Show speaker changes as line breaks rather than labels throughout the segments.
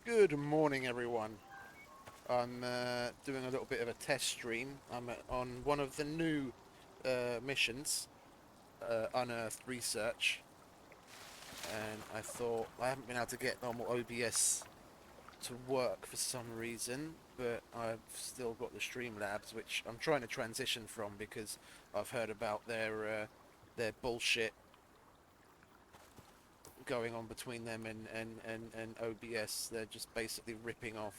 Good morning, everyone. I'm doing a little bit of a test stream. I'm on one of the new missions, Unearthed Research, and I thought I haven't been able to get normal OBS to work for some reason, but I've still got the Streamlabs, which I'm trying to transition from because I've heard about their bullshit going on between them and OBS. They're just basically ripping off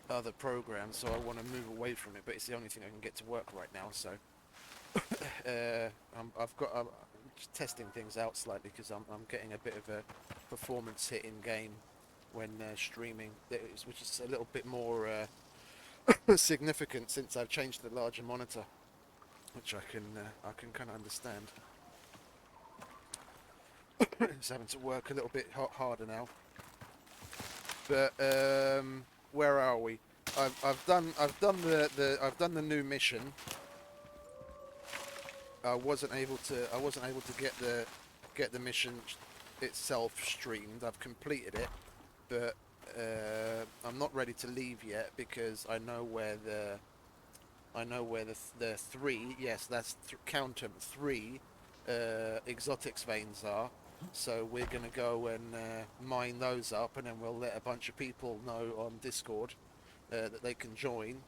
other programs, so I want to move away from it, but it's the only thing I can get to work right now. So I'm just testing things out slightly because I'm getting a bit of a performance hit in game when streaming, which is a little bit more significant since I've changed to the larger monitor, which I can kind of understand. It's having to work a little bit harder now. But where are we? I've done the new mission. I wasn't able to get the mission itself streamed. I've completed it, but I'm not ready to leave yet because I know where the three, yes, that's count them, three exotics veins are. So we're gonna go and mine those up, and then we'll let a bunch of people know on Discord that they can join,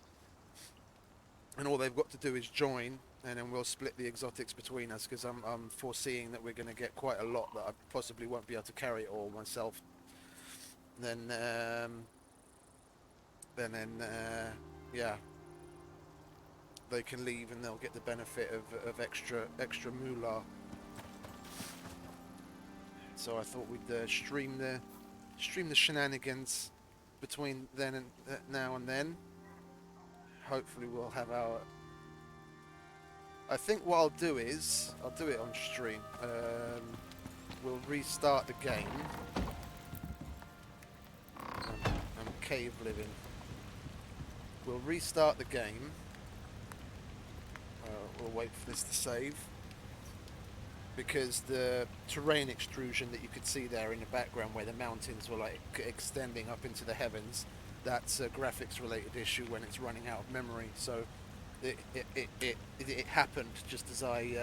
and all they've got to do is join, and then we'll split the exotics between us, because I'm foreseeing that we're going to get quite a lot that I possibly won't be able to carry it all myself. Then yeah, they can leave and they'll get the benefit of extra moolah. So I thought we'd stream the shenanigans between then and now and then. Hopefully we'll have our... I think what I'll do is I'll do it on stream. We'll restart the game. I'm cave living. We'll restart the game. We'll wait for this to save, because the terrain extrusion that you could see there in the background, where the mountains were like extending up into the heavens, that's a graphics related issue when it's running out of memory. So it happened just as I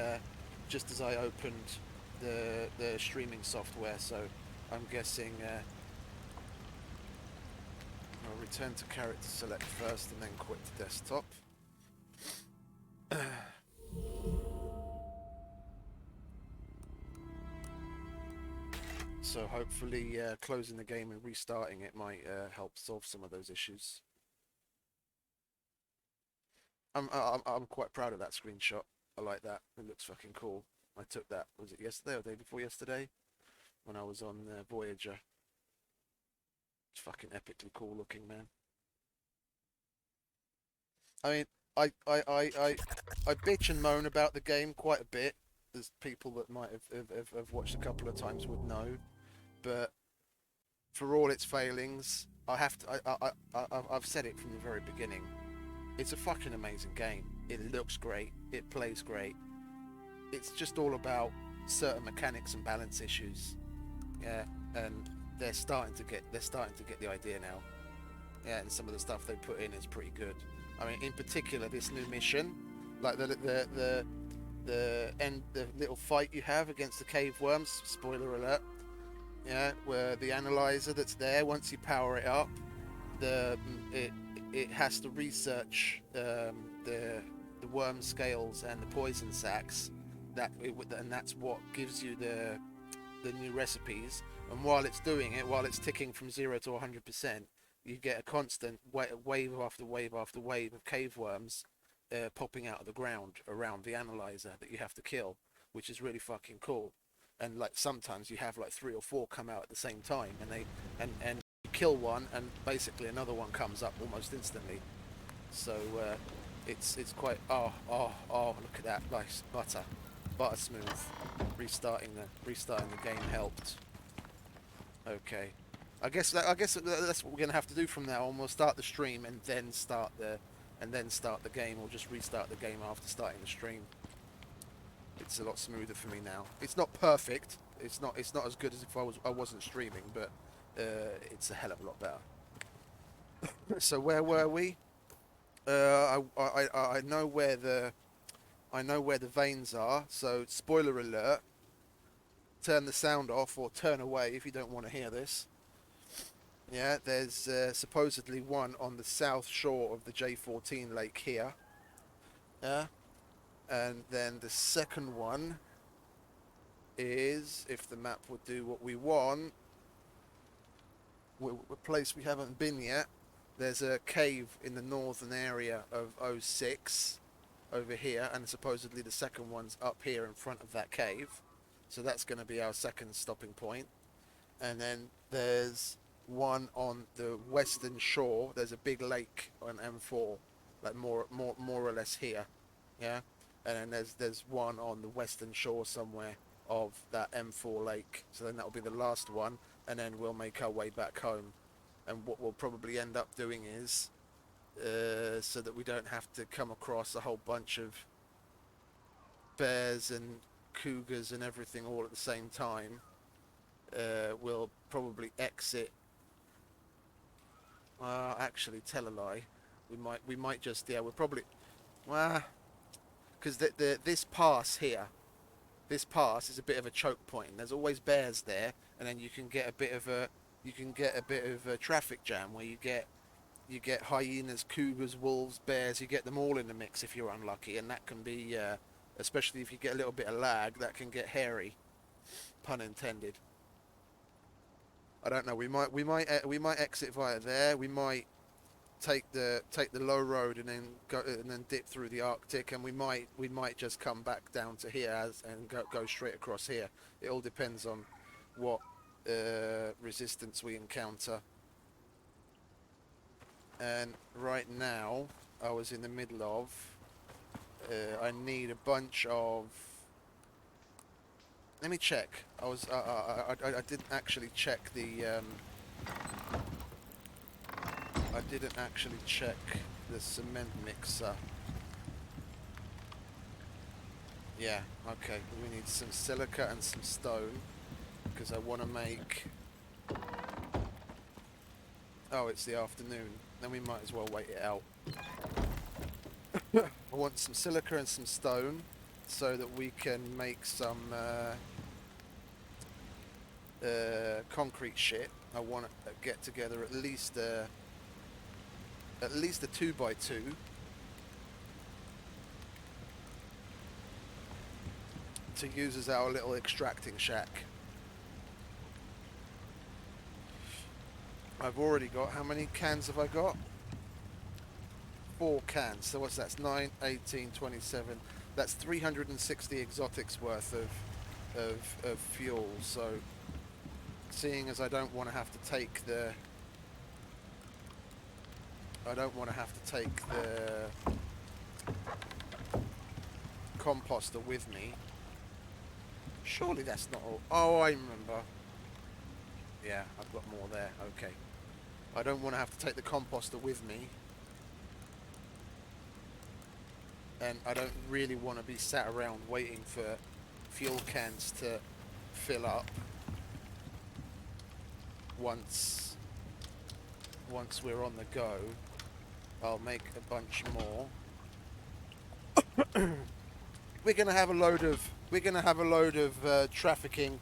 opened the streaming software. So I'm guessing I'll return to character select first and then quit the desktop. So hopefully closing the game and restarting it might help solve some of those issues. I'm quite proud of that screenshot. I like that. It looks fucking cool. I took that, was it yesterday or the day before yesterday, when I was on Voyager. It's fucking epically cool looking, man. I mean, I bitch and moan about the game quite a bit. There's people that might have watched a couple of times would know, but for all its failings, I have to. I've said it from the very beginning. It's a fucking amazing game. It looks great. It plays great. It's just all about certain mechanics and balance issues. Yeah, and they're starting to get the idea now. Yeah, and some of the stuff they put in is pretty good. I mean, in particular, this new mission, like the little fight you have against the cave worms. Spoiler alert. Yeah, where the analyzer that's there, once you power it up, it has to research the worm scales and the poison sacs. And that's what gives you the new recipes. And while it's doing it, while it's ticking from 0 to 100%, you get a constant wave after wave after wave of cave worms popping out of the ground around the analyzer that you have to kill, which is really fucking cool. And like sometimes you have like 3 or 4 come out at the same time, and you kill one, and basically another one comes up almost instantly. So it's quite look at that, nice butter smooth. Restarting the game helped. Okay, I guess that's what we're gonna have to do from now on. We'll start the stream and then start the game, or just restart the game after starting the stream. It's a lot smoother for me now. It's not perfect. It's not as good as if I wasn't streaming, but it's a hell of a lot better. So where were we? I know where the veins are. So spoiler alert: turn the sound off or turn away if you don't want to hear this. Yeah, there's supposedly one on the south shore of the J14 lake here. Yeah, and then the second one is, if the map would do what we want, a place we haven't been yet. There's a cave in the northern area of O6 over here, and supposedly the second one's up here in front of that cave. So that's going to be our second stopping point. And then there's one on the western shore. There's a big lake on M4, like more or less here. Yeah. And then there's one on the western shore somewhere of that M4 lake. So then that'll be the last one, and then we'll make our way back home. And what we'll probably end up doing is, so that we don't have to come across a whole bunch of bears and cougars and everything all at the same time, we'll probably exit. Actually, tell a lie. We might just, yeah, we'll probably, well, because this pass here, this pass is a bit of a choke point. There's always bears there, and then you can get a bit of a traffic jam where you get hyenas, cougars, wolves, bears. You get them all in the mix if you're unlucky, and that can be, especially if you get a little bit of lag, that can get hairy. Pun intended. I don't know. We might exit via there. We might take the low road and then dip through the Arctic, and we might just come back down to here and go straight across here. It all depends on what resistance we encounter. And right now, I was in the middle of. I need a bunch of. Let me check. I didn't actually check the. I didn't actually check the cement mixer. Yeah, okay. We need some silica and some stone, because I want to make... Oh, it's the afternoon. Then we might as well wait it out. I want some silica and some stone, so that we can make some concrete shit. I want to get together at least a 2x2. To use as our little extracting shack. I've already got, how many cans have I got? 4 cans. So what's that? That's 9, 18, 27. That's 360 exotics worth of fuel. So seeing as I don't want to have to take the composter with me. Surely that's not all. Oh, I remember. Yeah, I've got more there. Okay. I don't want to have to take the composter with me. And I don't really want to be sat around waiting for fuel cans to fill up once we're on the go. I'll make a bunch more. We're gonna have a load of trafficking.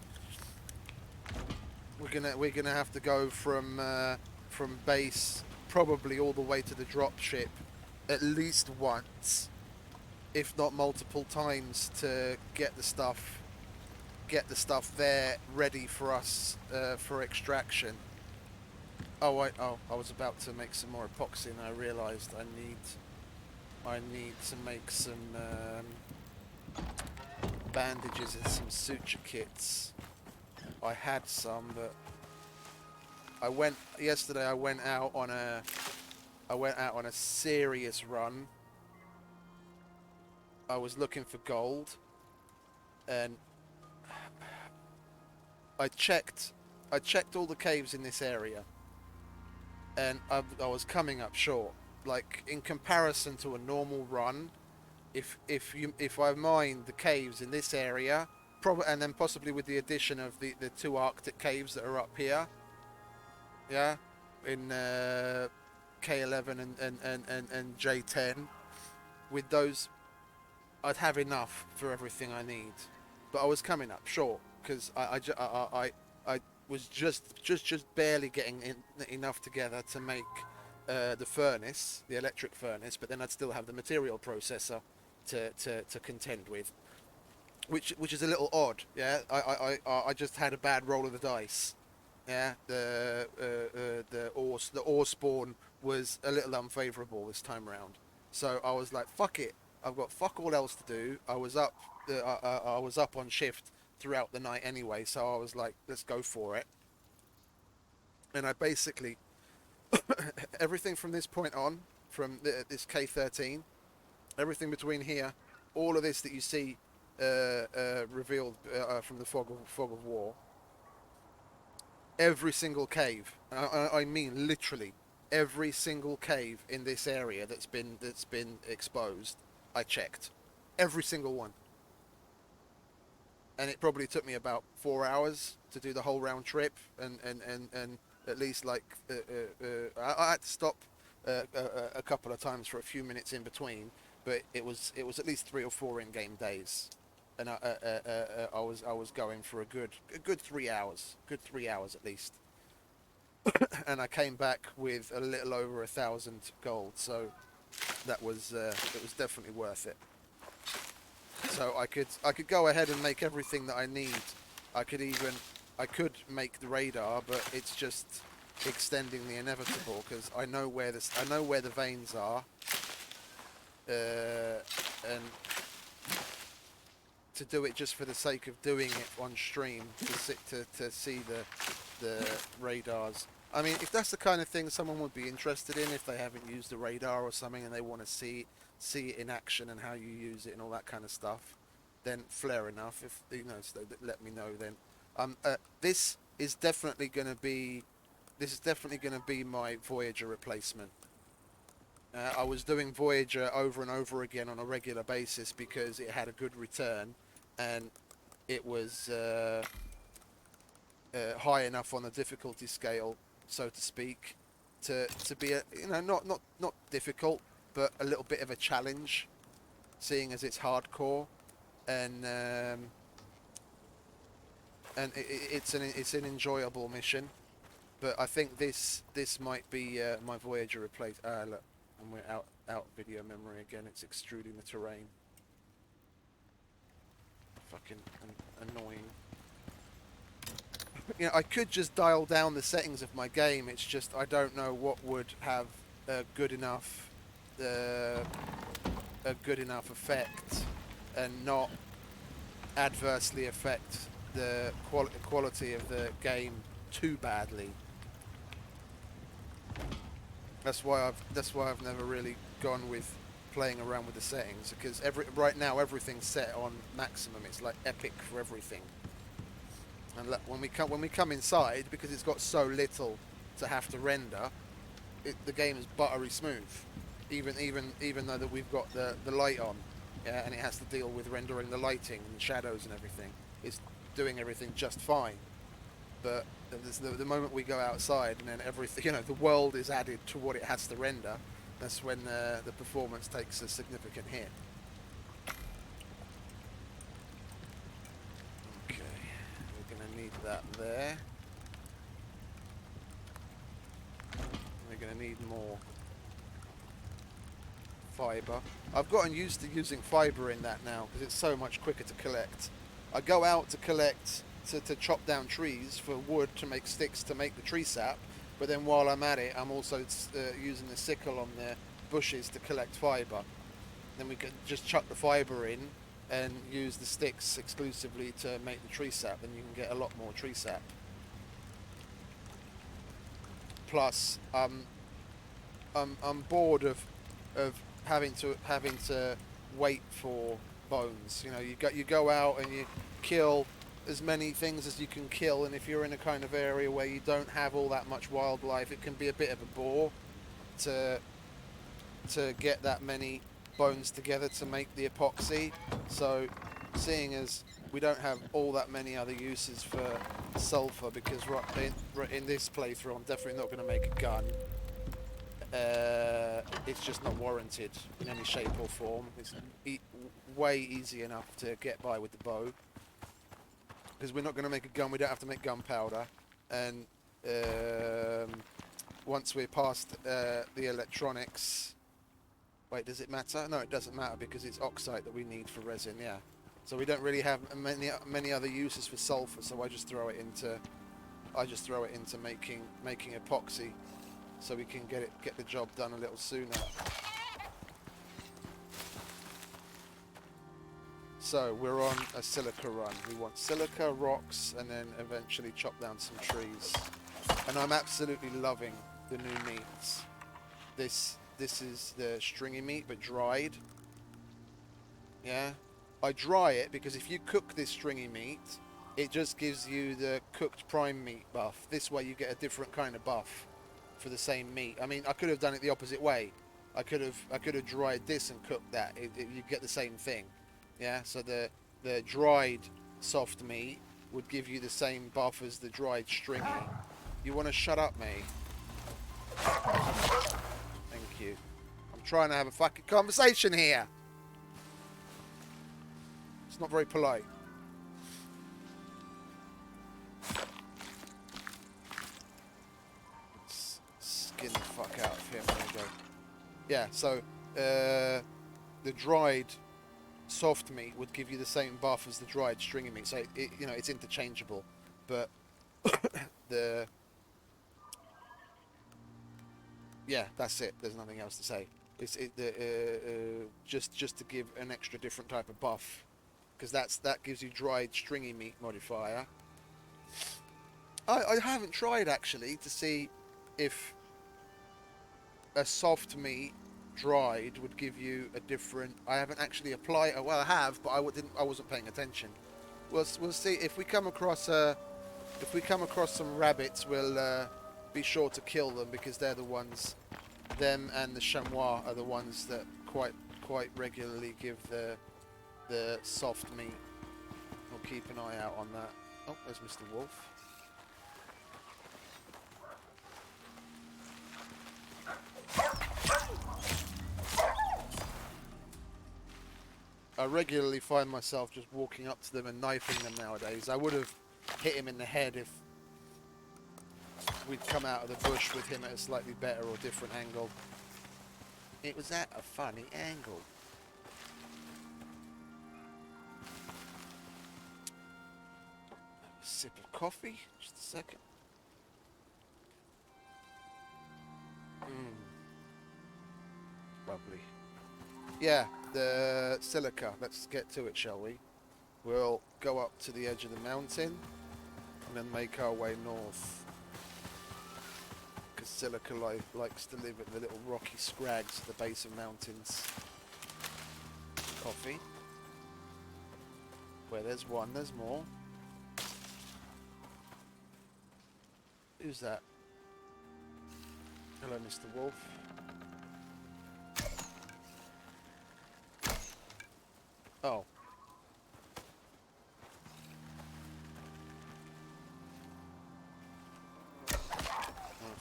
We're gonna have to go from base probably all the way to the drop ship at least once, if not multiple times, to get the stuff there ready for us for extraction. I was about to make some more epoxy, and I realised I need to make some bandages and some suture kits. I had some, but yesterday I went out on a serious run. I was looking for gold, and I checked all the caves in this area, and I was coming up short. Like, in comparison to a normal run, if I mined the caves in this area Probably, and then possibly with the addition of the two Arctic caves that are up here, yeah, in K11 and J10. With those, I'd have enough for everything I need. But I was coming up short because I was just barely getting enough together to make the furnace, the electric furnace. But then I'd still have the material processor to contend with, which is a little odd. Yeah, I just had a bad roll of the dice. Yeah, the ore spawn was a little unfavourable this time around. So I was like, fuck it. I've got fuck all else to do. I was up on shift throughout the night anyway, so I was like, let's go for it. And I basically everything from this point on, from this K13, everything between here, all of this that you see revealed from the fog of war, every single cave. I mean literally every single cave in this area that's been exposed. I checked every single one, and it probably took me about 4 hours to do the whole round trip, and at least like I had to stop a couple of times for a few minutes in between, but it was at least 3 or 4 in-game days, and I was going for a good 3 hours, good 3 hours at least, and I came back with a little over 1,000 gold, so that was it was definitely worth it. So I could go ahead and make everything that I need. I could make the radar, but it's just extending the inevitable because I know where the veins are, and to do it just for the sake of doing it on stream to see the radars. I mean, if that's the kind of thing someone would be interested in, if they haven't used the radar or something and they want to see it in action and how you use it and all that kind of stuff, then fair enough. If so let me know then. This is definitely going to be my Voyager replacement. I was doing Voyager over and over again on a regular basis because it had a good return, and it was high enough on the difficulty scale, so to speak, to be not difficult, but a little bit of a challenge, seeing as it's hardcore, and it's an enjoyable mission. But I think this might be my Voyager replace. Look, and we're out video memory again. It's extruding the terrain. Fucking annoying. I could just dial down the settings of my game. It's just I don't know what would have a good enough effect and not adversely affect the quality of the game too badly. That's why I've never really gone with playing around with the settings, because right now everything's set on maximum. It's like epic for everything. And when we come inside, because it's got so little to have to render, the game is buttery smooth. Even though that we've got the light on, yeah, and it has to deal with rendering the lighting and the shadows and everything, it's doing everything just fine. But the moment we go outside and then everything, the world is added to what it has to render, that's when the performance takes a significant hit. Okay, we're going to need that there. We're going to need more fibre. I've gotten used to using fibre in that now because it's so much quicker to collect. I go out to collect, to chop down trees for wood to make sticks to make the tree sap, but then while I'm at it, I'm also using the sickle on the bushes to collect fibre. Then we can just chuck the fibre in and use the sticks exclusively to make the tree sap, then you can get a lot more tree sap. Plus, I'm bored of having to wait for bones. You go out and you kill as many things as you can kill, and if you're in a kind of area where you don't have all that much wildlife, it can be a bit of a bore to get that many bones together to make the epoxy. So seeing as we don't have all that many other uses for sulfur, because right in this playthrough I'm definitely not going to make a gun. It's just not warranted in any shape or form. It's way easy enough to get by with the bow, because we're not going to make a gun. We don't have to make gunpowder, and once we're past the electronics, wait, does it matter? No, it doesn't matter, because it's oxide that we need for resin. Yeah, so we don't really have many other uses for sulfur. So I just throw it into making epoxy, so we can get the job done a little sooner. So we're on a silica run. We want silica, rocks, and then eventually chop down some trees. And I'm absolutely loving the new meats. This is the stringy meat, but dried. Yeah, I dry it because if you cook this stringy meat, it just gives you the cooked prime meat buff. This way you get a different kind of buff for the same meat. I mean, I could have done it the opposite way. I could have dried this and cooked that. You get the same thing. Yeah, so the dried soft meat would give you the same buff as the dried stringy. You want to shut up, mate? Thank you. I'm trying to have a fucking conversation here. It's not very polite. Let's skin the fuck out of him. There we go. Yeah, so the dried soft meat would give you the same buff as the dried stringy meat, so it's interchangeable, but yeah, that's it. There's nothing else to say. It's just to give an extra different type of buff, because that gives you dried stringy meat modifier. I haven't tried actually to see if a soft meat dried would give you a different. I haven't actually applied. Well, I have, but I wasn't paying attention. We'll see if we come across some rabbits. We'll be sure to kill them, because they're the ones. Them and the chamois are the ones that quite regularly give the soft meat. We'll keep an eye out on that. Oh, there's Mr. Wolf. I regularly find myself just walking up to them and knifing them nowadays. I would have hit him in the head if we'd come out of the bush with him at a slightly better or different angle. It was at a funny angle. A sip of coffee, just a second. Lovely. Yeah, the silica. Let's get to it, shall we? We'll go up to the edge of the mountain and then make our way north. Because silica likes to live in the little rocky scrags at the base of mountains. Coffee. Where there's one, there's more. Who's that? Hello, Mr. Wolf. Oh.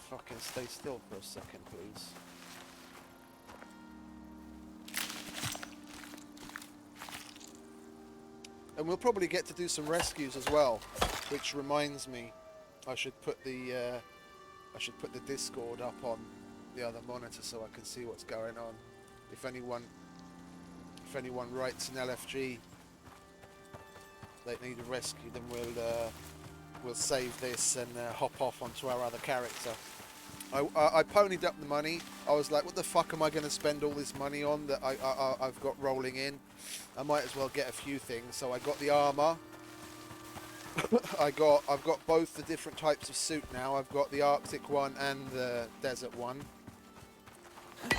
Fucking stay still for a second, please. And we'll probably get to do some rescues as well, which reminds me, I should put the Discord up on the other monitor so I can see what's going on. If anyone writes an LFG, they need a rescue, then we'll save this and hop off onto our other character. I ponied up the money. I was like, what the fuck am I going to spend all this money on that I've got rolling in? I might as well get a few things. So I got the armor. I've got both the different types of suit now. I've got the Arctic one and the desert one.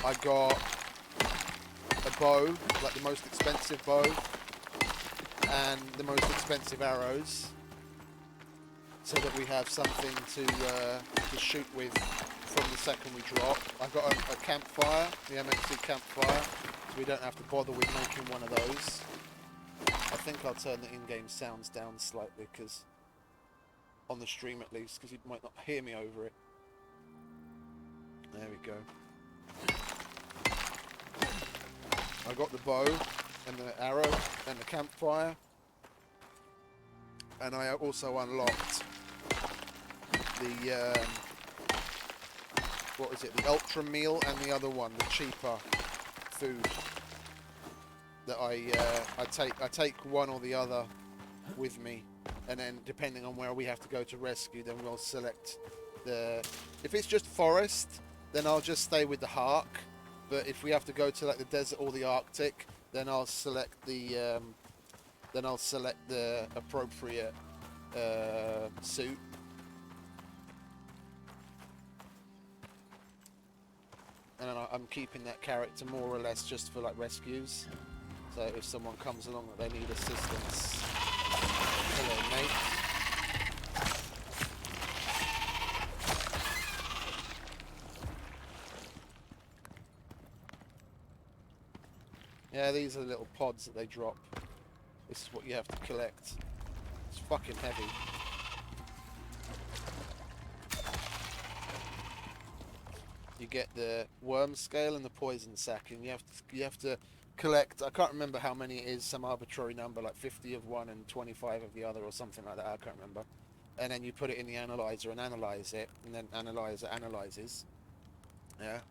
I got a bow, like the most expensive bow, and the most expensive arrows, so that we have something to shoot with from the second we drop. I've got a campfire, the MXC campfire, so we don't have to bother with making one of those. I think I'll turn the in-game sounds down slightly, because on the stream at least, because you might not hear me over it. There we go. I got the bow and the arrow and the campfire, and I also unlocked the what is it? The ultra meal, and the other one, the cheaper food. That I take one or the other with me, and then depending on where we have to go to rescue, then we'll select the. If it's just forest, then I'll just stay with the Hark. But if we have to go to like the desert or the Arctic, then I'll select the appropriate suit. And I'm keeping that character more or less just for like rescues. So if someone comes along that they need assistance. Hello, mate. Yeah, these are the little pods that they drop. This is what you have to collect. It's fucking heavy. You get the worm scale and the poison sac, and you have to collect. I can't remember how many it is. Some arbitrary number, like 50 of one and 25 of the other, or something like that. I can't remember. And then you put it in the analyzer and analyze it, and then analyzer analyzes. Yeah.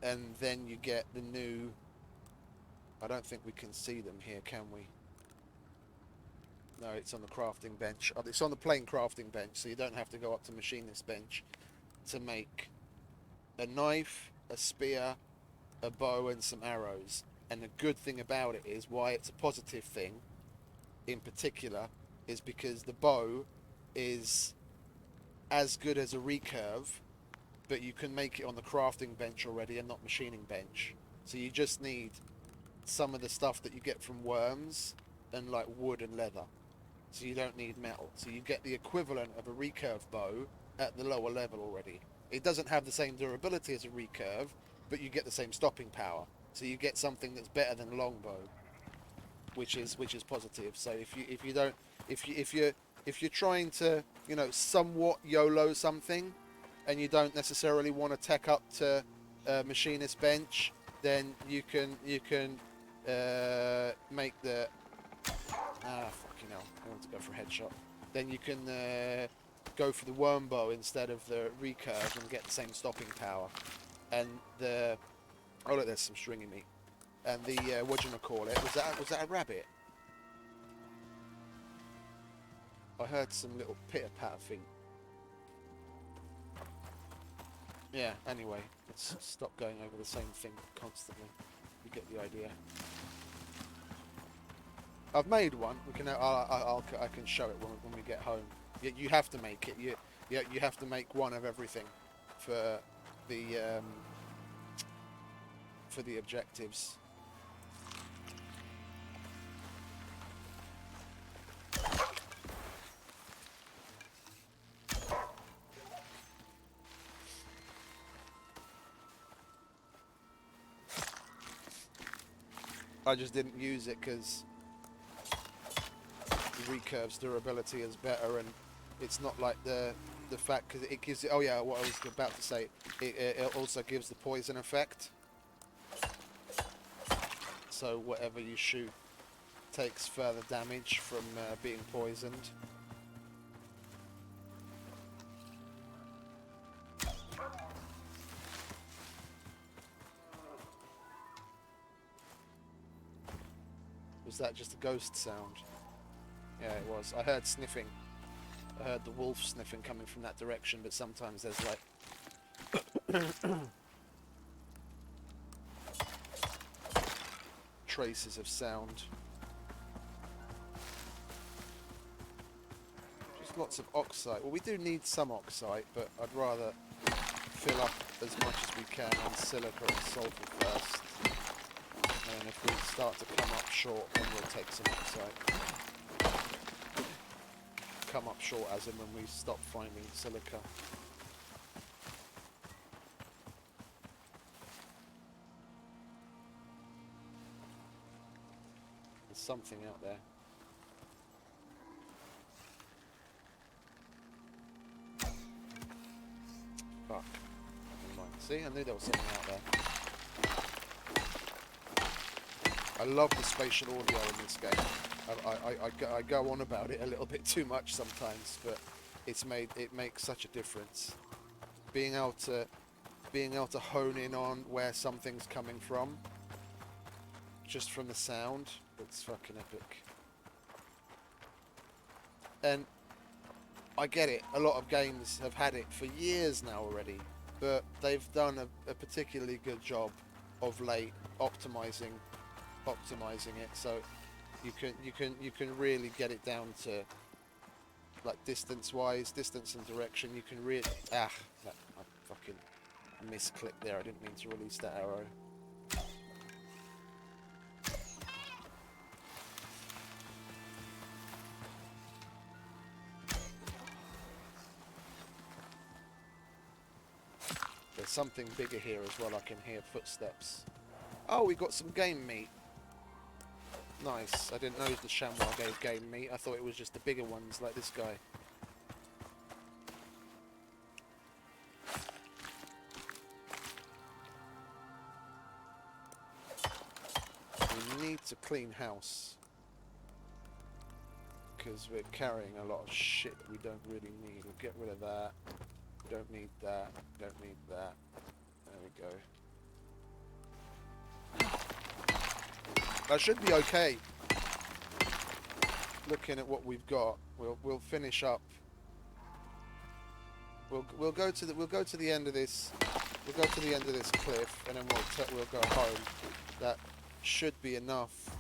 And then you get the new. I don't think we can see them here, can we? No, it's on the crafting bench. Oh, it's on the plain crafting bench, so you don't have to go up to machinist bench to make a knife, a spear, a bow, and some arrows. And the good thing about it is, why it's a positive thing in particular, is because the bow is as good as a recurve, but you can make it on the crafting bench already and not machining bench. So you just need some of the stuff that you get from worms and like wood and leather. So you don't need metal. So you get the equivalent of a recurve bow at the lower level already. It doesn't have the same durability as a recurve, but you get the same stopping power. So you get something that's better than a longbow, which is positive. So if you're trying to, you know, somewhat YOLO something, and you don't necessarily want to tech up to machinist bench, then you can make the fucking hell, I want to go for a headshot. Then you can go for the worm bow instead of the recurve and get the same stopping power. And the oh look, there's some stringy meat. And the what do you call it? Was that a rabbit? I heard some little pitter patter thing. Yeah. Anyway, let's stop going over the same thing constantly. You get the idea. I've made one. We can. I can show it when we get home. You have to make it. You have to make one of everything for the objectives. I just didn't use it because the recurve's durability is better, and it's not like the fact, because it gives it. Oh yeah, what I was about to say. It also gives the poison effect. So whatever you shoot takes further damage from being poisoned. Was that just a ghost sound? Yeah, it was. I heard sniffing. I heard the wolf sniffing coming from that direction, but sometimes there's like traces of sound. Just lots of oxide. Well, we do need some oxide, but I'd rather fill up as much as we can on silica and sulfur first. And if we start to come up short, then we'll take some oxide. Come up short as in when we stop finding silica. something out there. Fuck. Never mind. See, I knew there was something out there. I love the spatial audio in this game. I go on about it a little bit too much sometimes, but it makes such a difference. Being able to hone in on where something's coming from, just from the sound, it's fucking epic. And I get it, a lot of games have had it for years now already, but they've done a particularly good job of late optimizing it, so you can really get it down to, like, distance and direction. You can really I fucking misclicked there. I didn't mean to release that arrow. There's something bigger here as well. I can hear footsteps. Oh, we got some game meat. Nice. I didn't know the chamois gave game meat. I thought it was just the bigger ones like this guy. We need to clean house, because we're carrying a lot of shit we don't really need. We'll get rid of that. Don't need that. Don't need that. There we go. That should be okay. Looking at what we've got, we'll finish up. We'll go to the end of this. We'll go to the end of this cliff, and then we'll go home. That should be enough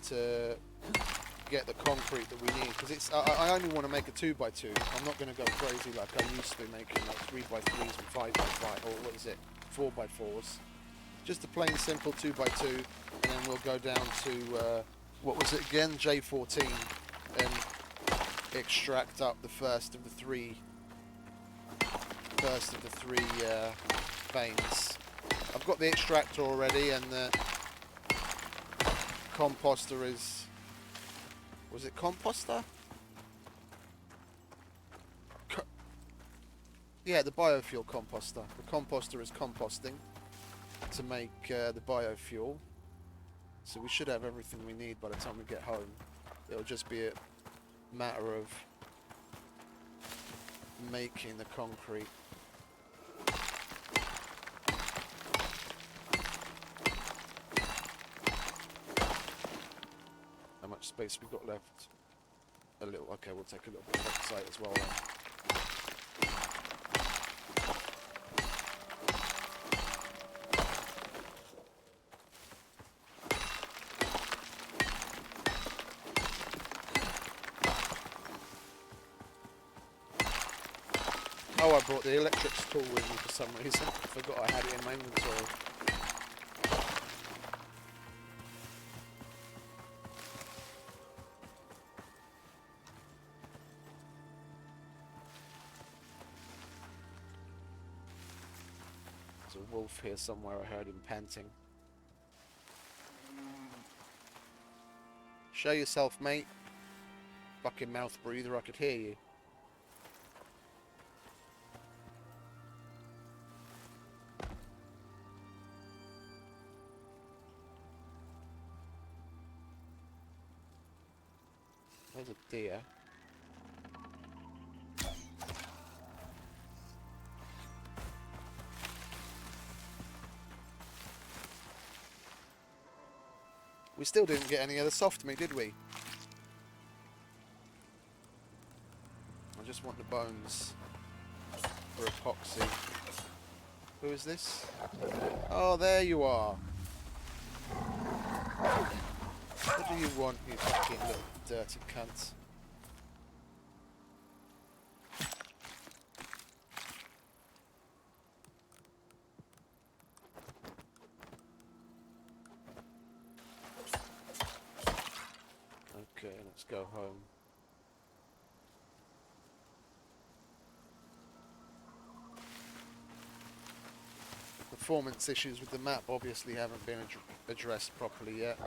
to get the concrete that we need, because it's I only want to make a 2x2. I'm not going to go crazy like I used to, making like 3x3s and 5x5, or what is it, 4x4s. Just a plain simple 2x2, and then we'll go down to what was it again, J14, and extract up the first of the three veins. I've got the extractor already, and the composter is... Was it composter? Yeah, the biofuel composter. The composter is composting to make the biofuel. So we should have everything we need by the time we get home. It'll just be a matter of making the concrete. How much space we got left? A little. Okay, we'll take a little bit of oxide as well then. Oh, I brought the electrics tool with me for some reason. I forgot I had it in my inventory. There's a wolf here somewhere, I heard him panting. Show yourself, mate. Fucking mouth breather, I could hear you. There's a deer. We still didn't get any of the soft meat, did we? I just want the bones for epoxy. Who is this? Oh, there you are. What do you want, you fucking little dirty cunt? Okay, let's go home. Performance issues with the map obviously haven't been addressed properly yet.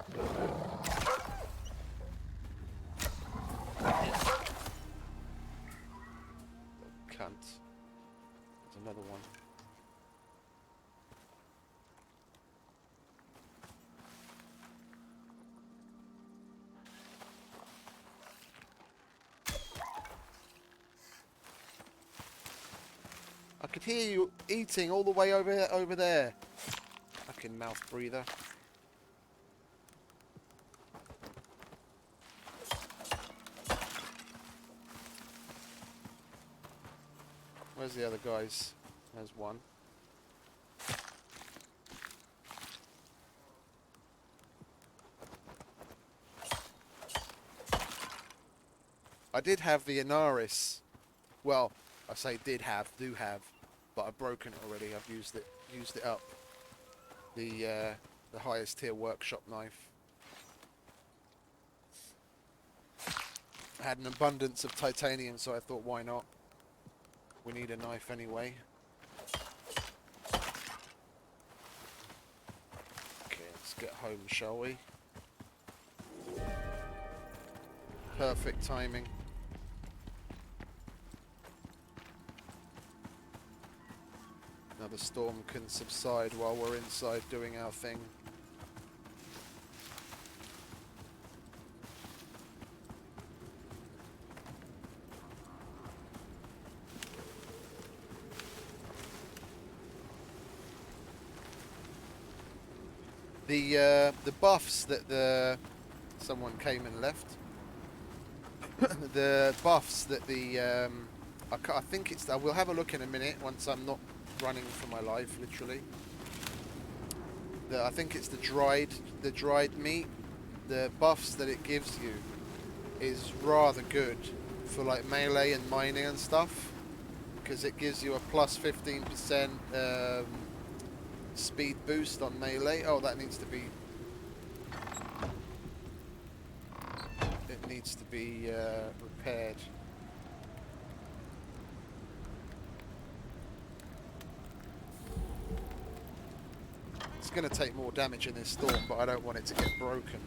cunt. There's another one. I could hear you eating all the way over there. Fucking mouth breather. Where's the other guys? There's one. I did have the Unearthed. Well, I say do have, but I've broken it already. I've used it up. The highest tier workshop knife. I had an abundance of titanium, so I thought, why not? We need a knife anyway. Okay, let's get home, shall we? Perfect timing. Now the storm can subside while we're inside doing our thing. The buffs that someone came and left. The buffs that I think it's. I will have a look in a minute once I'm not running for my life, literally. I think it's the dried meat. The buffs that it gives you is rather good for like melee and mining and stuff, because it gives you a plus 15% speed boost on melee. Oh, that needs to be. It needs to be repaired. It's going to take more damage in this storm, but I don't want it to get broken.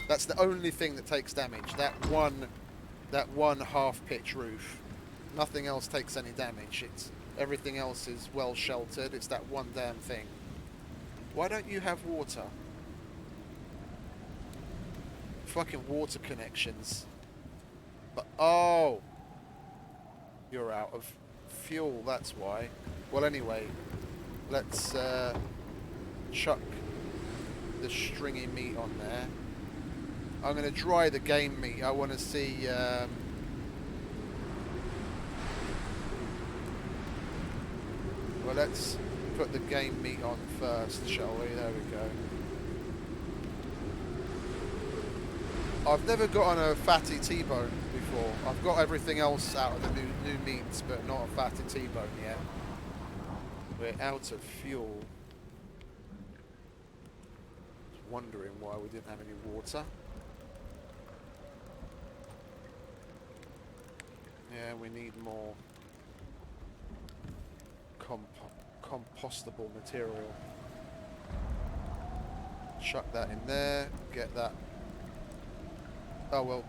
That's the only thing that takes damage. That one half-pitch roof. Nothing else takes any damage. Everything else is well sheltered. It's that one damn thing. Why don't you have water? Fucking water connections. But oh, you're out of fuel. That's why. Well, anyway, let's chuck the stringy meat on there. I'm going to dry the game meat. I want to see. Well, let's put the game meat on first, shall we? There we go. I've never got on a fatty T-bone before. I've got everything else out of the new meats, but not a fatty T-bone yet. We're out of fuel. Just wondering why we didn't have any water. Yeah, we need more compostable material. Chuck that in there. Get that. Oh well.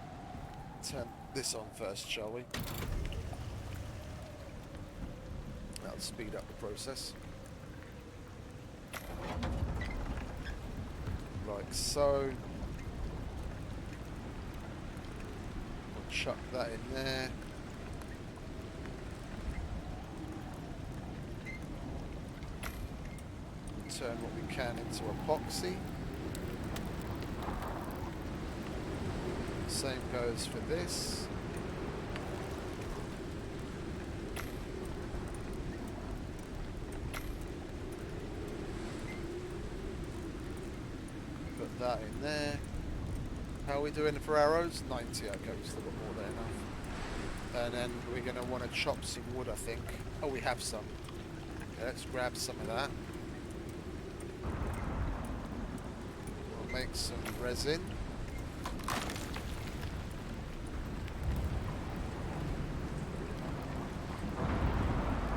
Turn this on first, shall we? That'll speed up the process. Like so. We'll chuck that in there. Turn what we can into epoxy. Same goes for this. Put that in there. How are we doing for arrows? 90. Okay, we've still got more there enough. And then we're going to want to chop some wood, I think. Oh, we have some. Okay, let's grab some of that. Make some resin.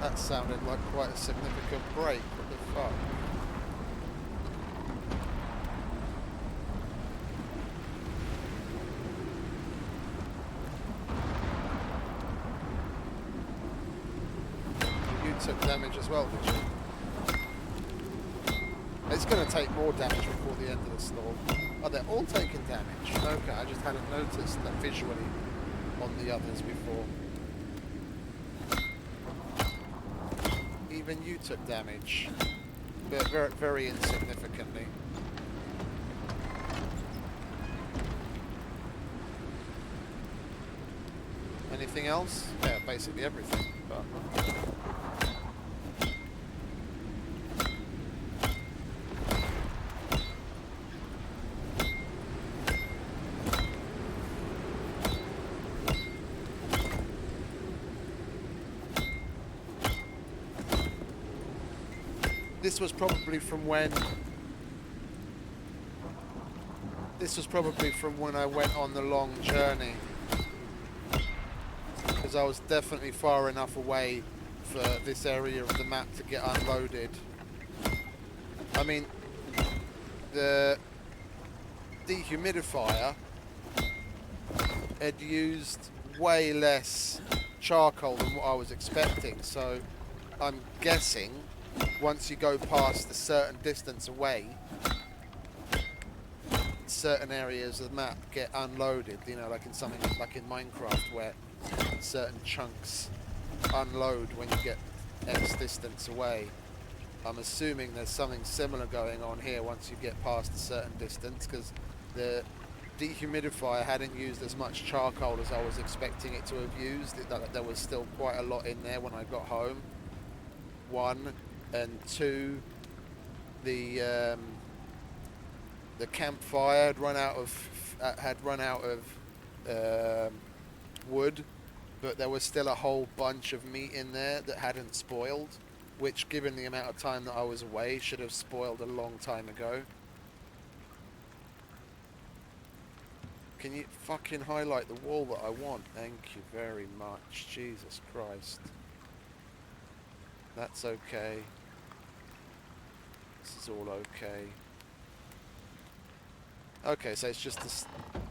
That sounded like quite a significant break. What the fuck? took damage as well, did you? It's going to take more damage before the end of the storm. Oh, they're all taking damage. Okay, I just hadn't noticed that visually on the others before. Even you took damage, but very, very insignificantly. Anything else? Yeah, basically everything. But this was probably from when. This was probably from when I went on the long journey. Because I was definitely far enough away for this area of the map to get unloaded. I mean, the dehumidifier had used way less charcoal than what I was expecting, so I'm guessing once you go past a certain distance away, certain areas of the map get unloaded, you know, like in something like in Minecraft where certain chunks unload when you get X distance away. I'm assuming there's something similar going on here once you get past a certain distance, because the dehumidifier hadn't used as much charcoal as I was expecting it to have used. There was still quite a lot in there when I got home. One, and two, the campfire had run out of wood, but there was still a whole bunch of meat in there that hadn't spoiled, which, given the amount of time that I was away, should have spoiled a long time ago. Can you fucking highlight the wall that I want? Thank you very much. Jesus Christ. That's okay. This is all okay. Okay, so it's just this.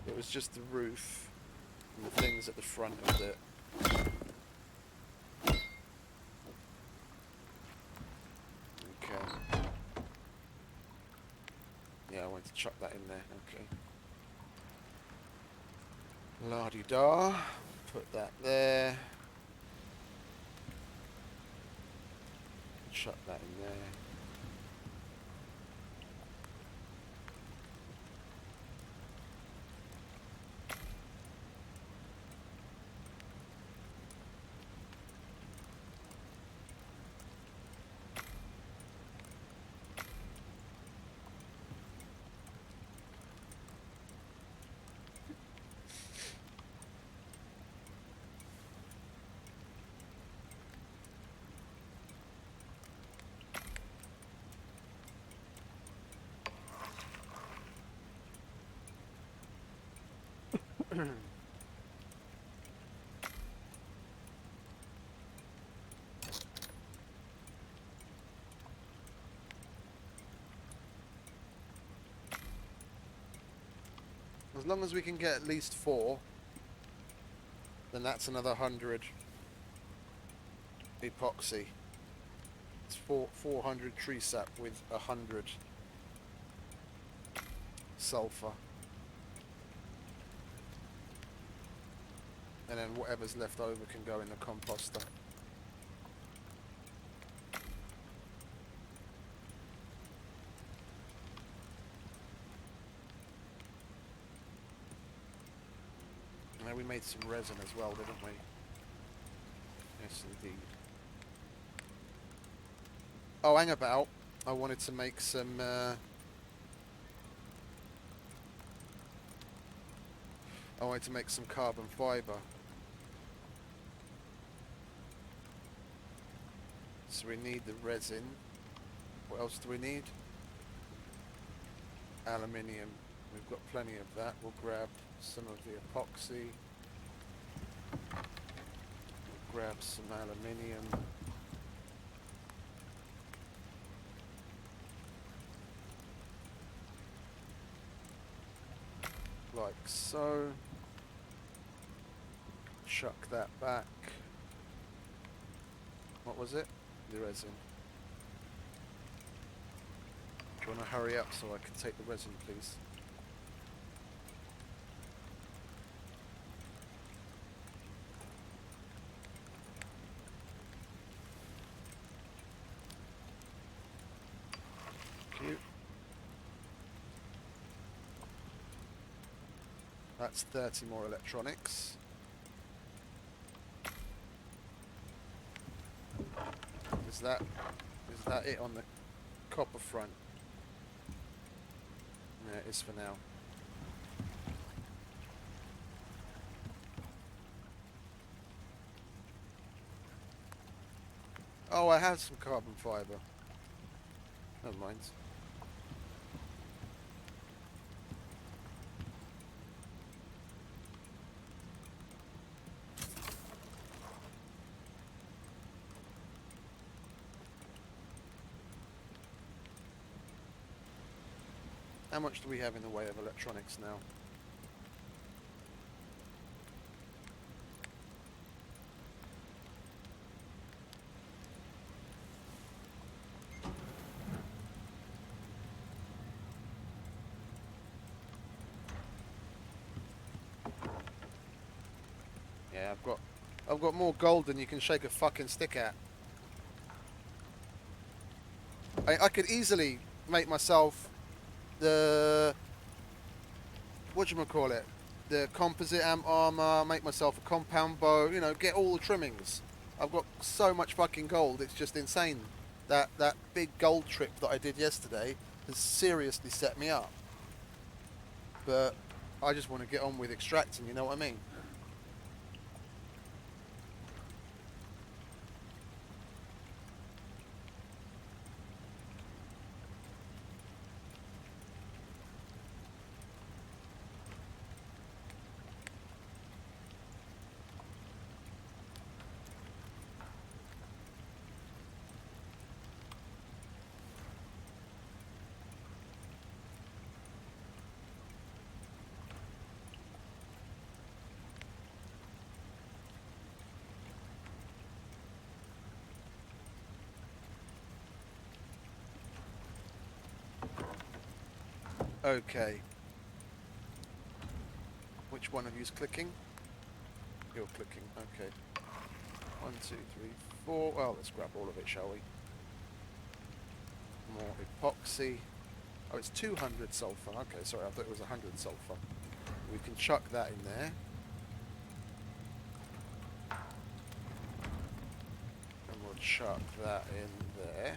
It was just the roof and the things at the front of it. Okay. Yeah, I wanted to chuck that in there. Okay. La-di-da. Put that there. Chuck that in there. As long as we can get at least 4, then that's another 100 epoxy. It's 400 tree sap with 100 sulfur. And then whatever's left over can go in the composter. And we made some resin as well, didn't we? Yes, indeed. Oh, hang about. I wanted to make some... I wanted to make some carbon fibre. So we need the resin. What else do we need? Aluminium. We've got plenty of that. We'll grab some of the epoxy. We'll grab some aluminium. Like so. Chuck that back. What was it? the resin. Do you want to hurry up so I can take the resin, please? Thank you. That's 30 more electronics. Is that it on the copper front? Yeah, it is for now. Oh, I have some carbon fibre. Never mind. How much do we have in the way of electronics now? Yeah, I've got more gold than you can shake a fucking stick at. I could easily make myself the whatchamacallit, the composite armor, make myself a compound bow, you know, get all the trimmings. I've got so much fucking gold, it's just insane. That big gold trip that I did yesterday has seriously set me up. But I just want to get on with extracting, you know what I mean? Okay. Which one of you's clicking? You're clicking, okay. 1, 2, 3, 4. Well, let's grab all of it, shall we? More epoxy. Oh, it's 200 sulfur. Okay, sorry, I thought it was 100 sulfur. We can chuck that in there. And we'll chuck that in there.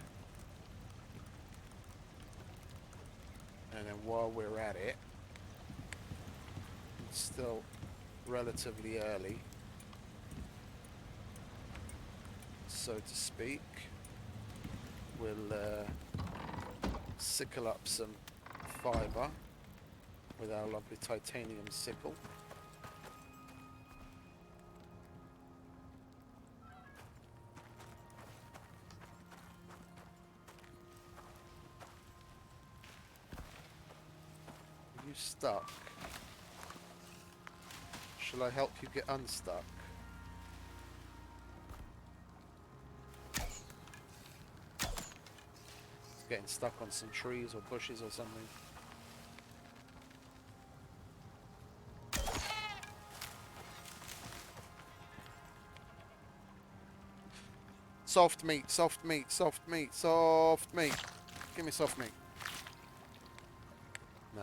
And then while we're at it, it's still relatively early, so to speak. We'll sickle up some fibre with our lovely titanium sickle. Are you stuck? Shall I help you get unstuck? It's getting stuck on some trees or bushes or something. Soft meat, soft meat, soft meat, soft meat. Give me soft meat. No.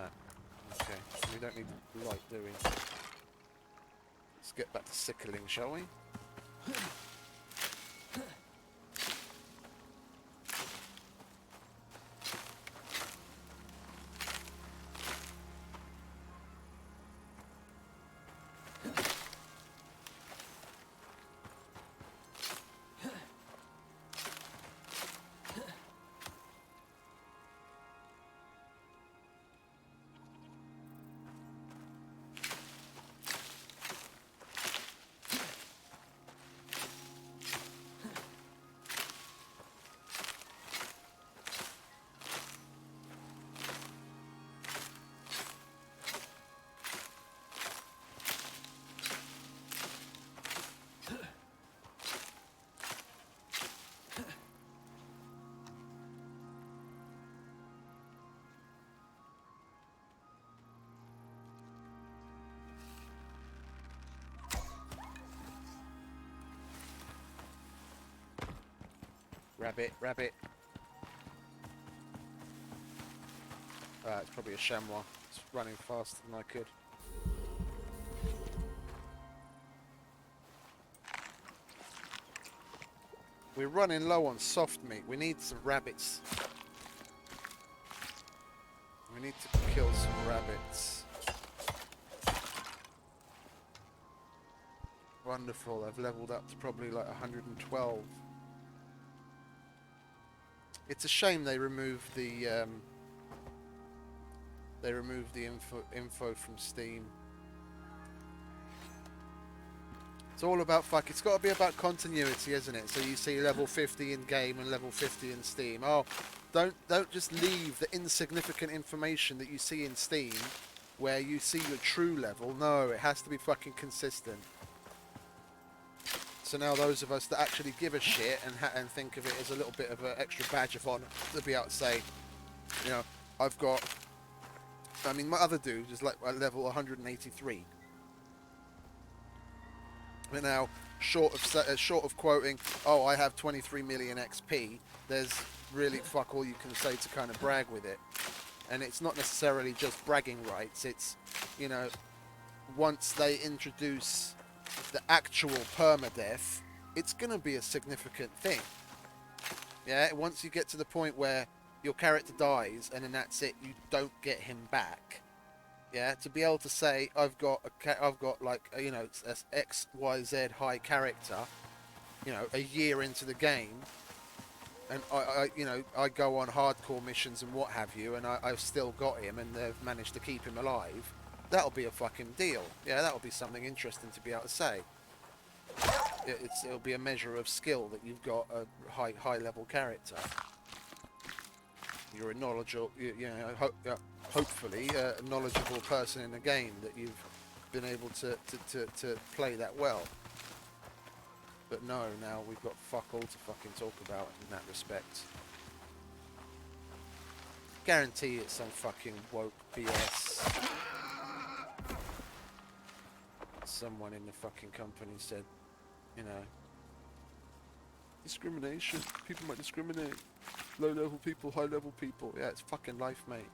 Okay, we don't need light doing. Let's get back to sickling, shall we? Rabbit, rabbit. It's probably a chamois. It's running faster than I could. We're running low on soft meat. We need some rabbits. We need to kill some rabbits. Wonderful. I've leveled up to probably like 112. It's a shame they removed the info from Steam. It's all about fuck. It's got to be about continuity, isn't it? So you see level 50 in game and level 50 in Steam. Oh, don't just leave the insignificant information that you see in Steam, where you see your true level. No, it has to be fucking consistent. So now those of us that actually give a shit and think of it as a little bit of an extra badge of honour to be able to say, you know, I've got. I mean, my other dude is like at level 183. But now, short of quoting, oh, I have 23 million XP, there's really fuck all you can say to kind of brag with it. And it's not necessarily just bragging rights, it's, you know, once they introduce the actual permadeath, it's going to be a significant thing. Yeah, once you get to the point where your character dies and then that's it, you don't get him back. Yeah, to be able to say I've got like, you know, XYZ high character, you know, a year into the game, and I you know, I go on hardcore missions and what have you, and I've still got him, and they've managed to keep him alive. That'll be a fucking deal. Yeah, that'll be something interesting to be able to say. It'll be a measure of skill that you've got a high level character. You're a knowledgeable, you know, hopefully a knowledgeable person in the game, that you've been able to play that well. But no, now we've got fuck all to fucking talk about in that respect. Guarantee it's some fucking woke BS. Someone in the fucking company said, you know, discrimination, people might discriminate. Low level people, high level people. Yeah, it's fucking life, mate.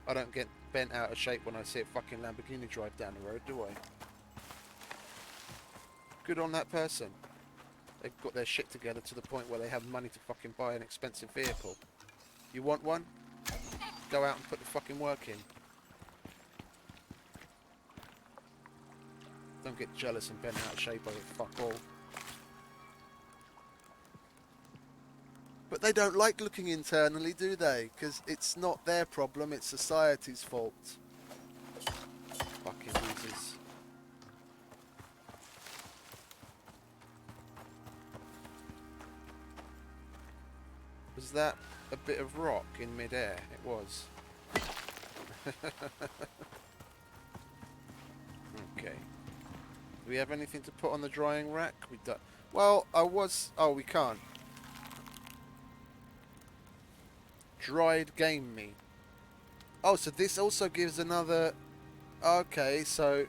I don't get bent out of shape when I see a fucking Lamborghini drive down the road, do I? Good on that person. They've got their shit together to the point where they have money to fucking buy an expensive vehicle. You want one? Go out and put the fucking work in. Don't get jealous and bent out of shape over fuck all. But they don't like looking internally, do they? Because it's not their problem, it's society's fault. Fucking losers. Was that a bit of rock in midair? It was. Okay. Do we have anything to put on the drying rack? We don't. Well, I was... Oh, we can't. Dried game meat. Oh, so this also gives another... Okay, so...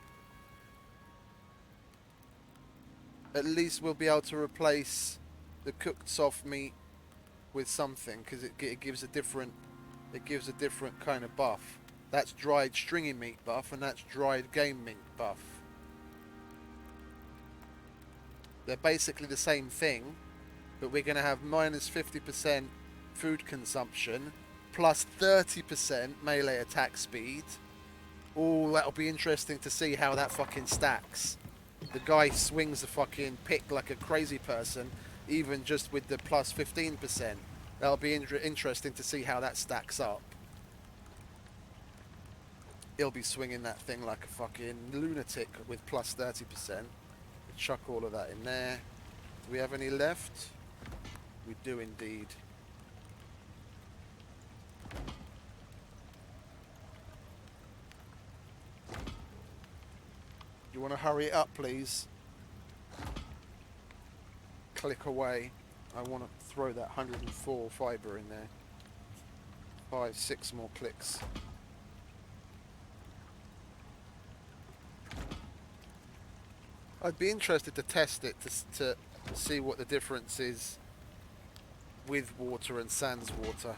At least we'll be able to replace the cooked soft meat with something, because it gives a different... It gives a different kind of buff. That's dried stringy meat buff, and that's dried game meat buff. They're basically the same thing, but we're going to have minus 50% food consumption, plus 30% melee attack speed. Oh, that'll be interesting to see how that fucking stacks. The guy swings the fucking pick like a crazy person, even just with the plus 15%. That'll be interesting to see how that stacks up. He'll be swinging that thing like a fucking lunatic with plus 30%. Chuck all of that in there. Do we have any left? We do indeed. You want to hurry it up, please? Click away. I want to throw that 104 fibre in there. 5, 6 more clicks. I'd be interested to test it to see what the difference is with water and sans water.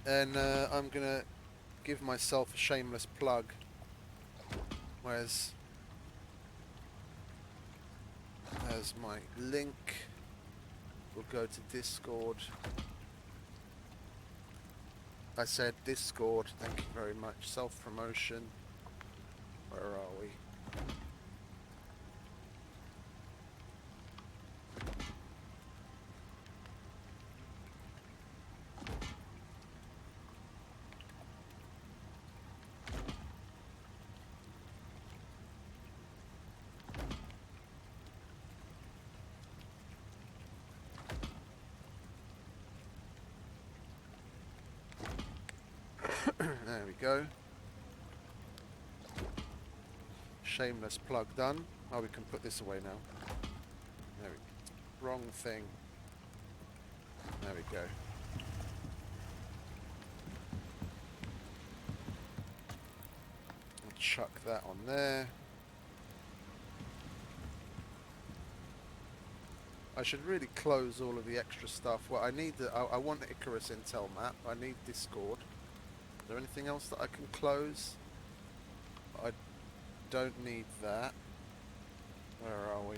And I'm gonna give myself a shameless plug. Where's my link? We'll go to Discord. I said Discord, thank you very much. Self-promotion. Where are we? There we go. Shameless plug done. Oh, we can put this away now. There we go. Wrong thing. There we go. I'll chuck that on there. I should really close all of the extra stuff. Well, I need I want the Icarus Intel map. I need Discord. Is there anything else that I can close? I don't need that. Where are we?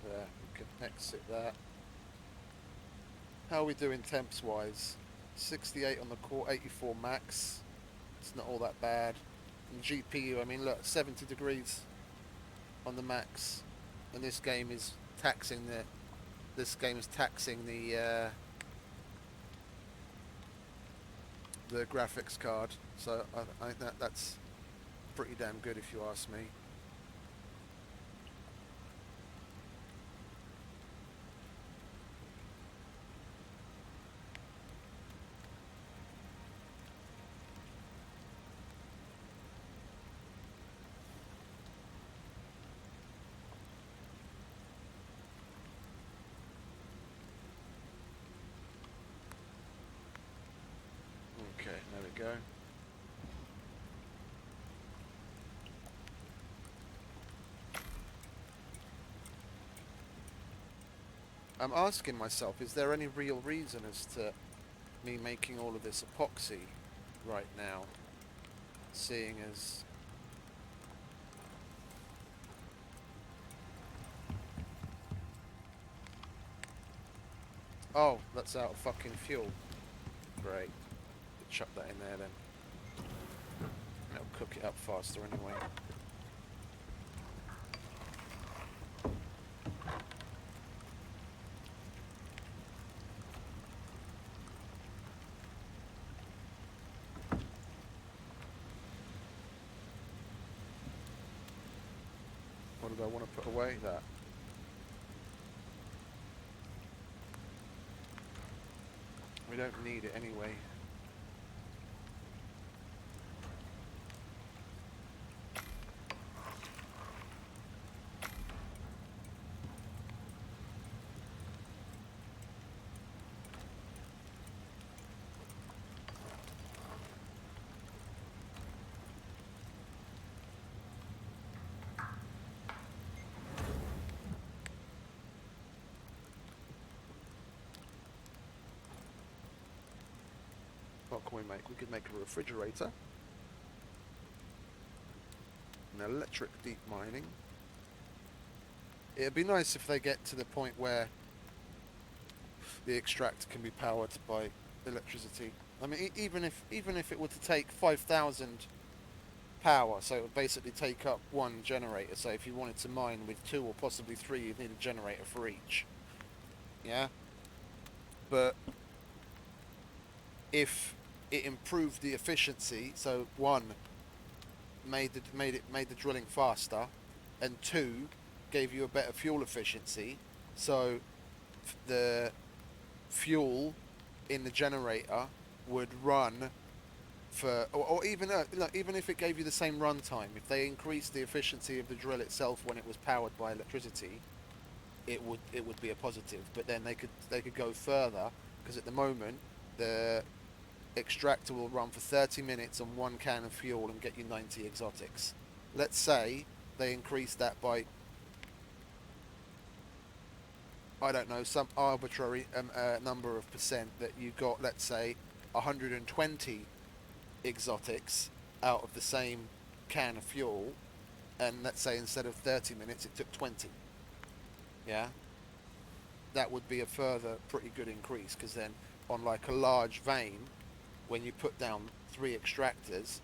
There, we can exit that. How are we doing temps wise? 68 on the core, 84 max. It's not all that bad. And GPU, I mean look, 70 degrees on the max. And this game is taxing the graphics card, so I think that's pretty damn good if you ask me. Okay, there we go. I'm asking myself, is there any real reason as to me making all of this epoxy right now, seeing as oh, that's out of fucking fuel. Great. Chuck that in there then. It'll cook it up faster anyway. What do I want to put away? That. We don't need it anyway. What can we make? We could make a refrigerator. An electric deep mining. It'd be nice if they get to the point where the extractor can be powered by electricity. I mean, even if it were to take 5,000 power, so it would basically take up one generator. So if you wanted to mine with 2 or possibly 3, you'd need a generator for each. Yeah. But if it improved the efficiency, so 1 made the drilling faster, and 2 gave you a better fuel efficiency, so the fuel in the generator would run for, or even even if it gave you the same run time, if they increased the efficiency of the drill itself when it was powered by electricity, it would be a positive. But then they could go further, because at the moment the extractor will run for 30 minutes on 1 can of fuel and get you 90 exotics. Let's say they increase that by, I don't know, some arbitrary number of percent, that you got, let's say, 120 exotics out of the same can of fuel, and let's say instead of 30 minutes it took 20. Yeah, that would be a further pretty good increase, because then on like a large vein, when you put down 3 extractors,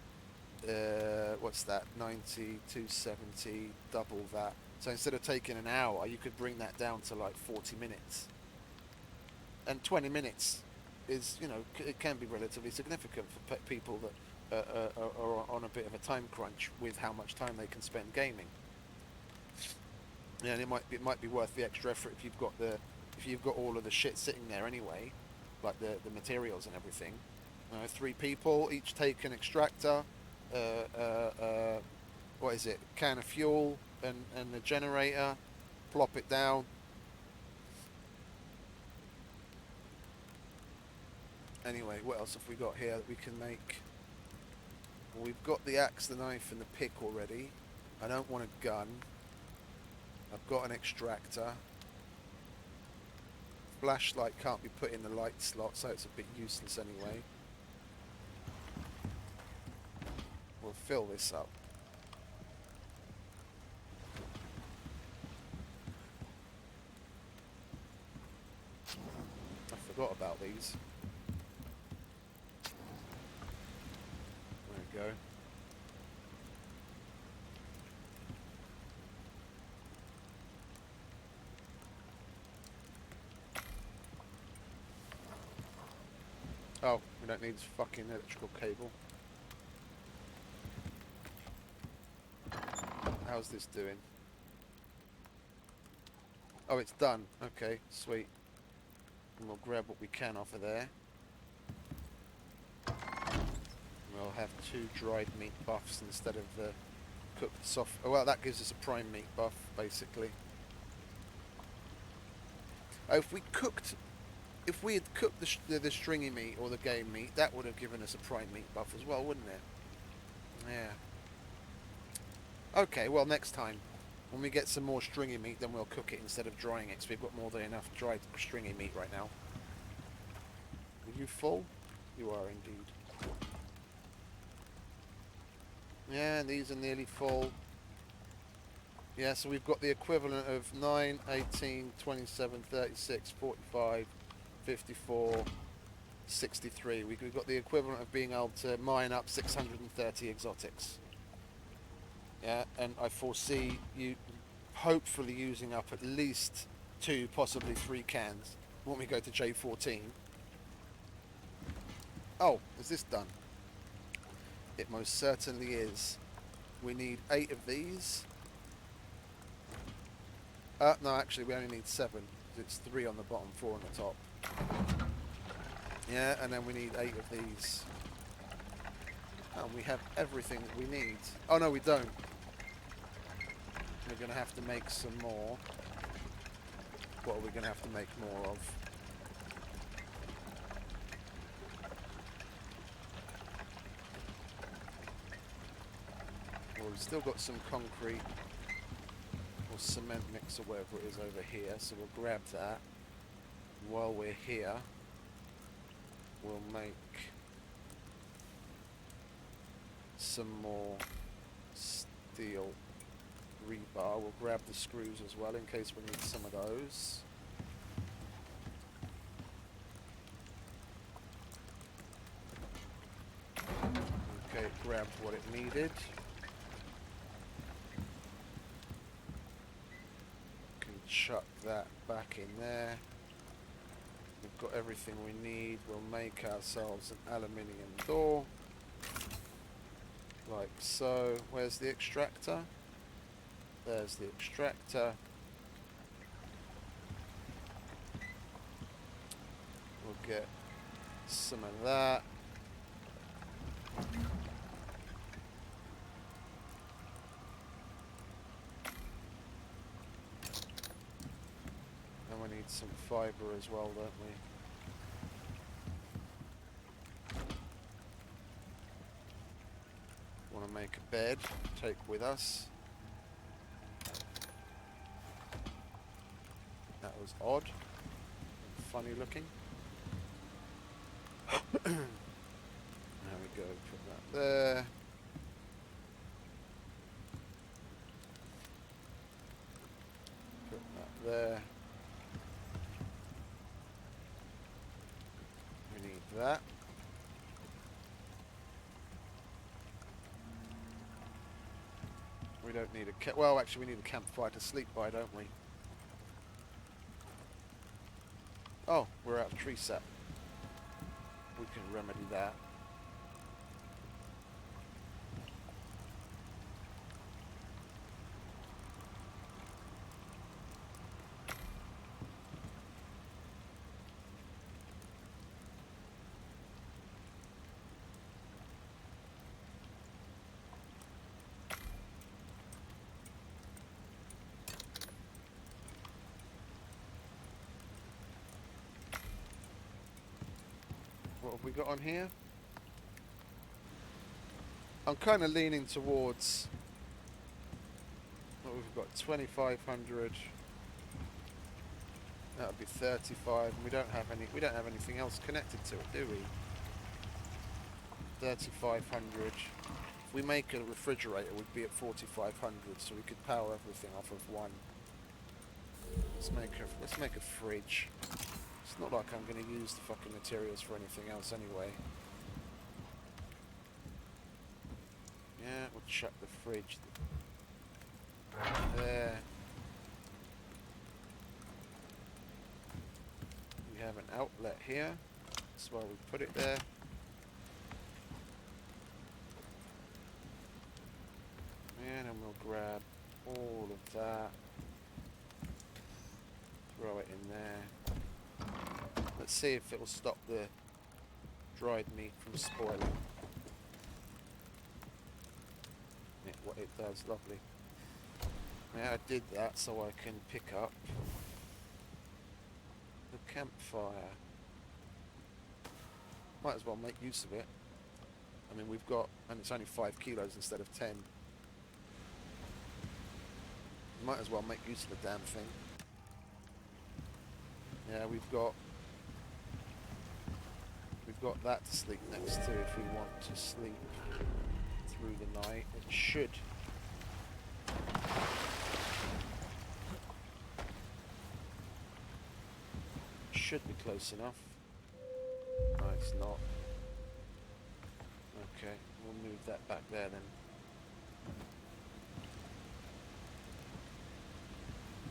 what's that, 90, 270, double that. So instead of taking an hour, you could bring that down to like 40 minutes. And 20 minutes is, it can be relatively significant for people that are on a bit of a time crunch with how much time they can spend gaming. Yeah, and it might be worth the extra effort if you've got all of the shit sitting there anyway, like the materials and everything. 3 people each take an extractor, what is it, can of fuel and the generator, plop it down. Anyway, what else have we got here that we can make? Well, we've got the axe, the knife and the pick already. I don't want a gun. I've got an extractor. Flashlight can't be put in the light slot, so it's a bit useless anyway. We'll fill this up. I forgot about these. There we go. Oh, we don't need this fucking electrical cable. How's this doing? Oh, it's done. Okay, sweet. And we'll grab what we can off of there. We'll have 2 dried meat buffs instead of the cooked soft. Oh, well, that gives us a prime meat buff, basically. Oh, if we had cooked the stringy meat or the game meat, that would have given us a prime meat buff as well, wouldn't it? Yeah. Okay, well, next time, when we get some more stringy meat, then we'll cook it instead of drying it, so we've got more than enough dried stringy meat right now. Are you full? You are indeed. Yeah, and these are nearly full. Yeah, so we've got the equivalent of 9, 18, 27, 36, 45, 54, 63. We've got the equivalent of being able to mine up 630 exotics. Yeah, and I foresee you hopefully using up at least 2, possibly 3 cans when we go to J14. Oh, is this done? It most certainly is. We need 8 of these. No, actually, we only need 7. It's 3 on the bottom, 4 on the top. Yeah, and then we need 8 of these. And we have everything that we need. Oh, no, we don't. We're going to have to make some more. What are we going to have to make more of? Well, we've still got some concrete or cement mix or whatever it is over here, so we'll grab that. While we're here, we'll make some more steel rebar. We'll grab the screws as well in case we need some of those. Okay, it grabbed what it needed. Can chuck that back in there. We've got everything we need. We'll make ourselves an aluminium door. Like so. Where's the extractor? There's the extractor. We'll get some of that. And we need some fibre as well, don't we? make a bed, take with us. That was odd. Funny looking. There we go, put that there. Put that there. We need that. We don't need a well, actually we need a campfire to sleep by, don't we? Oh, we're out of tree sap. We can remedy that. What have we got on here? I'm kind of leaning towards what we've got, 2,500. That would be 35, and we don't have anything else connected to it, do we? 3,500. If we make a refrigerator, we'd be at 4,500, so we could power everything off of one. Let's make a fridge. It's not like I'm going to use the fucking materials for anything else anyway. Yeah, we'll chuck the fridge there. We have an outlet here. That's why we put it there. And then we'll grab all of that. Throw it in there. Let's see if it will stop the dried meat from spoiling. What it does, lovely. Yeah, I did that so I can pick up the campfire. Might as well make use of it. I mean, we've got, and it's only 5 kilos instead of 10. Might as well make use of the damn thing. Yeah, we've got that to sleep next to if we want to sleep through the night. It should be close enough. No, it's not. Okay, we'll move that back there then.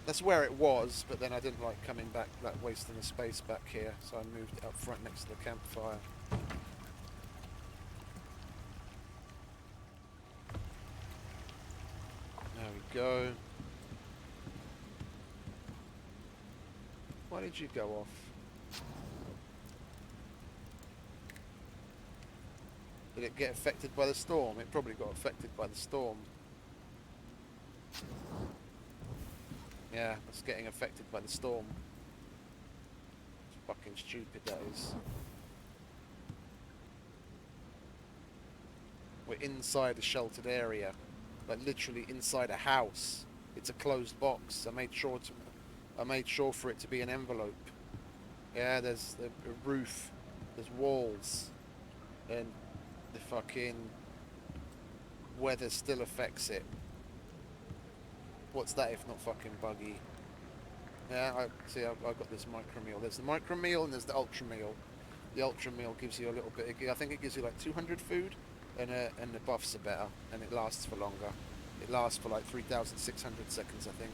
That's where it was, but then I didn't like coming back, like wasting the space back here, so I moved it up front next to the campfire. There we go. Why did you go off? Did it get affected by the storm? It probably got affected by the storm. Yeah, it's getting affected by the storm. It's fucking stupid, that is. We're inside a sheltered area, like literally inside a house. It's a closed box. I made sure for it to be an envelope. Yeah, there's a roof, there's walls, and the fucking weather still affects it. What's that if not fucking buggy? Yeah, I've got this micro meal. There's the micro meal and there's the ultra meal. The ultra meal gives you a little bit. I think it gives you like 200 food, and the buffs are better, and it lasts for longer. It lasts for like 3,600 seconds, I think,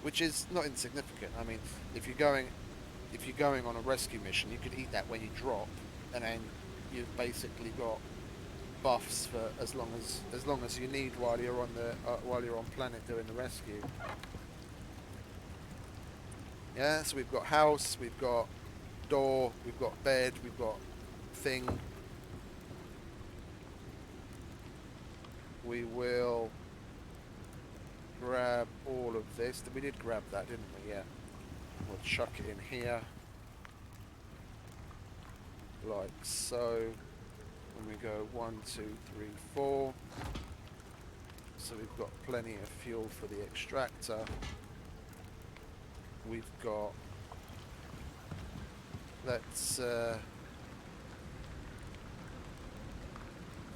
which is not insignificant. I mean, if you're going on a rescue mission, you could eat that when you drop, and then you've basically got buffs for as long as you need while you're on planet doing the rescue. Yeah, so we've got house, we've got door, we've got bed, we've got thing. We will grab all of this. We did grab that, didn't we? Yeah. We'll chuck it in here, like so. And we go 1, 2, 3, 4. So we've got plenty of fuel for the extractor. We've got... Let's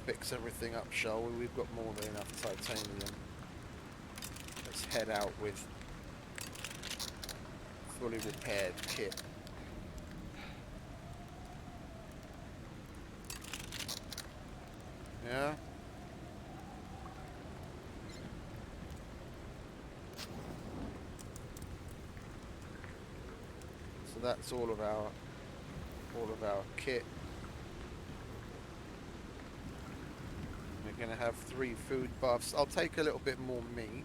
fix everything up, shall we? We've got more than enough titanium. Let's head out with fully repaired kit. Yeah. So that's all of our kit. We're gonna have 3 food buffs. I'll take a little bit more meat.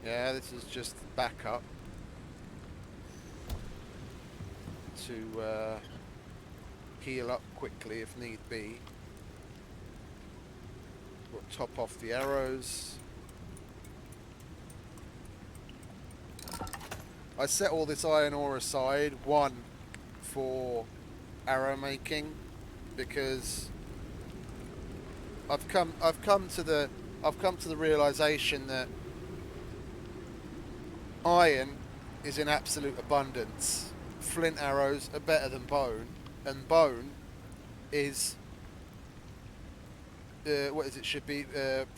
Yeah, this is just backup to heal up quickly if need be. We'll top off the arrows. I set all this iron ore aside, one for arrow making, because I've come to the realization that iron is in absolute abundance. Flint arrows are better than bone, and bone is what is it should be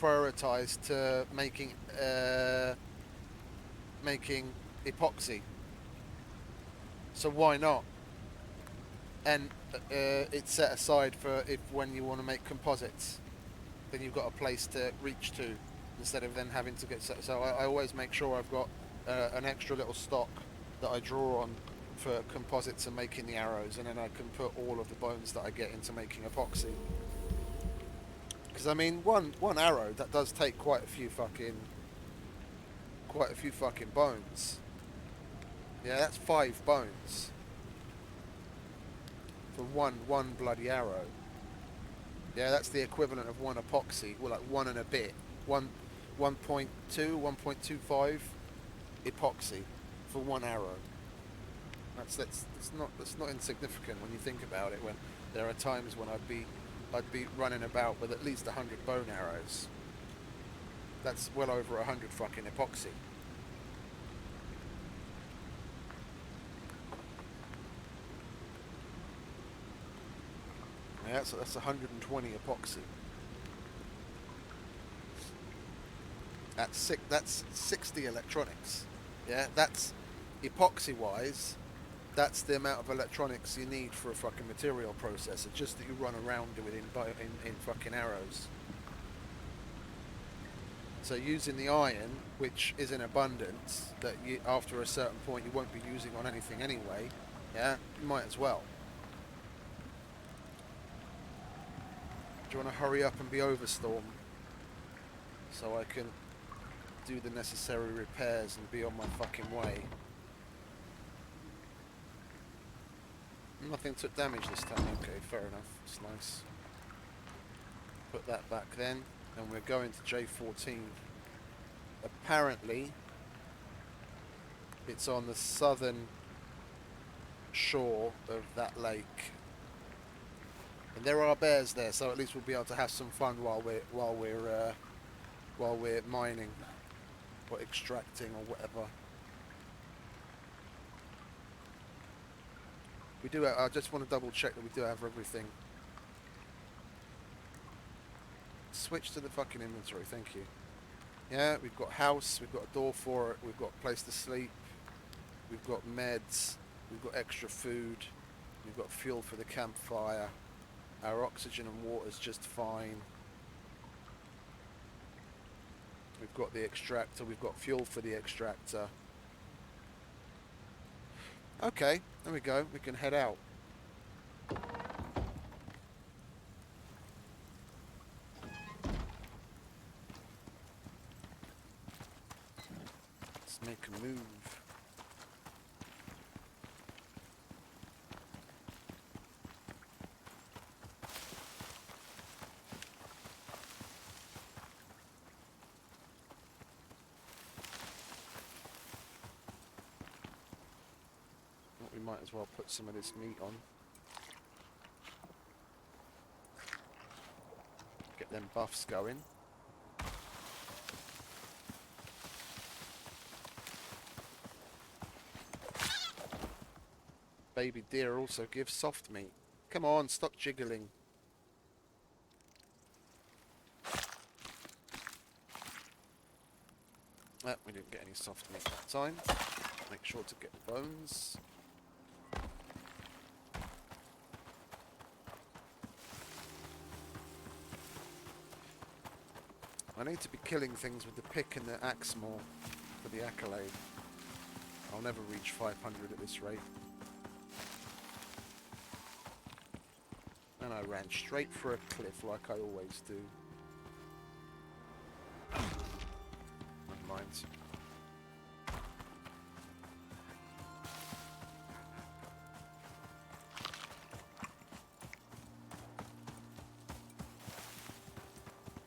prioritized to making epoxy. So why not? And it's set aside for if when you want to make composites, then you've got a place to reach to instead of then having to get. So I always make sure I've got an extra little stock that I draw on for composites and making the arrows, and then I can put all of the bones that I get into making epoxy. Because I mean, one arrow that does take quite a few fucking bones. Yeah, that's 5 bones for one bloody arrow. Yeah, that's the equivalent of one epoxy. Well, like 1 and a bit, 1.2, 1.25 epoxy for 1 arrow. That's not insignificant when you think about it. When there are times when I'd be running about with at least 100 bone arrows. That's well over 100 fucking epoxy. Yeah, so that's 120 epoxy. That's 60 electronics. Yeah, that's epoxy wise. That's the amount of electronics you need for a fucking material processor, just that you run around with in fucking arrows. So using the iron, which is in abundance, that you after a certain point you won't be using on anything anyway, yeah, you might as well. Do you want to hurry up and be overstorm so I can do the necessary repairs and be on my fucking way? Nothing took damage this time. Okay, fair enough. It's nice. Put that back then, and we're going to J14. Apparently, it's on the southern shore of that lake, and there are bears there. So at least we'll be able to have some fun while we're mining or extracting or whatever. We do. I just want to double check that we do have everything. Switch to the fucking inventory, thank you. Yeah, we've got house, we've got a door for it, we've got a place to sleep, we've got meds, we've got extra food, we've got fuel for the campfire, our oxygen and water's just fine. We've got the extractor, we've got fuel for the extractor. Okay, there we go, we can head out. Let's make a move. might as well put some of this meat on. Get them buffs going. Baby deer also gives soft meat. Come on, stop jiggling. We didn't get any soft meat that time. Make sure to get the bones. I need to be killing things with the pick and the axe more for the accolade. I'll never reach 500 at this rate. And I ran straight for a cliff like I always do. Never mind.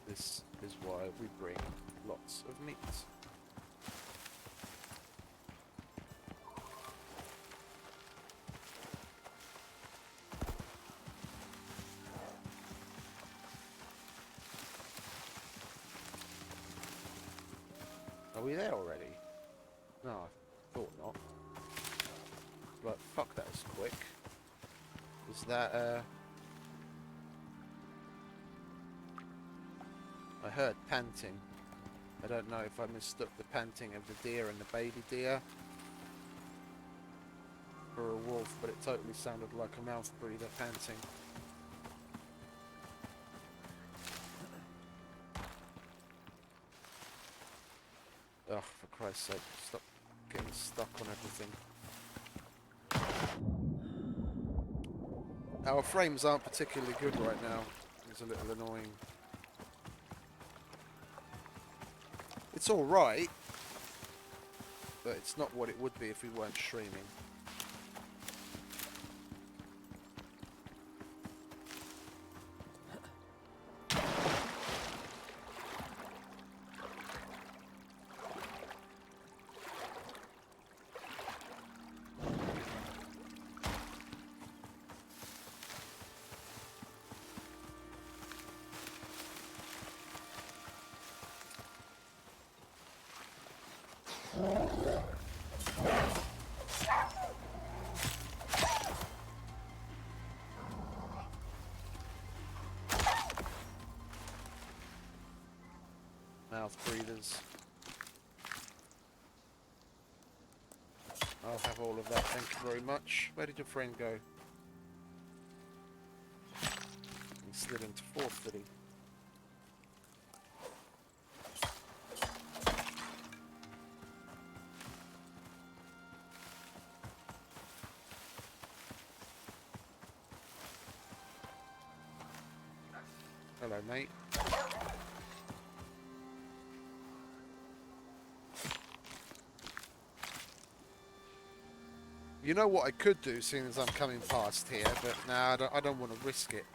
This is why we bring lots of meat. Are we there already? No, I thought not. But fuck, that was quick. Was that, I heard panting. I don't know if I mistook the panting of the deer and the baby deer for a wolf, but it totally sounded like a mouth breather panting. Oh, for Christ's sake, stop getting stuck on everything. Our frames aren't particularly good right now. It's a little annoying. It's alright, but it's not what it would be if we weren't streaming. Mouth breathers. I'll have all of that, thank you very much. Where did your friend go? He slid into fourth, did he? Hello, mate. You know what I could do, seeing as I'm coming past here, but nah, I don't want to risk it.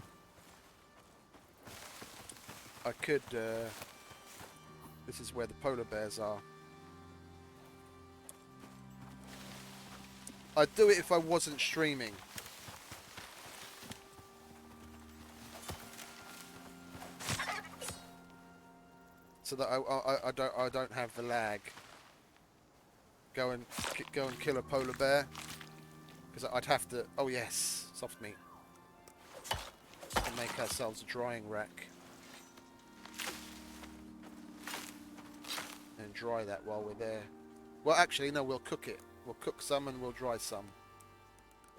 I could, this is where the polar bears are. I'd do it if I wasn't streaming. So that I don't have the lag. Go and kill a polar bear. Because I'd have to... Oh yes, soft meat. And make ourselves a drying rack. And dry that while we're there. Well, actually, no, we'll cook it. We'll cook some and we'll dry some.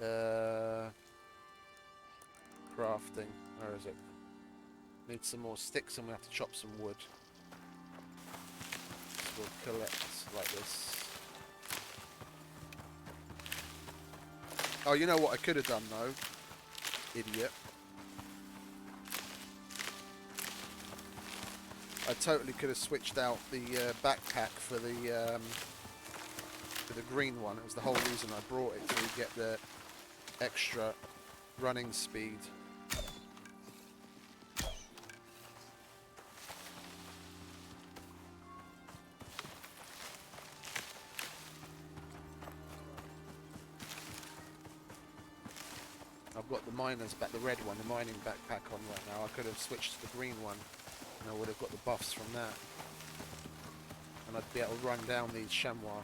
Crafting. Where is it? Need some more sticks and we have to chop some wood. So we'll collect like this. Oh, you know what I could have done, though? Idiot. I totally could have switched out the backpack for the green one. It was the whole reason I brought it, to get the extra running speed. got the miners back, the red one, the mining backpack on right now. I could have switched to the green one, and I would have got the buffs from that. And I'd be able to run down these chamois.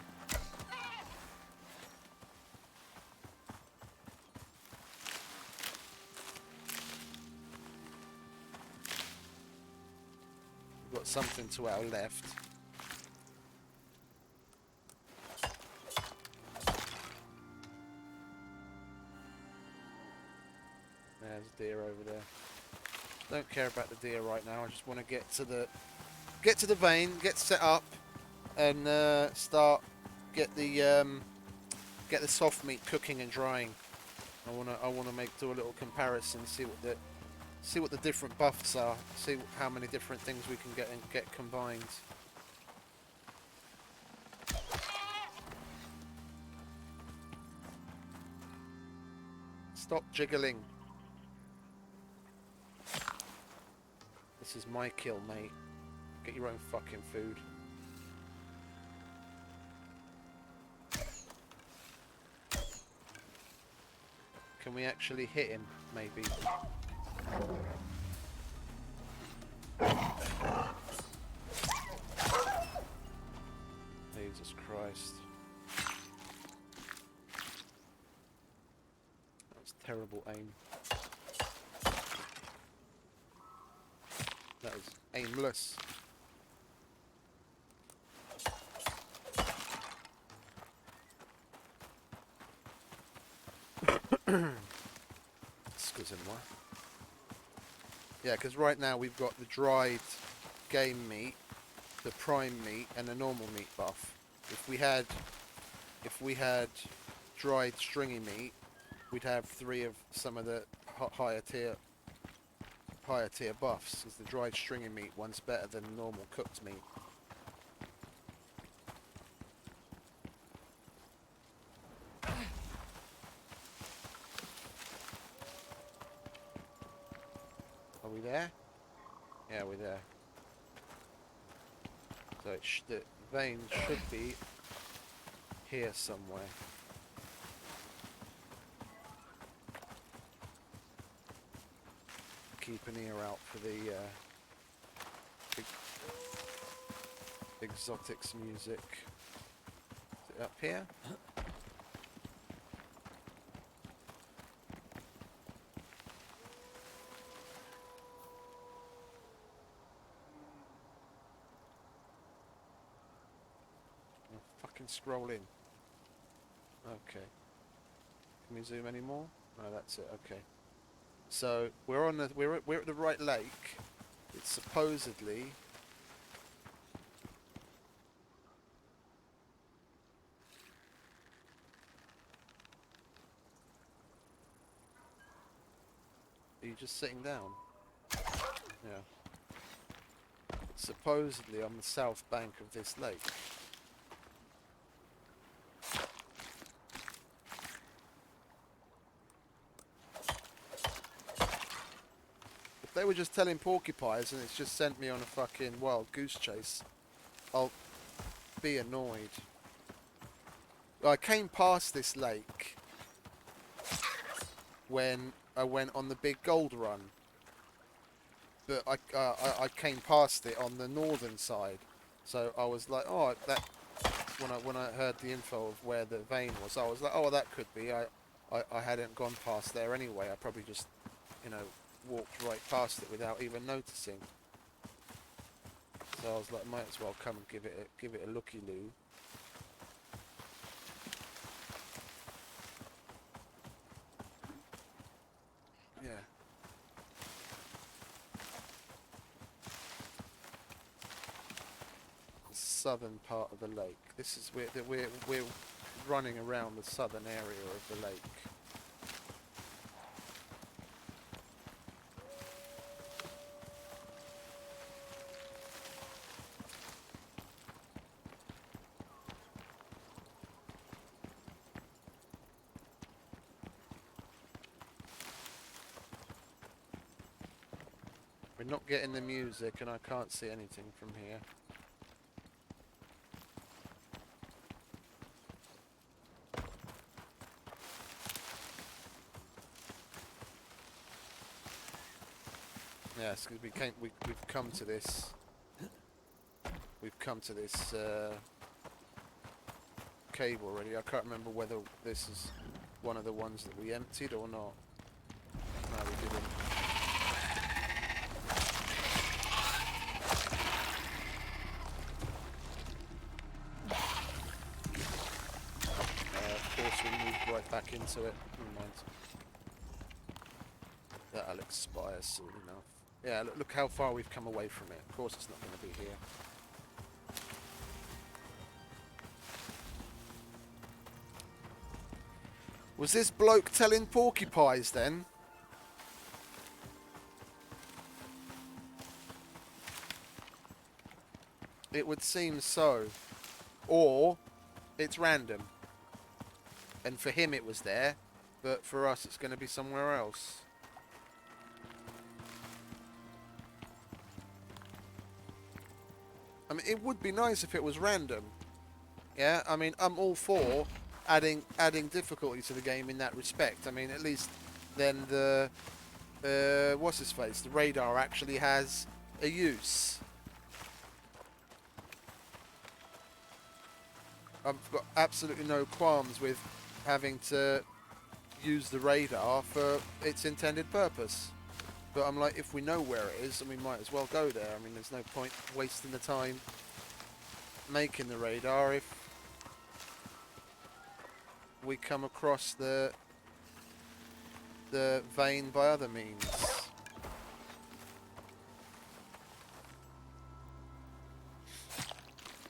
We've got something to our left. There's a deer over there. Don't care about the deer right now. I just want to get to the vein, get set up, and get the soft meat cooking and drying. I wanna do a little comparison, see what the different buffs are, see how many different things we can get combined. Stop jiggling. This is my kill, mate. Get your own fucking food. Can we actually hit him, maybe? Jesus Christ. That was terrible aim. That was aimless. Excusez-moi. Yeah, because right now we've got the dried game meat, the prime meat, and the normal meat buff. If we had dried stringy meat, we'd have 3 of some of the higher tier buffs, because the dried stringy meat one's better than normal cooked meat. Are we there? Yeah, we're there. So the vein should be here somewhere. Keep an ear out for the exotics music. Is it up here? Fucking scrolling. Okay. Can we zoom any more? No, that's it. Okay. So we're at the right lake. It's supposedly Are you just sitting down? Yeah. It's supposedly on the south bank of this lake. They were just telling porcupines and it's just sent me on a fucking wild goose chase, I'll be annoyed. I came past this lake when I went on the big gold run, but I came past it on the northern side, so I was like, oh, that when I heard the info of where the vein was, I was like, oh, that could be. I hadn't gone past there anyway. I probably just, you know, walked right past it without even noticing. So I was like, might as well come and give it a looky-loo. Yeah. The southern part of the lake. This is where we're running around the southern area of the lake. We're not getting the music and I can't see anything from here. Yes, because we've come to this. We've come to this cave already. I can't remember whether this is one of the ones that we emptied or not. No, we didn't. Of course, we moved right back into it. Never mind. That'll expire soon enough. Yeah, look how far we've come away from it. Of course, it's not going to be here. Was this bloke telling porcupines then? It would seem so. Or it's random. And for him it was there, but for us it's going to be somewhere else. I mean, it would be nice if it was random. Yeah, I mean, I'm all for adding difficulty to the game in that respect. I mean, at least then the what's his face? The radar actually has a use. I've got absolutely no qualms with having to use the radar for its intended purpose. But I'm like, if we know where it is, then we might as well go there. I mean, there's no point wasting the time making the radar if we come across the vein by other means.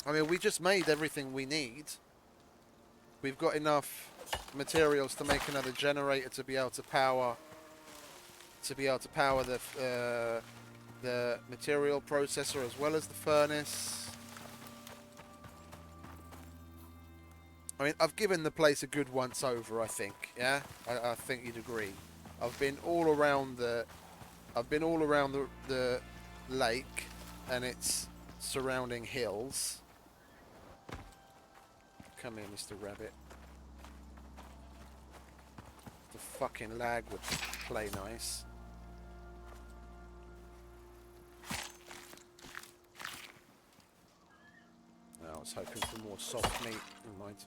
I mean, we just made everything we need. We've got enough materials to make another generator to be able to power the material processor as well as the furnace. I mean, I've given the place a good once over, I think. Yeah, I think you'd agree. I've been all around the lake and its surrounding hills. Come here, Mr. Rabbit. The fucking lag would play nice. I was hoping for more soft meat. Never mind.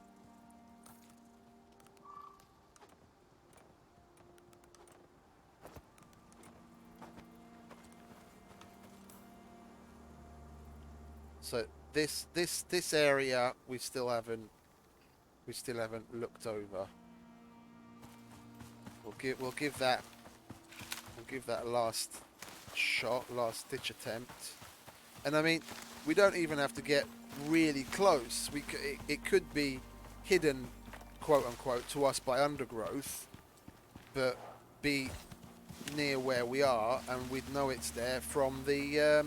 So this area we still haven't looked over. We'll give that a last shot, last ditch attempt. And I mean, we don't even have to get really close. It could be hidden, quote unquote, to us by undergrowth, but be near where we are, and we'd know it's there from the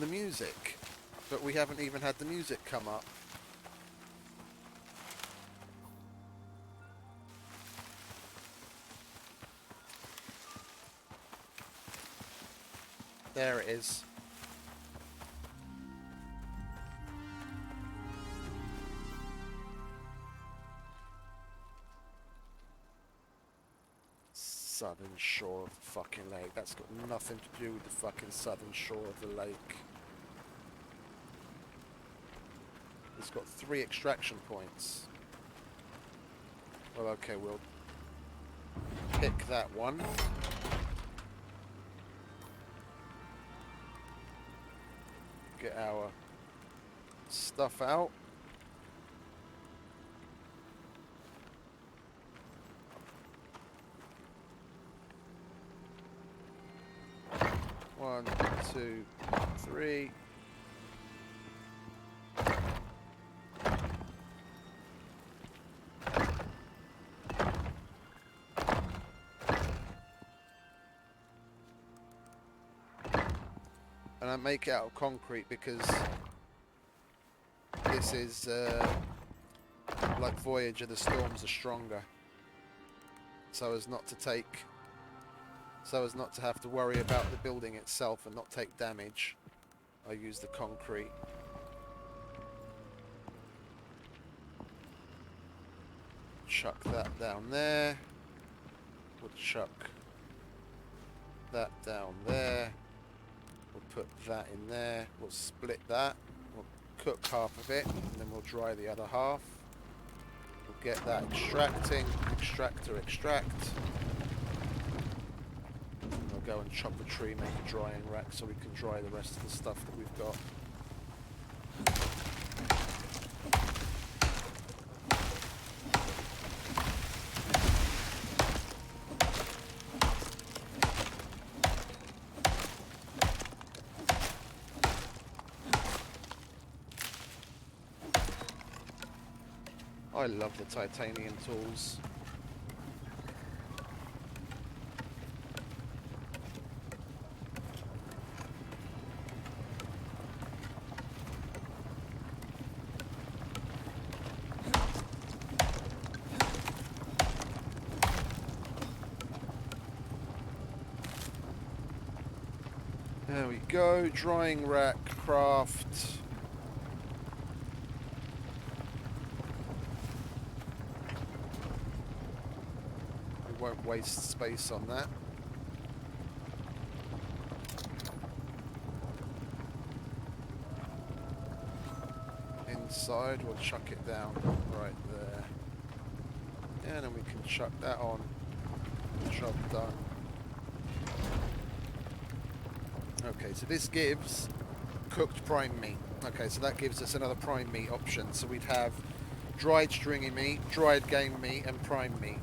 music. But we haven't even had the music come up. There it is. Southern shore of the fucking lake. That's got nothing to do with the fucking southern shore of the lake. It's got 3 extraction points. Well, okay, we'll pick that one. Get our stuff out. One, two, three. And I make it out of concrete because this is like Voyager, the storms are stronger. So as not to have to worry about the building itself and not take damage, I use the concrete. Chuck that down there. Woodchuck that down there. We'll put that in there. We'll split that. We'll cook half of it, and then we'll dry the other half. We'll get that extracting. Extractor, extract. And we'll go and chop a tree, make a drying rack so we can dry the rest of the stuff that we've got. I love the titanium tools. There we go, drying rack, craft. Won't waste space on that. Inside, we'll chuck it down right there. And then we can chuck that on. Job done. Okay, so this gives cooked prime meat. Okay, so that gives us another prime meat option. So we'd have dried stringy meat, dried game meat, and prime meat.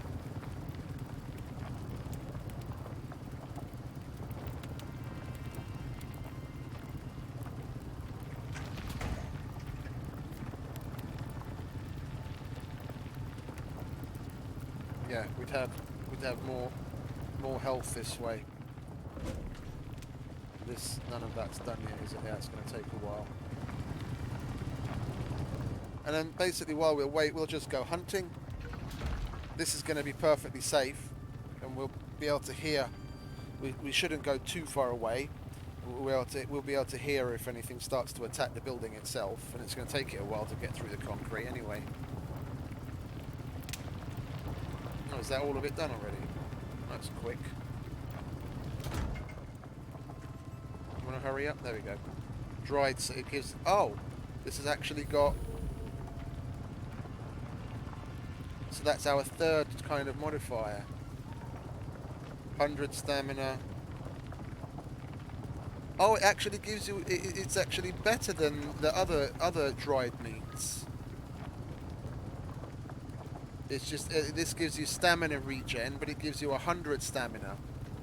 Yeah, we'd have more health this way. None of that's done yet, is it? Yeah, it's going to take a while. And then basically while we'll wait, we'll just go hunting. This is going to be perfectly safe, and we'll be able to hear. We shouldn't go too far away. We'll be able to hear if anything starts to attack the building itself, and it's going to take it a while to get through the concrete anyway. Oh, is that all of it done already? That's quick. You want to hurry up? There we go. Dried, so it gives... Oh! This has actually got... So that's our third kind of modifier. 100 stamina. Oh, it actually gives you... It's actually better than the other dried meats. It's just, this gives you stamina regen, but it gives you 100 stamina.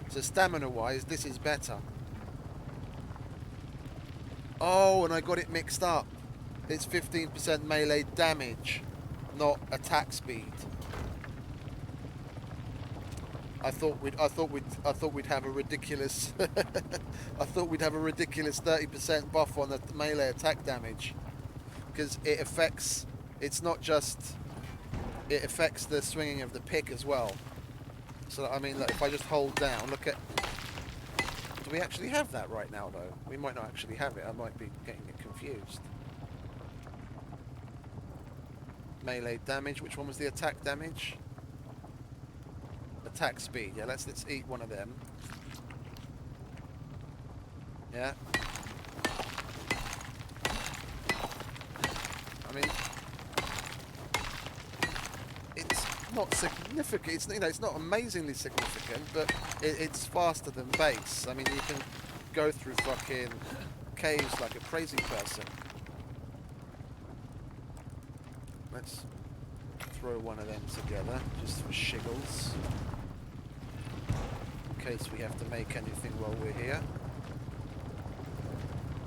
So stamina-wise, this is better. Oh, and I got it mixed up. It's 15% melee damage, not attack speed. I thought we'd have a ridiculous. I thought we'd have a ridiculous 30% buff on the melee attack damage, because it affects. It's not just. It affects the swinging of the pick as well. So, I mean, look, if I just hold down, look at... Do we actually have that right now, though? We might not actually have it. I might be getting it confused. Melee damage. Which one was the attack damage? Attack speed. Yeah, let's eat one of them. Yeah. I mean... Not significant. It's, you know, it's not amazingly significant, but it's faster than base. I mean, you can go through fucking caves like a crazy person. Let's throw one of them together just for shiggles, in case we have to make anything while we're here.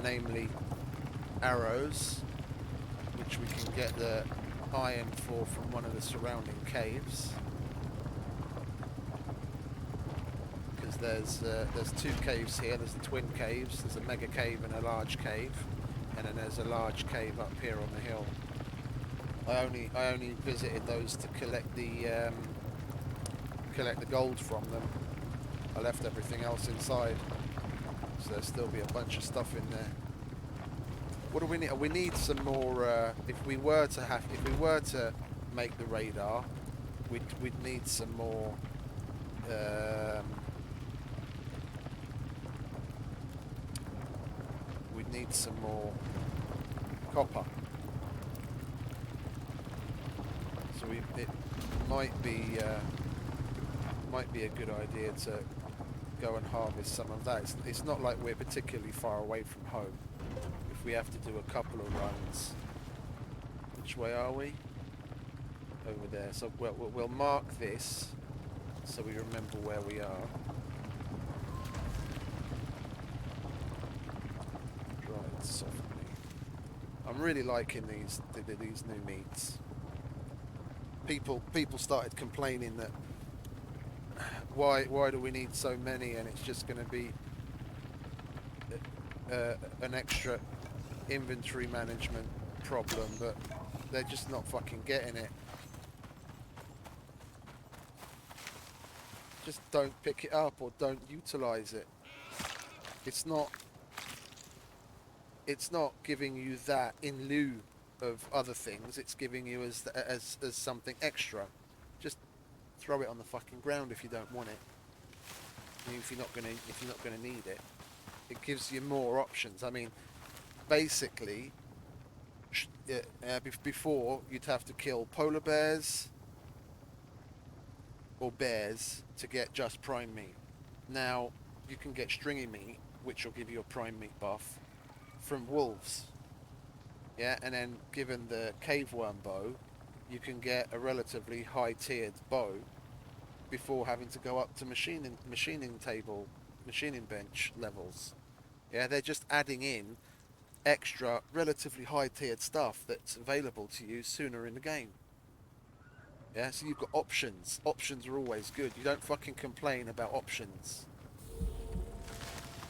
Namely, arrows, which we can get the iron for from one of the surrounding caves, because there's two caves here. There's the twin caves. There's a mega cave and a large cave, and then there's a large cave up here on the hill. I only visited those to collect the gold from them. I left everything else inside, so there'll still be a bunch of stuff in there. What do we need? We need some more. If we were to make the radar, we'd need some more need some more copper. So it might be a good idea to go and harvest some of that. It's not like we're particularly far away from home. If we have to do a couple of runs, which way are we? Over there. So we'll mark this so we remember where we are. Dried soft meat. I'm really liking these new meats. People started complaining that why do we need so many, and it's just going to be an extra inventory management problem, but they're just not fucking getting it. Just don't pick it up or don't utilize it. It's not giving you that in lieu of other things. It's giving you as something extra. Just throw it on the fucking ground if you don't want it. If you're not gonna need it, it gives you more options. I mean, basically, before you'd have to kill polar bears or bears to get just prime meat. Now you can get stringy meat, which will give you a prime meat buff, from wolves. Yeah, and then given the cave worm bow, you can get a relatively high tiered bow before having to go up to machining bench levels. Yeah, they're just adding in extra relatively high tiered stuff that's available to you sooner in the game. Yeah, so you've got options. Options are always good. You don't fucking complain about options.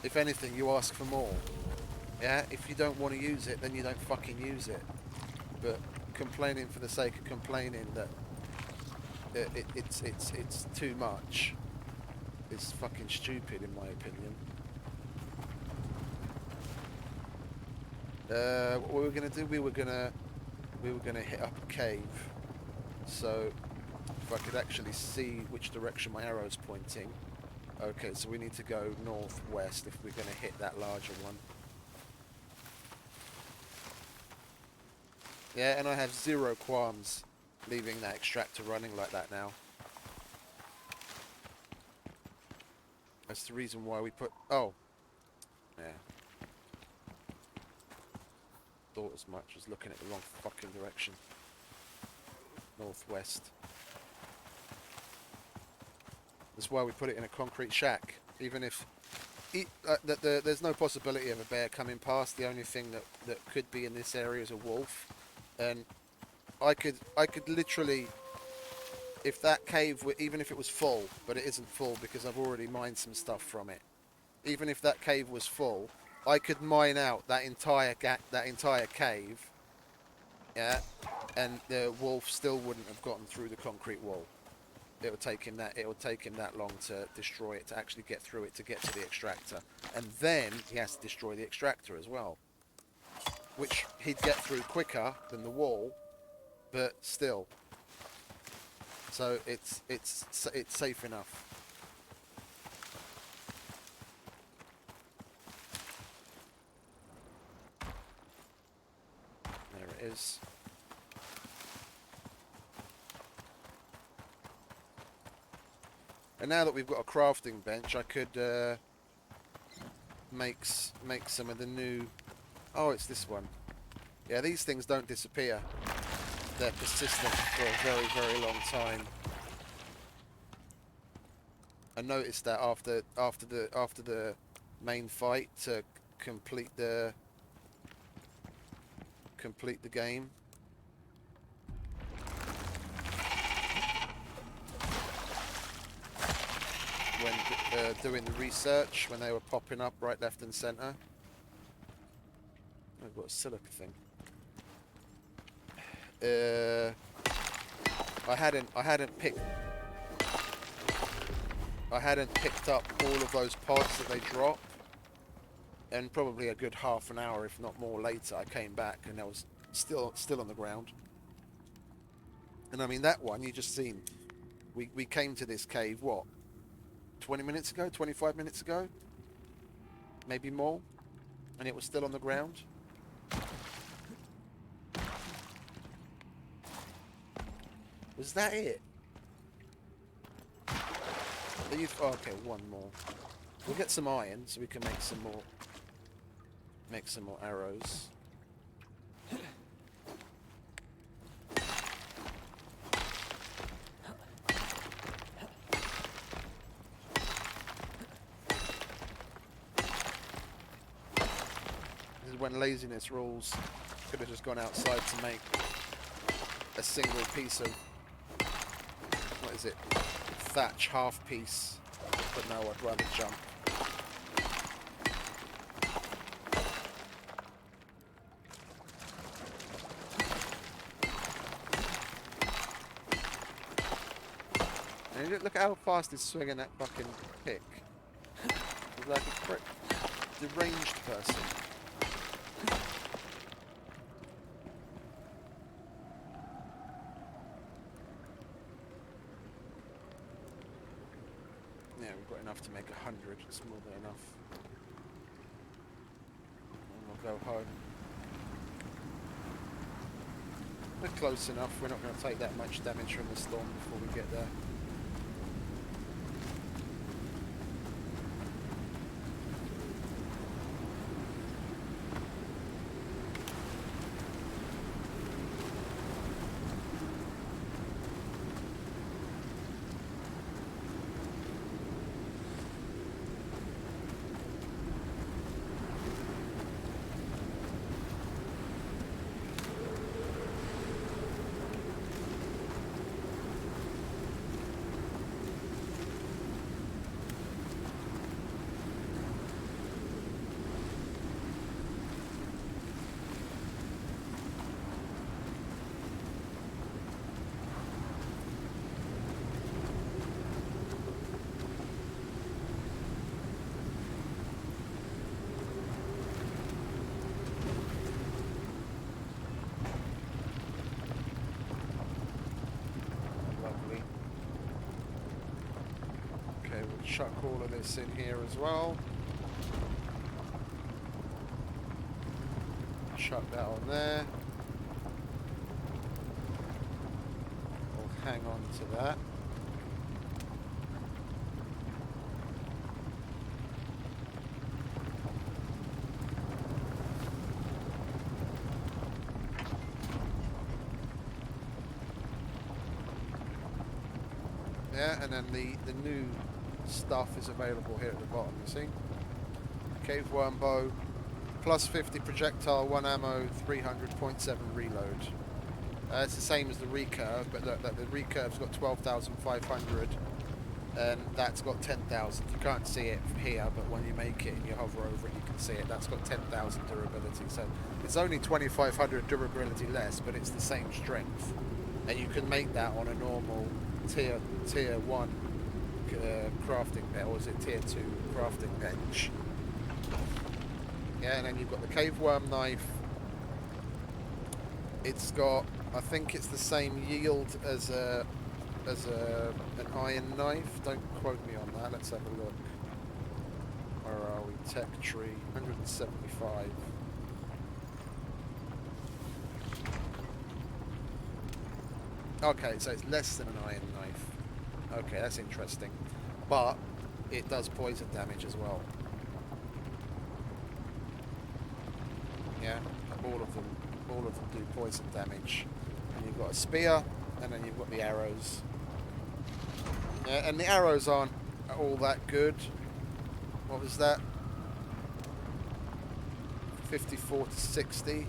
If anything, you ask for more. Yeah, if you don't want to use it, then you don't fucking use it. But complaining for the sake of complaining that it's too much is fucking stupid, in my opinion. What we were gonna do? We were gonna hit up a cave. So if I could actually see which direction my arrow's pointing. Okay, so we need to go northwest if we're gonna hit that larger one. Yeah, and I have zero qualms leaving that extractor running like that now. That's the reason why we put... Oh. Yeah. Thought as much as looking at the wrong fucking direction. Northwest. That's why we put it in a concrete shack. Even if... there's no possibility of a bear coming past. The only thing that could be in this area is a wolf. And I could literally, if that cave were, even if it was full, but it isn't full because I've already mined some stuff from it. Even if that cave was full, I could mine out that entire cave, yeah, and the wolf still wouldn't have gotten through the concrete wall. It would take him that long to destroy it, to actually get through it, to get to the extractor, and then he has to destroy the extractor as well, which he'd get through quicker than the wall, but still. So it's safe enough. There it is. And now that we've got a crafting bench, I could make some of the new... Oh, it's this one. Yeah, these things don't disappear. They're persistent for a very, very long time. I noticed that after the main fight to complete the game. When doing the research, when they were popping up right, left, and centre. I've got a silica thing. I hadn't picked up all of those pods that they drop, and probably a good half an hour, if not more, later, I came back and I was still on the ground. And I mean, that one you just seen. We came to this cave, what, 20 minutes ago, 25 minutes ago, maybe more. And it was still on the ground. Was that it? Oh, okay, one more. We'll get some iron so we can make some more. Make some more arrows. This is when laziness rules. Could have just gone outside to make a single piece of, what is it, thatch half piece, but no, I'd rather jump. And look at how fast he's swinging that fucking pick. He's like a deranged person. Yeah, we've got enough to make 100. It's more than enough. And we'll go home. We're close enough. We're not going to take that much damage from the storm before we get there. We'll chuck all of this in here as well. Chuck that on there. We'll hang on to that. Yeah, and then the new stuff is available here at the bottom, you see? Cave worm bow, plus 50 projectile, 1 ammo, 300.7 reload. It's the same as the recurve, but look, the recurve's got 12,500 and that's got 10,000. You can't see it from here, but when you make it and you hover over it, you can see it. That's got 10,000 durability. So it's only 2,500 durability less, but it's the same strength. And you can make that on a normal tier 1 crafting bench, or is it tier 2 crafting bench? Yeah, and then you've got the cave worm knife. It's got, I think it's the same yield as an iron knife. Don't quote me on that. Let's have a look. Where are we? Tech tree, 175. Okay, so it's less than an iron knife. Okay, that's interesting. But it does poison damage as well. Yeah, all of them do poison damage. And you've got a spear, and then you've got the arrows. Yeah, and the arrows aren't all that good. What was that? 54 to 60.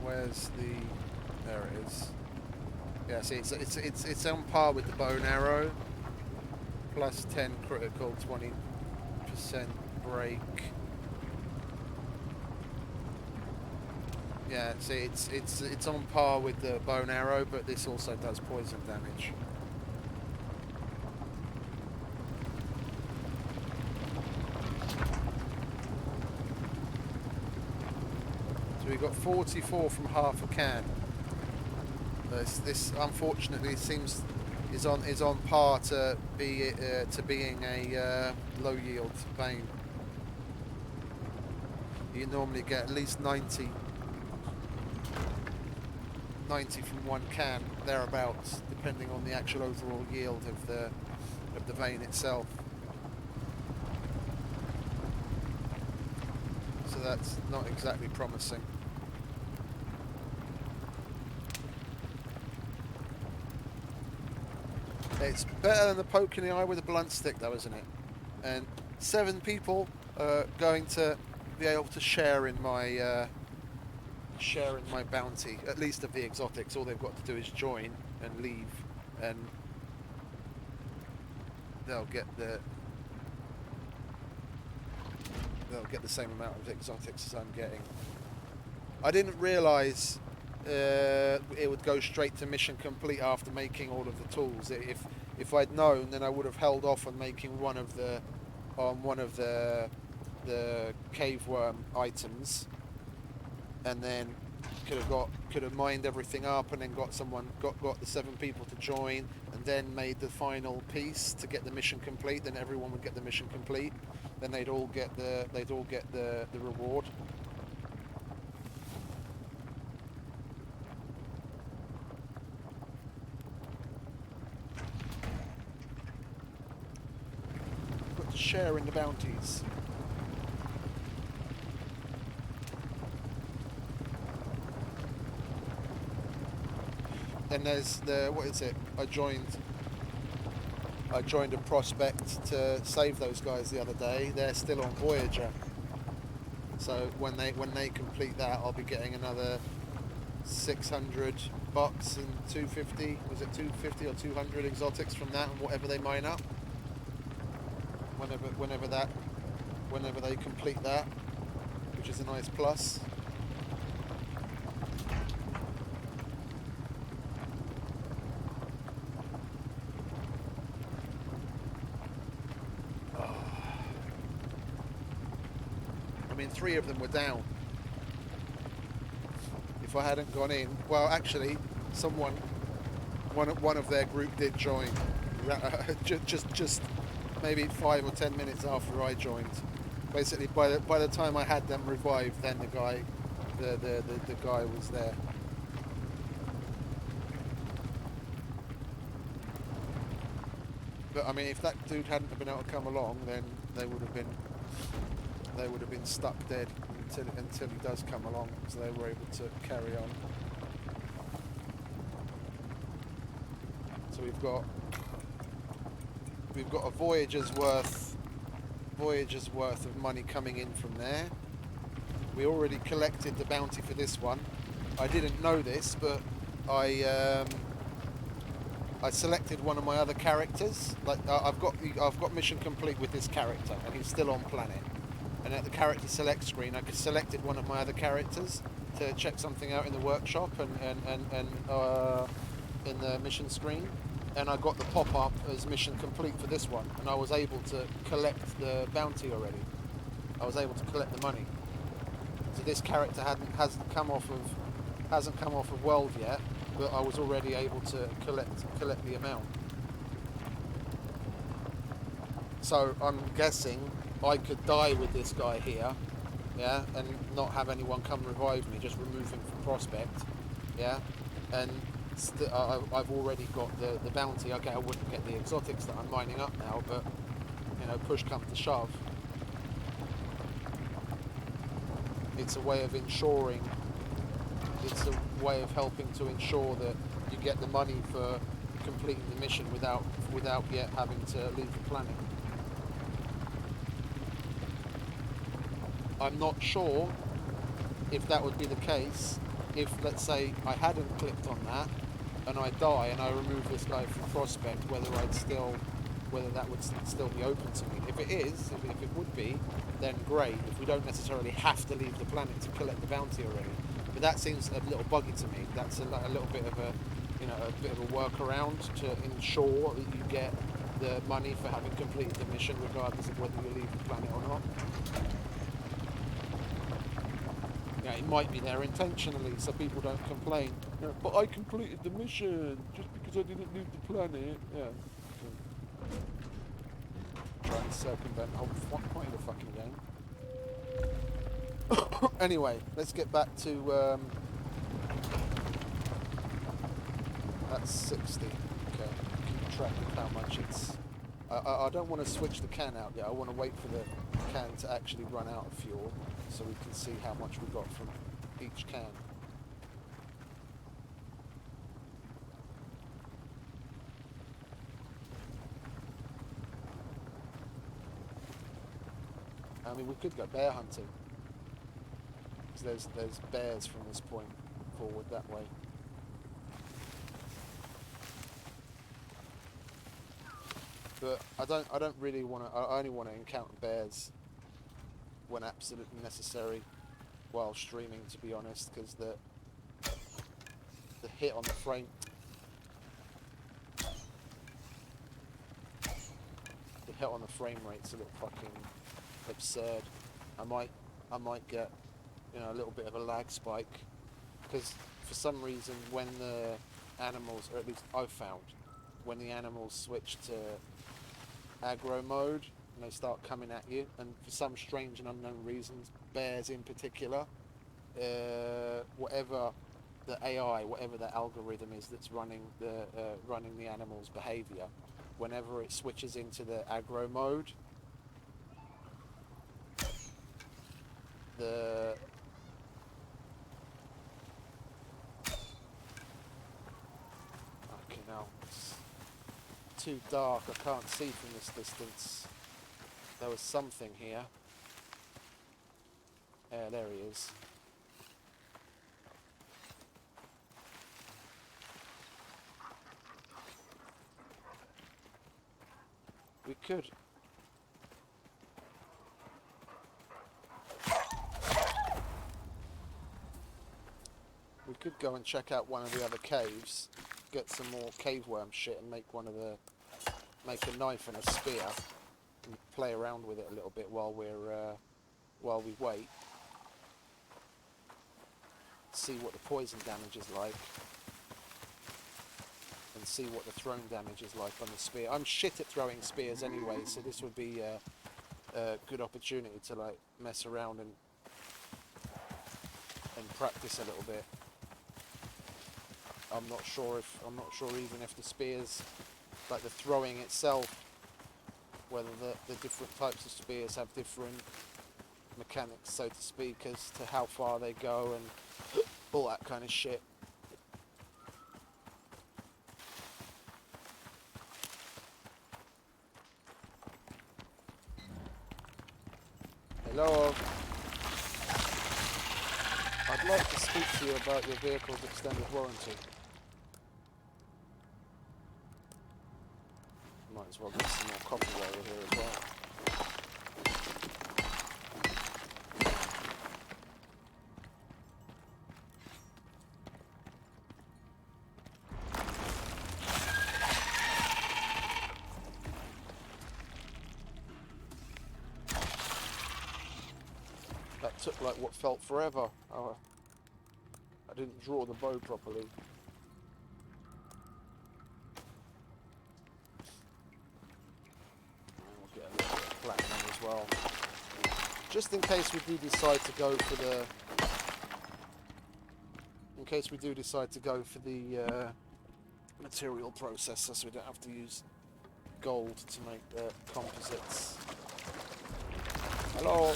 Where's the? There it is. Yeah, see, it's on par with the bow and arrow. Plus 10 critical, 20% break. Yeah, see, it's on par with the bow and arrow, but this also does poison damage. So we've got 44 from half a can. This unfortunately seems is on par to being a low yield vein. You normally get at least 90 from one can, thereabouts, depending on the actual overall yield of the vein itself. So that's not exactly promising. It's better than the poke in the eye with a blunt stick, though, isn't it? And 7 people are going to be able to share in my bounty, at least of the exotics. All they've got to do is join and leave, and they'll get the same amount of exotics as I'm getting. I didn't realise it would go straight to mission complete after making all of the tools. If I'd known, then I would have held off on making one of the cave worm items, and then could have mined everything up, and then got the 7 people to join, and then made the final piece to get the mission complete. Then everyone would get the mission complete. Then they'd all get the reward. Got to share in the bounties. Then there's the, what is it? I joined a prospect to save those guys the other day. They're still on Voyager. So when they complete that, I'll be getting another $600 and 250. Was it 250 or 200 exotics from that, and whatever they mine up. Whenever they complete that, which is a nice plus. I mean, 3 of them were down. If I hadn't gone in, well, actually, one of their group did join. Just maybe 5 or 10 minutes after I joined. Basically, by the time I had them revived, then the guy was there. But I mean, if that dude hadn't been able to come along, then they would have been stuck dead until he does come along, so they were able to carry on. So we've got a Voyager's worth of money coming in from there. We already collected the bounty for this one. I didn't know this, but I selected one of my other characters. Like I've got mission complete with this character, and he's still on planet. And at the character select screen, I selected one of my other characters to check something out in the workshop and in the mission screen. And I got the pop-up as mission complete for this one, and I was able to collect the bounty already. I was able to collect the money. So this character hasn't come off of world yet, but I was already able to collect the amount. So I'm guessing I could die with this guy here, yeah, and not have anyone come revive me, just remove him from prospect, yeah, and I've already got the bounty. Okay, I wouldn't get the exotics that I'm mining up now, but you know, push comes to shove. It's a way of ensuring. It's a way of helping to ensure that you get the money for completing the mission without yet having to leave the planet. I'm not sure if that would be the case if, let's say, I hadn't clicked on that and I die and I remove this guy from prospect, whether that would still be open to me. If it is, if it would be, then great. If we don't necessarily have to leave the planet to collect the bounty already. But that seems a little buggy to me. That's a little bit of a workaround to ensure that you get the money for having completed the mission, regardless of whether you leave the planet or not. Yeah, it might be there intentionally so people don't complain. Yeah, but I completed the mission just because I didn't leave the planet. Yeah. Trying to circumvent the whole point of the fucking game. Anyway, let's get back to that's 60. Okay, keep track of how much it's. I don't want to switch the can out yet. I want to wait for the can to actually run out of fuel so we can see how much we got from each can. I mean, we could go bear hunting. Because there's bears from this point forward that way. But I don't really want to. I only want to encounter bears when absolutely necessary while streaming, to be honest, because the hit on the frame, rate's a little fucking absurd. I might get, you know, a little bit of a lag spike, because for some reason when the animals, or at least I've found, when the animals switch to aggro mode and they start coming at you, and for some strange and unknown reasons, bears in particular, whatever the AI, whatever the algorithm is that's running the animal's behavior, whenever it switches into the aggro mode, the okay, now it's too dark, I can't see from this distance. There was something here. Yeah, there he is. We could go and check out one of the other caves, get some more cave worm shit, and make a knife and a spear, and play around with it a little bit while we wait. See what the poison damage is like, and see what the thrown damage is like on the spear. I'm shit at throwing spears anyway, so this would be a good opportunity to like mess around and practice a little bit. I'm not sure even if the spears, like the throwing itself, whether the different types of spears have different mechanics, so to speak, as to how far they go and all that kind of shit. Hello. I'd like to speak to you about your vehicle's extended warranty. Might as well get some more coffee while we're here as well. That took like what felt forever. Oh, I didn't draw the bow properly. We'll get a little bit of platinum as well. Just in case we do decide to go for the... material processor, so we don't have to use gold to make the composites. Hello!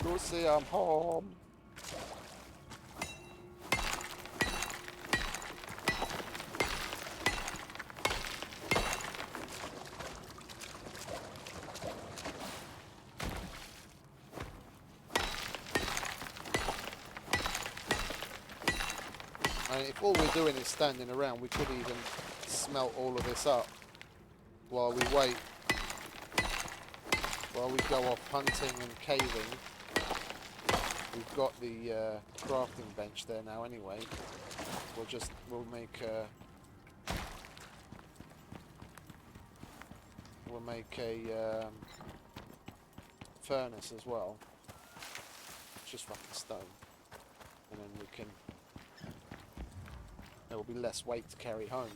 Lucy, I'm home! I mean, if all we're doing is standing around, we could even smelt all of this up while we wait. While we go off hunting and caving. We've got the crafting bench there now anyway. We'll make a furnace as well. just fucking stone. And then we can... There will be less weight to carry home.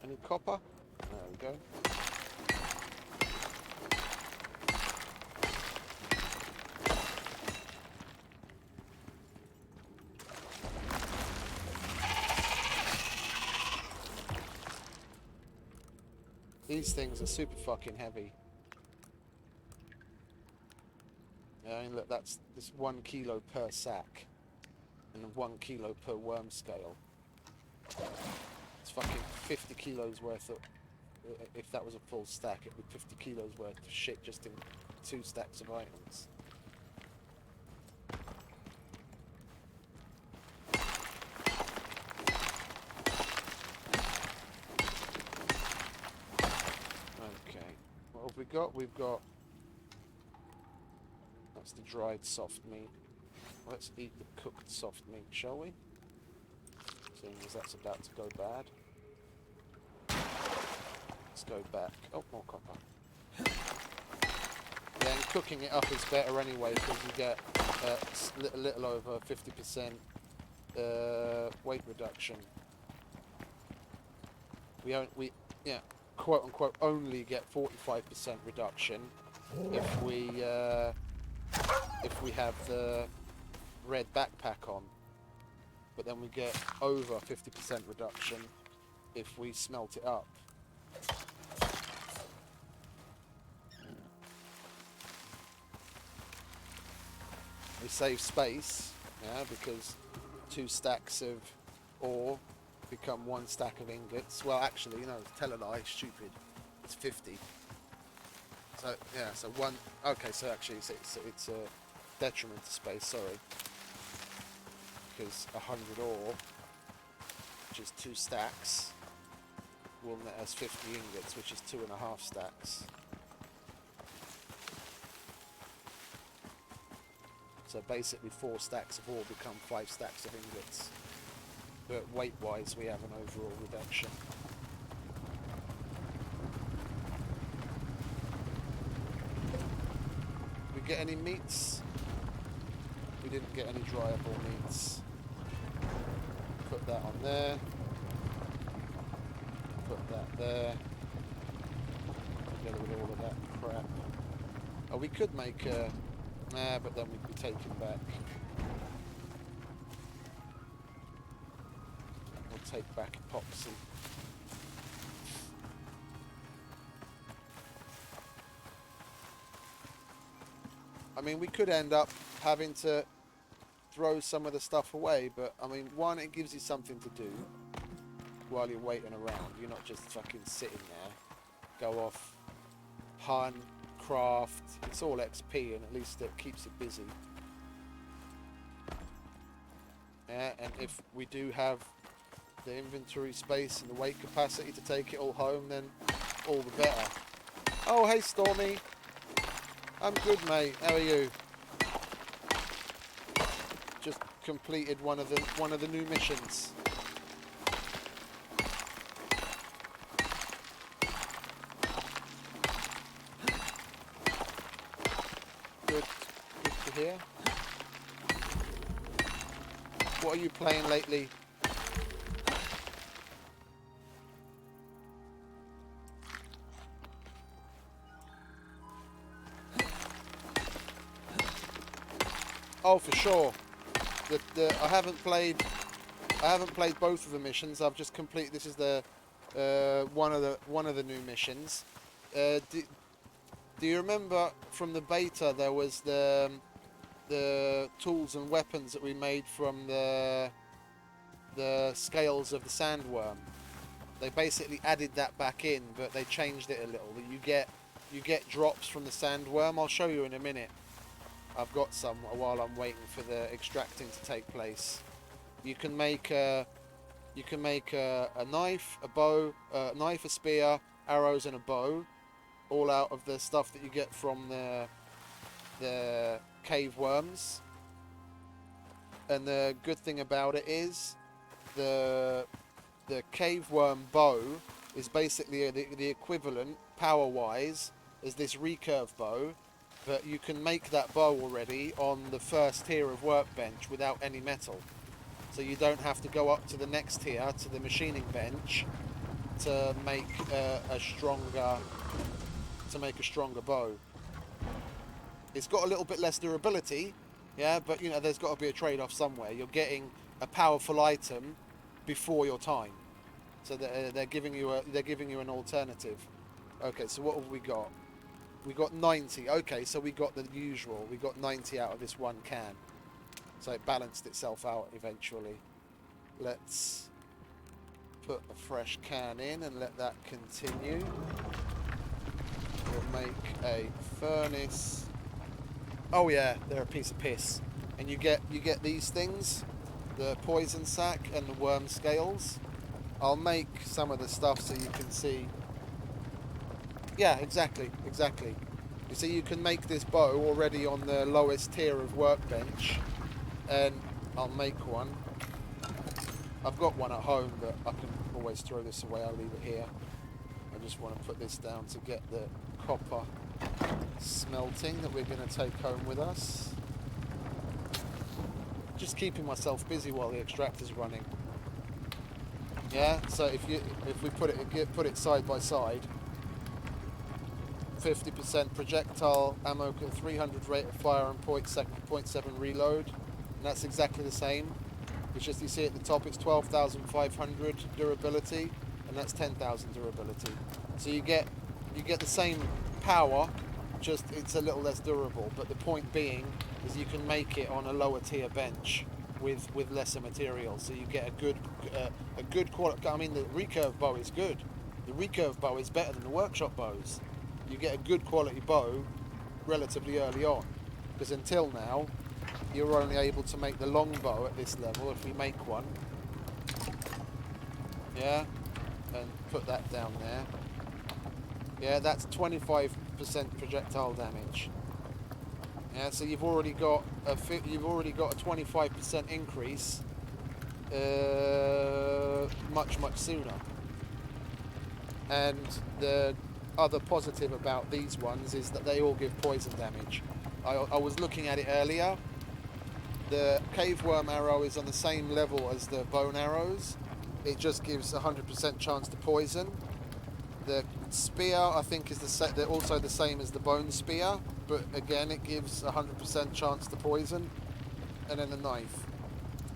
Any copper? There we go. These things are super fucking heavy. I mean, look, that's 1 kilo per sack, and 1 kilo per worm scale. It's fucking 50 kilos worth of... If that was a full stack, it'd be 50 kilos worth of shit just in 2 stacks of items. Okay, what have we got? We've got... That's the dried soft meat. Let's eat the cooked soft meat, shall we? Seeing as that's about to go bad. Let's go back. Oh, more copper. Yeah, and cooking it up is better anyway because you get a little over 50% weight reduction. We quote unquote only get 45% reduction if we have the red backpack on, but then we get over 50% reduction if we smelt it up. We save space, yeah, because 2 stacks of ore become 1 stack of ingots. Well, actually, tell a lie, stupid. It's 50. So yeah, so 1. Okay, so actually, it's a detriment to space. Sorry, because 100 ore, which is 2 stacks, will net us 50 ingots, which is 2.5 stacks. So basically 4 stacks of ore become 5 stacks of ingots. But weight-wise, we have an overall reduction. Did we get any meats? We didn't get any dryable meats. Put that on there. Put that there. Together with all of that crap. Oh, we could make a... Nah, but then we'd be taken back. We'll take back epoxy. I mean, we could end up having to throw some of the stuff away, but I mean, one, it gives you something to do while you're waiting around. You're not just fucking sitting there. Go off, hunt, craft. It's all XP, and at least it keeps it busy. Yeah, and if we do have the inventory space and the weight capacity to take it all home, then all the better. Oh, hey Stormy. I'm good, mate. How are you? Just completed one of the new missions. Good to hear. What are you playing lately? Oh, for sure. I haven't played both of the missions. I've just completed. This is the one of the new missions. Do you remember from the beta there was the tools and weapons that we made from the scales of the sandworm? They basically added that back in, but they changed it a little. You get drops from the sandworm. I'll show you in a minute. I've got some while I'm waiting for the extracting to take place. You can make a knife, a bow, a knife, a spear, arrows, and a bow, all out of the stuff that you get from the cave worms. And the good thing about it is the cave worm bow is basically the equivalent power wise as this recurve bow, but you can make that bow already on the first tier of workbench without any metal. So you don't have to go up to the next tier, to the machining bench, to make a stronger bow. It's got a little bit less durability, yeah, but you know there's got to be a trade-off somewhere. You're getting a powerful item before your time, so they're giving you an alternative. Okay, so what have we got? We got 90. Okay, so we got the usual. We got 90 out of this one can. So it balanced itself out eventually. Let's put a fresh can in and let that continue. We'll make a furnace. Oh yeah, they're a piece of piss. And you get these things, the poison sac and the worm scales. I'll make some of the stuff so you can see. Yeah, exactly. You see, you can make this bow already on the lowest tier of workbench, and I'll make one. I've got one at home, but I can always throw this away. I'll leave it here. I just want to put this down to get the copper smelting that we're going to take home with us. Just keeping myself busy while the extractor's running. Yeah, so if we put it side by side, 50% projectile ammo, 300 rate of fire and 0.7 reload, and that's exactly the same. It's just you see at the top it's 12,500 durability, and that's 10,000 durability. So you get the same power, just it's a little less durable. But the point being is you can make it on a lower tier bench with lesser materials, so you get a good quality. I mean, the recurve bow is good. The recurve bow is better than the workshop bows. You get a good quality bow relatively early on, because until now you're only able to make the long bow at this level if we make one. Yeah, and put that down there. Yeah, that's 25% projectile damage. Yeah, so you've already got a 25% increase much sooner. And the other positive about these ones is that they all give poison damage. I was looking at it earlier. The cave worm arrow is on the same level as the bone arrows. It just gives 100% chance to poison. The spear, I think, is also the same as the bone spear, but again, it gives 100% chance to poison. And then the knife.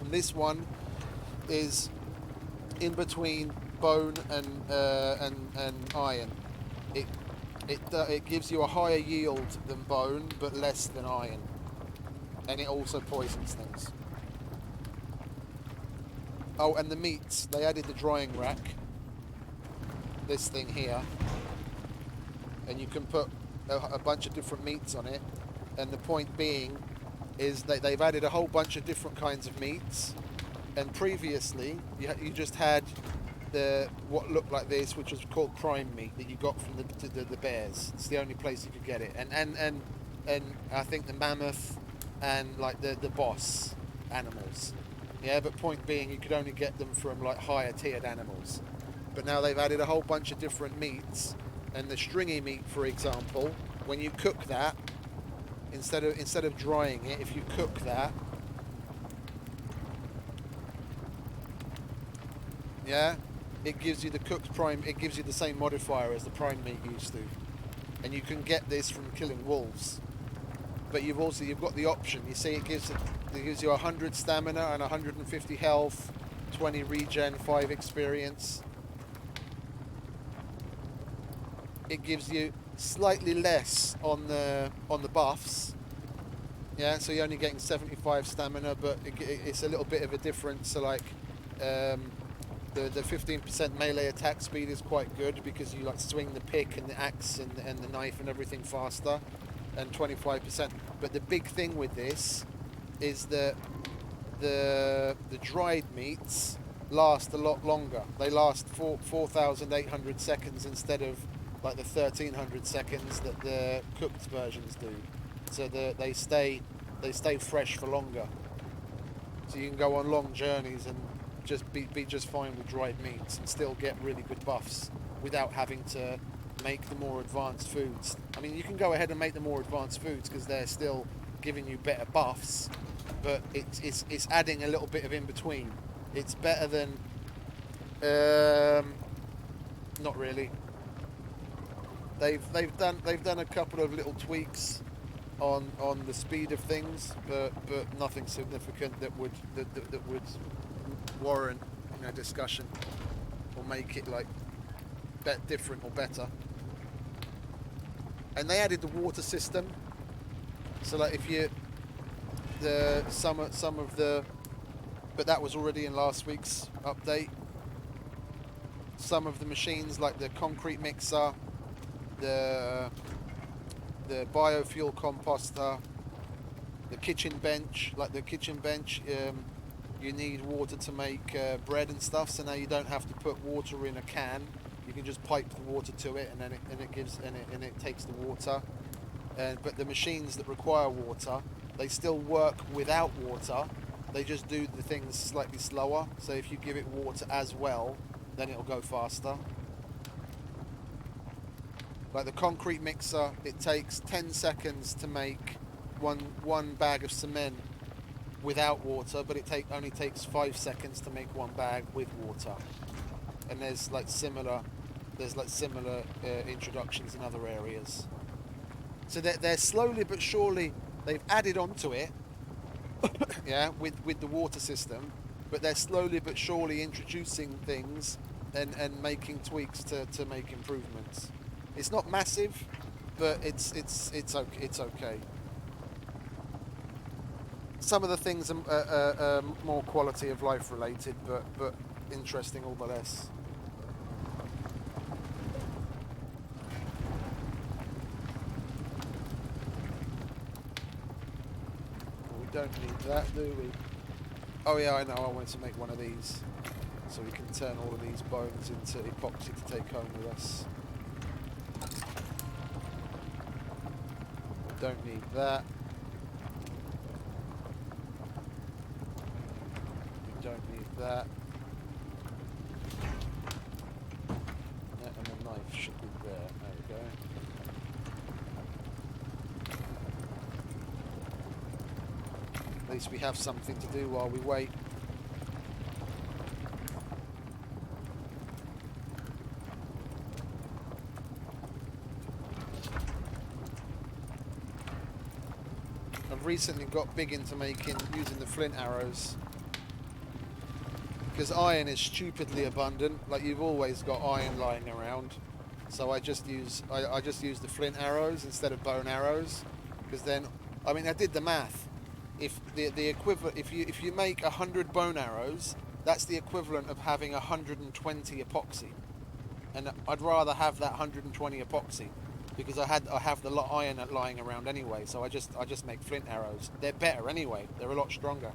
And this one is in between bone and iron. It gives you a higher yield than bone, but less than iron. And it also poisons things. Oh, and the meats. They added the drying rack. This thing here. And you can put a bunch of different meats on it. And the point being is that they've added a whole bunch of different kinds of meats. And previously, you just had what looked like this, which was called prime meat that you got from the bears. It's the only place you could get it. And I think the mammoth and like the boss animals. Yeah, but point being, you could only get them from like higher tiered animals. But now they've added a whole bunch of different meats, and the stringy meat, for example, when you cook that, instead of drying it, if you cook that, yeah, it gives you the cooked prime. It gives you the same modifier as the prime meat used to, and you can get this from killing wolves. But you've got the option. You see, it gives you 100 stamina and 150 health, 20 regen, 5 experience. It gives you slightly less on the buffs. Yeah, so you're only getting 75 stamina, but it's a little bit of a difference. So like, the 15% melee attack speed is quite good because you like swing the pick and the axe and the knife and everything faster, and 25%. But the big thing with this is that the dried meats last a lot longer. They last 4,800 seconds instead of like the 1,300 seconds that the cooked versions do. So they stay fresh for longer. So you can go on long journeys and just be just fine with dried meats and still get really good buffs without having to make the more advanced foods. I mean, you can go ahead and make the more advanced foods because they're still giving you better buffs, but it's adding a little bit of in between. It's better than not really. They've done a couple of little tweaks on the speed of things, but nothing significant that would warrant, you know, discussion or make it like different or better. And they added the water system, so like if you some of the, but that was already in last week's update. Some of the machines like the concrete mixer, the biofuel composter, the kitchen bench, you need water to make bread and stuff, so now you don't have to put water in a can. You can just pipe the water to it, and then it takes the water. But the machines that require water, they still work without water. They just do the things slightly slower. So if you give it water as well, then it'll go faster. Like the concrete mixer, it takes 10 seconds to make one bag of cement without water, but it only takes 5 seconds to make one bag with water. And there's similar introductions in other areas. So they're slowly but surely, they've added onto it, yeah, with the water system, but they're slowly but surely introducing things and making tweaks to make improvements. It's not massive, but it's okay. Some of the things are more quality of life related, but interesting all the less. We don't need that, do we? Oh yeah, I know. I wanted to make one of these, so we can turn all of these bones into epoxy to take home with us. Don't need that. We don't need that. And the knife should be there. There we go. At least we have something to do while we wait. I've recently got big into using the flint arrows, because iron is stupidly abundant. Like, you've always got iron lying around, so I just use the flint arrows instead of bone arrows, because then, I mean, I did the math. If the equivalent, if you make 100 bone arrows, that's the equivalent of having 120 epoxy, and I'd rather have that 120 epoxy, because I have the iron lying around anyway. So I just make flint arrows. They're better anyway. They're a lot stronger.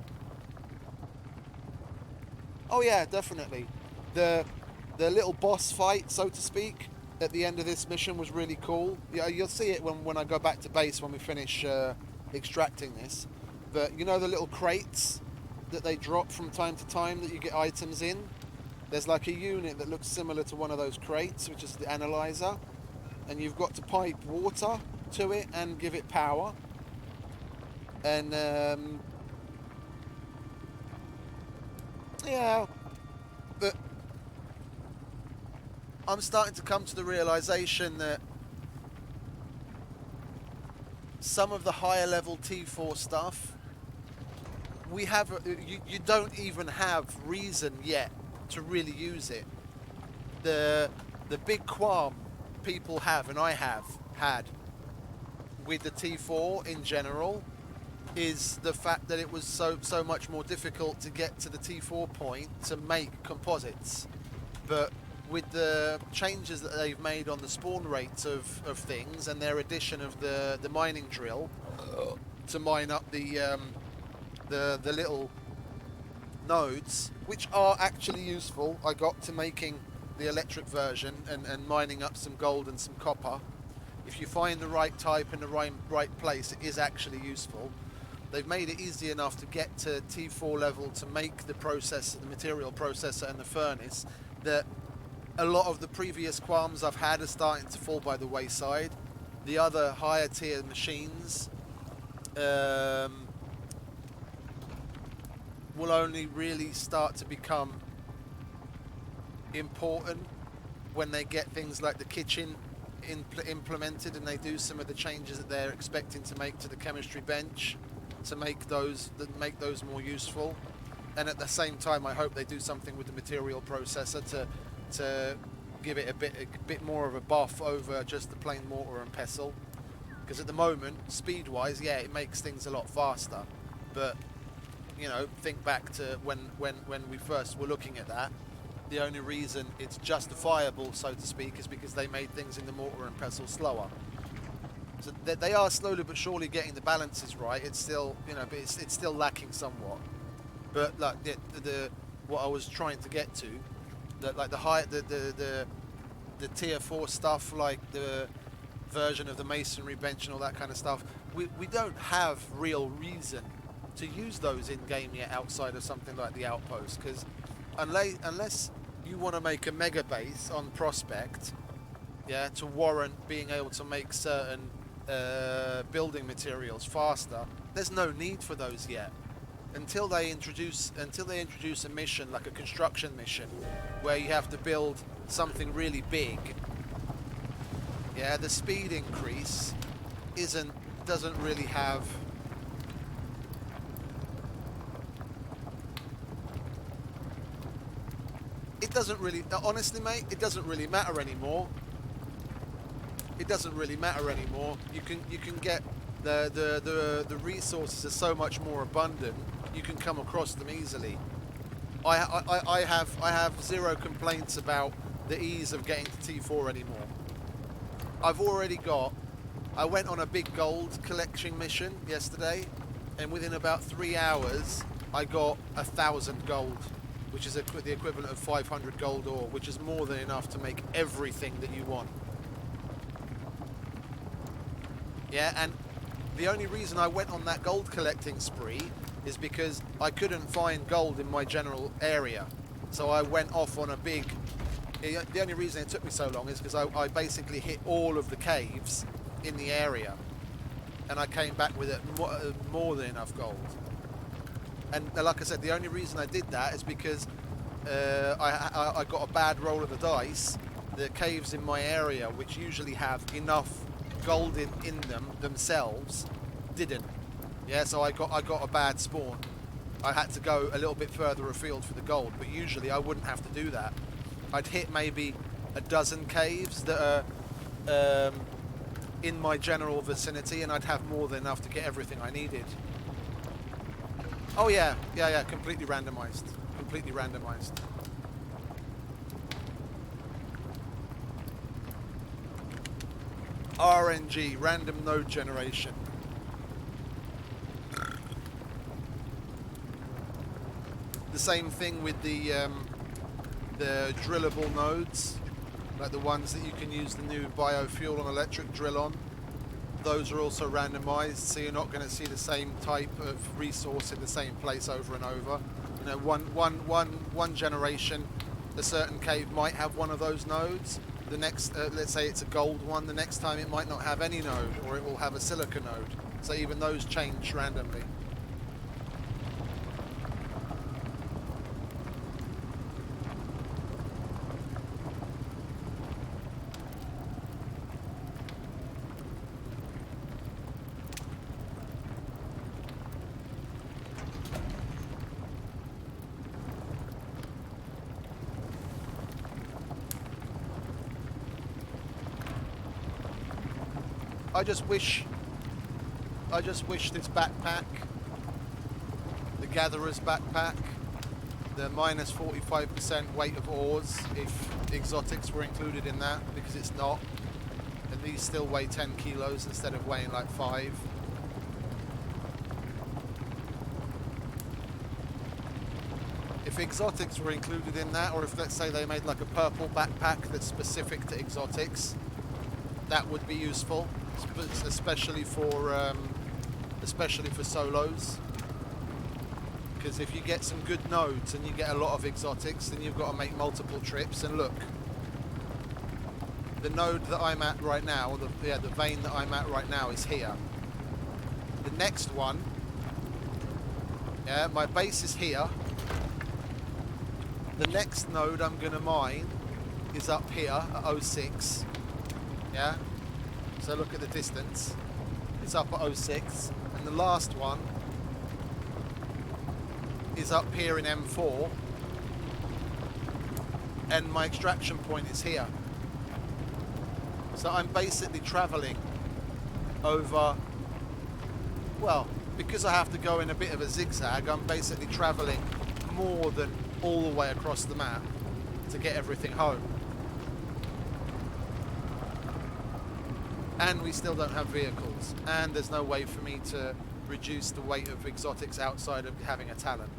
Oh yeah, definitely. The little boss fight, so to speak, at the end of this mission was really cool. Yeah, you'll see it when I go back to base when we finish extracting this. But you know the little crates that they drop from time to time that you get items in? There's like a unit that looks similar to one of those crates, which is the analyzer. And you've got to pipe water to it and give it power. And yeah, but I'm starting to come to the realization that some of the higher level T4 stuff, you don't even have reason yet to really use it. The big qualm people have, and I have had, with the T4 in general, is the fact that it was so much more difficult to get to the T4 point to make composites. But with the changes that they've made on the spawn rates of things, and their addition of the mining drill to mine up the little nodes, which are actually useful. I got to making the electric version and mining up some gold and some copper. If you find the right type in the right place, it is actually useful. They've made it easy enough to get to T4 level to make the processor, the material processor and the furnace, that a lot of the previous qualms I've had are starting to fall by the wayside. The other higher tier machines will only really start to become important when they get things like the kitchen implemented and they do some of the changes that they're expecting to make to the chemistry bench to make those more useful. And at the same time, I hope they do something with the material processor to give it a bit more of a buff over just the plain mortar and pestle. Because at the moment, speed-wise, yeah, it makes things a lot faster. But you know, think back to when we first were looking at that. The only reason it's justifiable, so to speak, is because they made things in the mortar and pestle slower. So they are slowly but surely getting the balances right. It's still, you know, but it's still lacking somewhat. But like the what I was trying to get to, that like the tier 4 stuff, like the version of the masonry bench and all that kind of stuff, we don't have real reason to use those in game yet outside of something like the outpost, because unless you want to make a mega base on Prospect, yeah, to warrant being able to make certain building materials faster, there's no need for those yet. Until they introduce a mission like a construction mission where you have to build something really big, yeah, the speed increase doesn't really have it doesn't really, honestly mate, it doesn't really matter anymore. It doesn't really matter anymore. You can get the resources are so much more abundant. You can come across them easily. I have zero complaints about the ease of getting to T4 anymore. I went on a big gold collection mission yesterday, and within about 3 hours I got 1,000 gold, which is the equivalent of 500 gold ore, which is more than enough to make everything that you want. Yeah, and the only reason I went on that gold collecting spree is because I couldn't find gold in my general area. So I went off on a big... The only reason it took me so long is because I basically hit all of the caves in the area. And I came back with more than enough gold. And like I said, the only reason I did that is because I got a bad roll of the dice. The caves in my area, which usually have enough gold in them themselves, didn't. Yeah, so I got a bad spawn. I had to go a little bit further afield for the gold, but usually I wouldn't have to do that. I'd hit maybe a dozen caves that are in my general vicinity, and I'd have more than enough to get everything I needed. Oh yeah, completely randomized. Completely randomized. RNG, random node generation. The same thing with the drillable nodes, like the ones that you can use the new biofuel on electric drill on. Those are also randomized, so you're not going to see the same type of resource in the same place over and over. You know, one generation, a certain cave might have one of those nodes. The next, let's say it's a gold one, the next time it might not have any node, or it will have a silica node. So even those change randomly. I just wish this backpack, the Gatherer's backpack, the minus 45% weight of ores, if exotics were included in that, because it's not, and these still weigh 10 kilos instead of weighing like 5. If exotics were included in that, or if, let's say, they made like a purple backpack that's specific to exotics, that would be useful, especially for solos. Because if you get some good nodes and you get a lot of exotics, then you've got to make multiple trips. And look, the node that I'm at right now, or the vein that I'm at right now, is here. The next one, my base is here. The next node I'm going to mine is up here at 06. Yeah? So look at the distance. It's up at 06. And the last one is up here in M4. And my extraction point is here. So I'm basically travelling over, well, because I have to go in a bit of a zigzag, I'm basically travelling more than all the way across the map to get everything home. And we still don't have vehicles, and there's no way for me to reduce the weight of exotics outside of having a talent.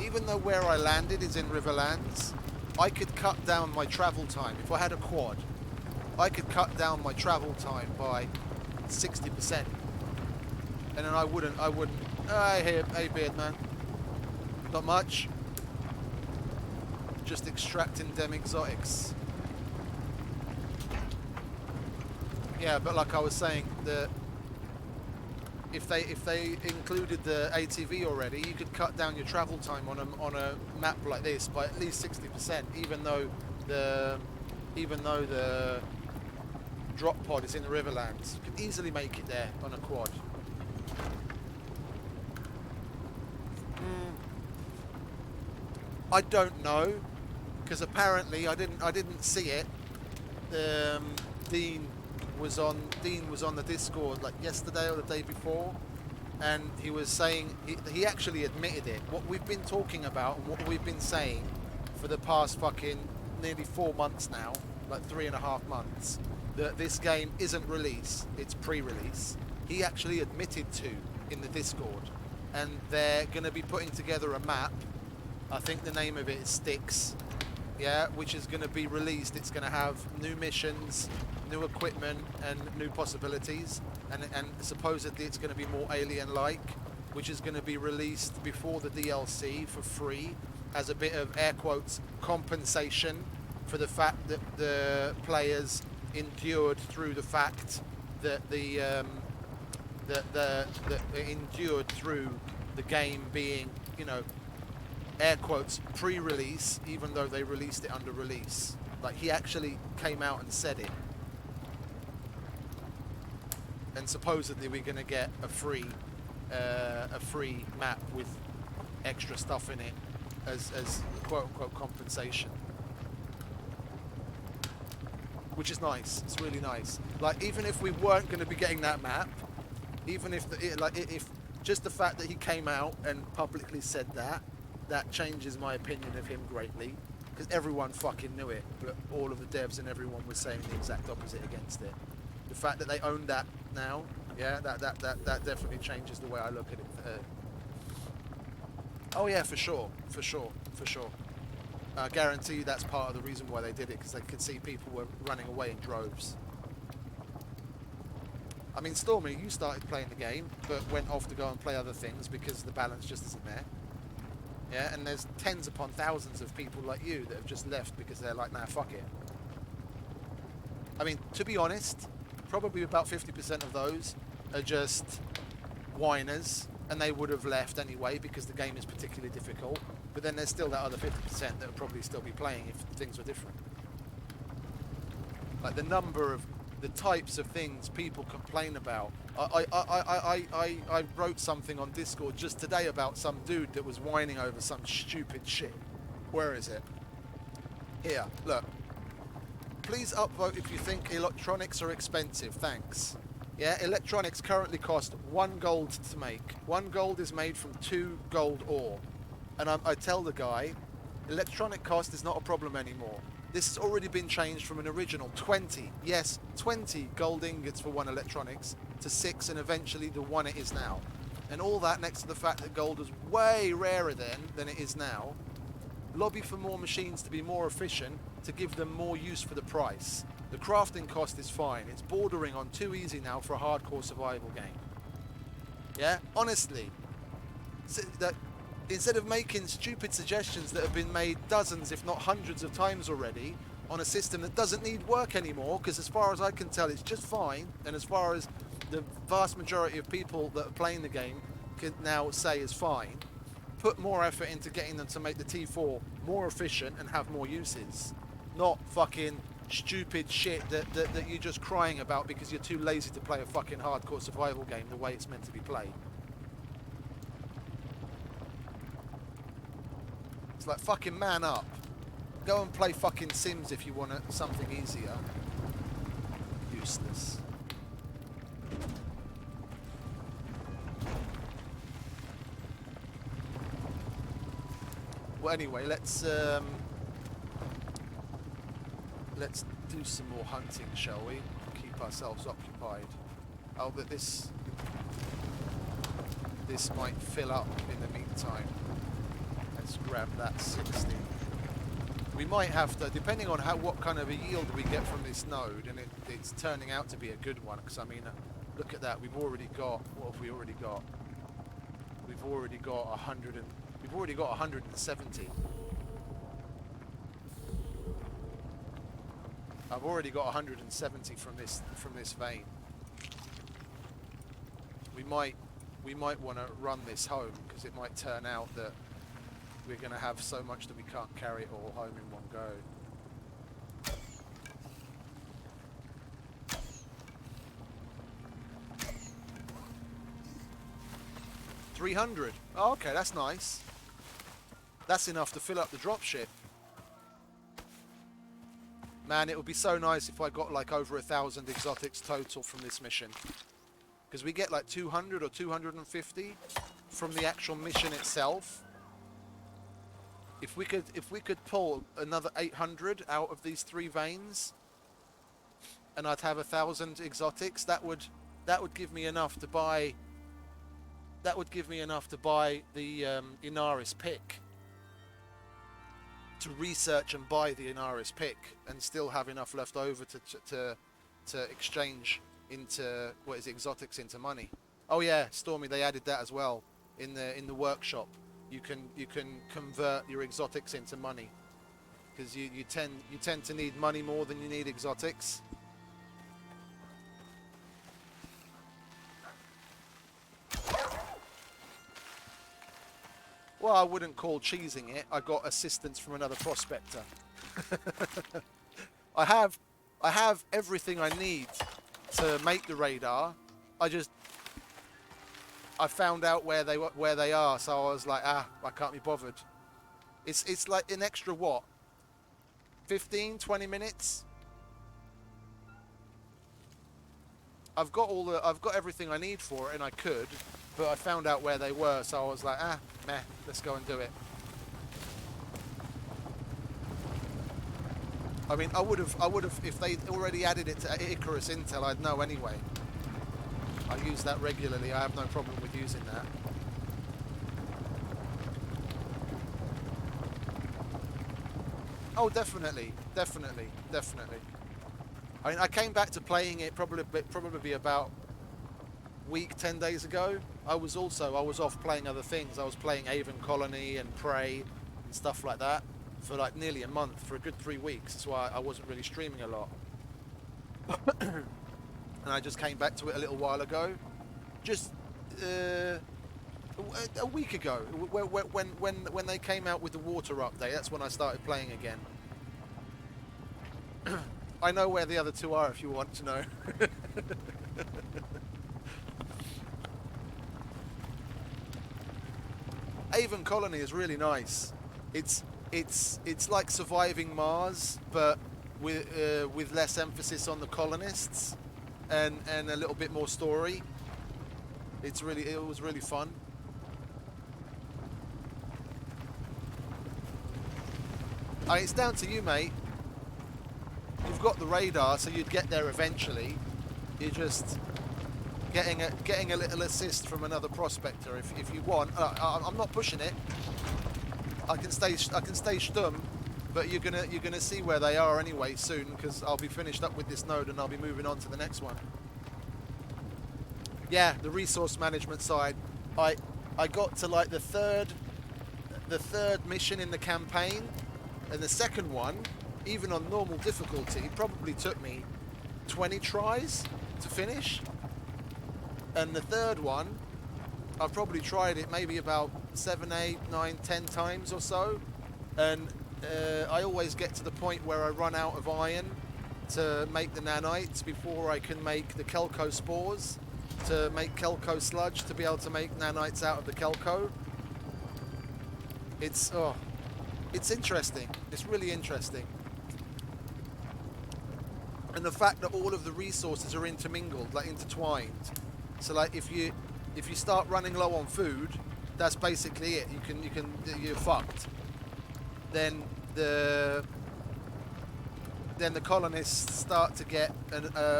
Even though where I landed is in Riverlands, I could cut down my travel time. If I had a quad, I could cut down my travel time by 60%. And then I wouldn't, hey beard man, not much. Just extracting them exotics. Yeah, but like I was saying, if they included the ATV already, you could cut down your travel time on a map like this by at least 60%, even though the drop pod is in the Riverlands. You can easily make it there on a quad. I don't know, because apparently I didn't see it. Dean was on the Discord like yesterday or the day before, and he was saying he actually admitted it. What we've been talking about and what we've been saying for the past fucking nearly 4 months now, like 3.5 months, that this game isn't released, it's pre-release. He actually admitted to in the Discord, and they're going to be putting together a map. I think the name of it is Sticks, yeah, which is going to be released. It's going to have new missions, new equipment, and new possibilities, and supposedly it's going to be more alien-like, which is going to be released before the DLC for free as a bit of air quotes compensation for the fact that the players endured through the fact that endured through the game being, you know, air quotes pre-release, even though they released it under release. Like, he actually came out and said it. And supposedly we're going to get a free map with extra stuff in it as quote-unquote compensation, which is nice. It's really nice. Like, even if we weren't going to be getting that map, even if if just the fact that he came out and publicly said that changes my opinion of him greatly, because everyone fucking knew it, but all of the devs and everyone was saying the exact opposite against it. The fact that they own that now, yeah, that definitely changes the way I look at it. Oh yeah, for sure. I guarantee you that's part of the reason why they did it, because they could see people were running away in droves. I mean, Stormy, you started playing the game, but went off to go and play other things because the balance just isn't there. Yeah, and there's tens upon thousands of people like you that have just left because they're like, nah, fuck it. I mean, to be honest, probably about 50% of those are just whiners, and they would have left anyway because the game is particularly difficult. But then there's still that other 50% that would probably still be playing if things were different. Like the types of things people complain about. I wrote something on Discord just today about some dude that was whining over some stupid shit. Where is it? Here, look. Please upvote if you think electronics are expensive, thanks. Yeah, electronics currently cost 1 gold to make. 1 gold is made from 2 gold ore. And I tell the guy, electronic cost is not a problem anymore.
This has already been changed from an original 20, yes, 20 gold ingots for 1 electronics to 6 and eventually the 1 it is now. And all that next to the fact that gold was way rarer then than it is now. Lobby for more machines to be more efficient, to give them more use for the price. The crafting cost is fine. It's bordering on too easy now for a hardcore survival game. Yeah, honestly. So that instead of making stupid suggestions that have been made dozens, if not hundreds of times already, on a system that doesn't need work anymore, because as far as I can tell, it's just fine, and as far as the vast majority of people that are playing the game can now say is fine, put more effort into getting them to make the T4 more efficient and have more uses. Not fucking stupid shit that you're just crying about because you're too lazy to play a fucking hardcore survival game the way it's meant to be played. It's like, fucking man up. Go and play fucking Sims if you want something easier. Useless. Well, anyway, let's do some more hunting, shall we? Keep ourselves occupied. Oh, but this might fill up in the meantime. Let's grab that 60. We might have to, depending on what kind of a yield we get from this node, and it's turning out to be a good one. Because I mean, look at that. We've already got. What have we already got? We've already got 100 and. We've already got 170. I've already got 170 from this vein. We might want to run this home because it might turn out that we're going to have so much that we can't carry it all home in one go. $300. Oh, okay, that's nice. That's enough to fill up the dropship. Man, it would be so nice if I got like over 1,000 exotics total from this mission. Because we get like 200 or 250 from the actual mission itself. If we could pull another 800 out of these 3 veins, and I'd have 1,000 exotics, that would give me enough to buy. That would give me enough to buy the Unearthed pick. To research and buy the Unearthed pick, and still have enough left over to exchange into exotics into money. Oh yeah, Stormy, they added that as well in the workshop. You can convert your exotics into money because you tend to need money more than you need exotics. Well, I wouldn't call cheesing it. I got assistance from another prospector. I have everything I need to make the radar. I found out where they are, so I was like, I can't be bothered. It's like an extra what? 15, 20 minutes? I've got everything I need for it, and I could, but I found out where they were, so I was like, meh, let's go and do it. I mean, I would have, if they already added it to Icarus Intel, I'd know anyway. I use that regularly. I have no problem with using that. Oh, definitely. I mean, I came back to playing it probably about week, 10 days ago. I was off playing other things. I was playing Avon Colony and Prey and stuff like that for like nearly a month, for a good 3 weeks. That's why I wasn't really streaming a lot. And I just came back to it a little while ago, just a week ago, when they came out with the water update. That's when I started playing again. I know where the other 2 are if you want to know. Avon Colony is really nice. It's like surviving Mars, but with less emphasis on the colonists and a little bit more story. It was really fun. It's down to you, mate. you've got the radar, so you'd get there eventually. You're just getting a little assist from another prospector if you want. I'm not pushing it. I can stay stum, but you're gonna see where they are anyway soon, because I'll be finished up with this node and I'll be moving on to the next one. Yeah, the resource management side. I got to like the third mission in the campaign, and the second one, even on normal difficulty, probably took me 20 tries to finish. And the third one, I've probably tried it maybe about 7, 8, 9, 10 times or so, and I always get to the point where I run out of iron to make the nanites before I can make the kelko spores, to make kelko sludge, to be able to make nanites out of the kelko. It's interesting. It's really interesting. And the fact that all of the resources are intermingled, like intertwined. So like if you start running low on food, that's basically it. You're fucked. Then the colonists start to get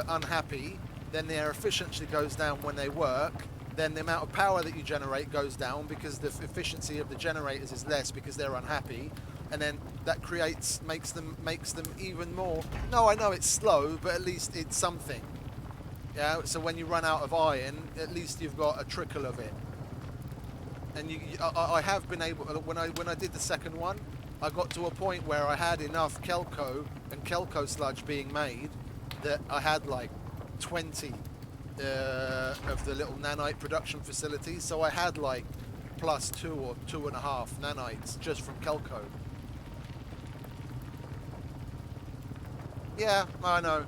unhappy. Then their efficiency goes down when they work. Then the amount of power that you generate goes down because the efficiency of the generators is less because they're unhappy. And then that makes them even more. No, I know it's slow, but at least it's something. Yeah. So when you run out of iron, at least you've got a trickle of it. And I have been able, when I did the second one, I got to a point where I had enough kelko and kelko sludge being made that I had like 20 of the little nanite production facilities. So I had like +2 or 2.5 nanites just from kelko. Yeah, I know.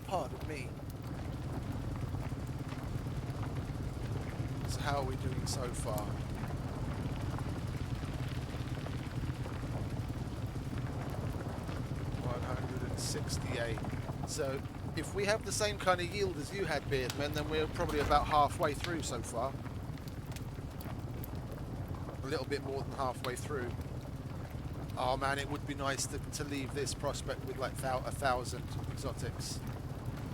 Pardon me. So how are we doing so far? $168. So if we have the same kind of yield as you had, Beardman, then we're probably about halfway through so far. A little bit more than halfway through. Oh man, it would be nice to leave this prospect with like 1,000 exotics.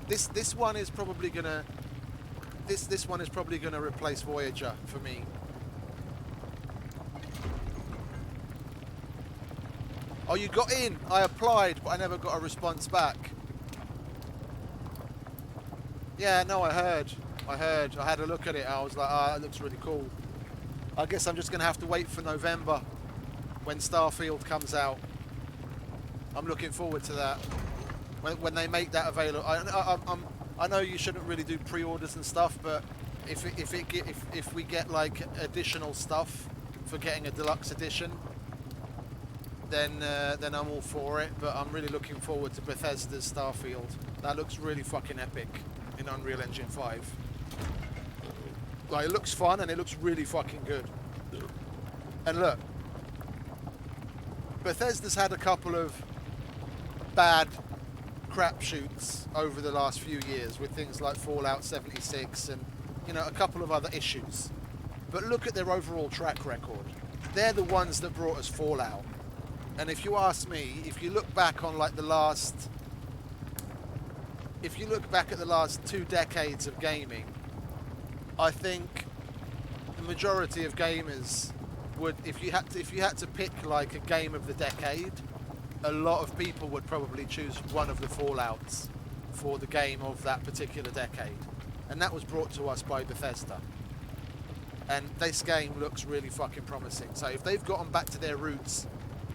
This one is probably gonna replace Voyager for me. Oh, you got in. I applied, but I never got a response back. Yeah, no, I heard. I had a look at it. I was like, it looks really cool. I guess I'm just gonna have to wait for November when Starfield comes out. I'm looking forward to that. When they make that available. I know you shouldn't really do pre-orders and stuff, but if we get like additional stuff for getting a deluxe edition, then I'm all for it. But I'm really looking forward to Bethesda's Starfield. That looks really fucking epic in Unreal Engine 5. Like, it looks fun and it looks really fucking good. And look, Bethesda's had a couple of bad crapshoots over the last few years with things like Fallout 76 and, you know, a couple of other issues. But look at their overall track record. They're the ones that brought us Fallout. And if you ask me, if you look back on like the last 2 decades of gaming, I think the majority of gamers would, if you had to pick like a game of the decade, a lot of people would probably choose one of the Fallouts for the game of that particular decade. And that was brought to us by Bethesda. And this game looks really fucking promising. So if they've gotten back to their roots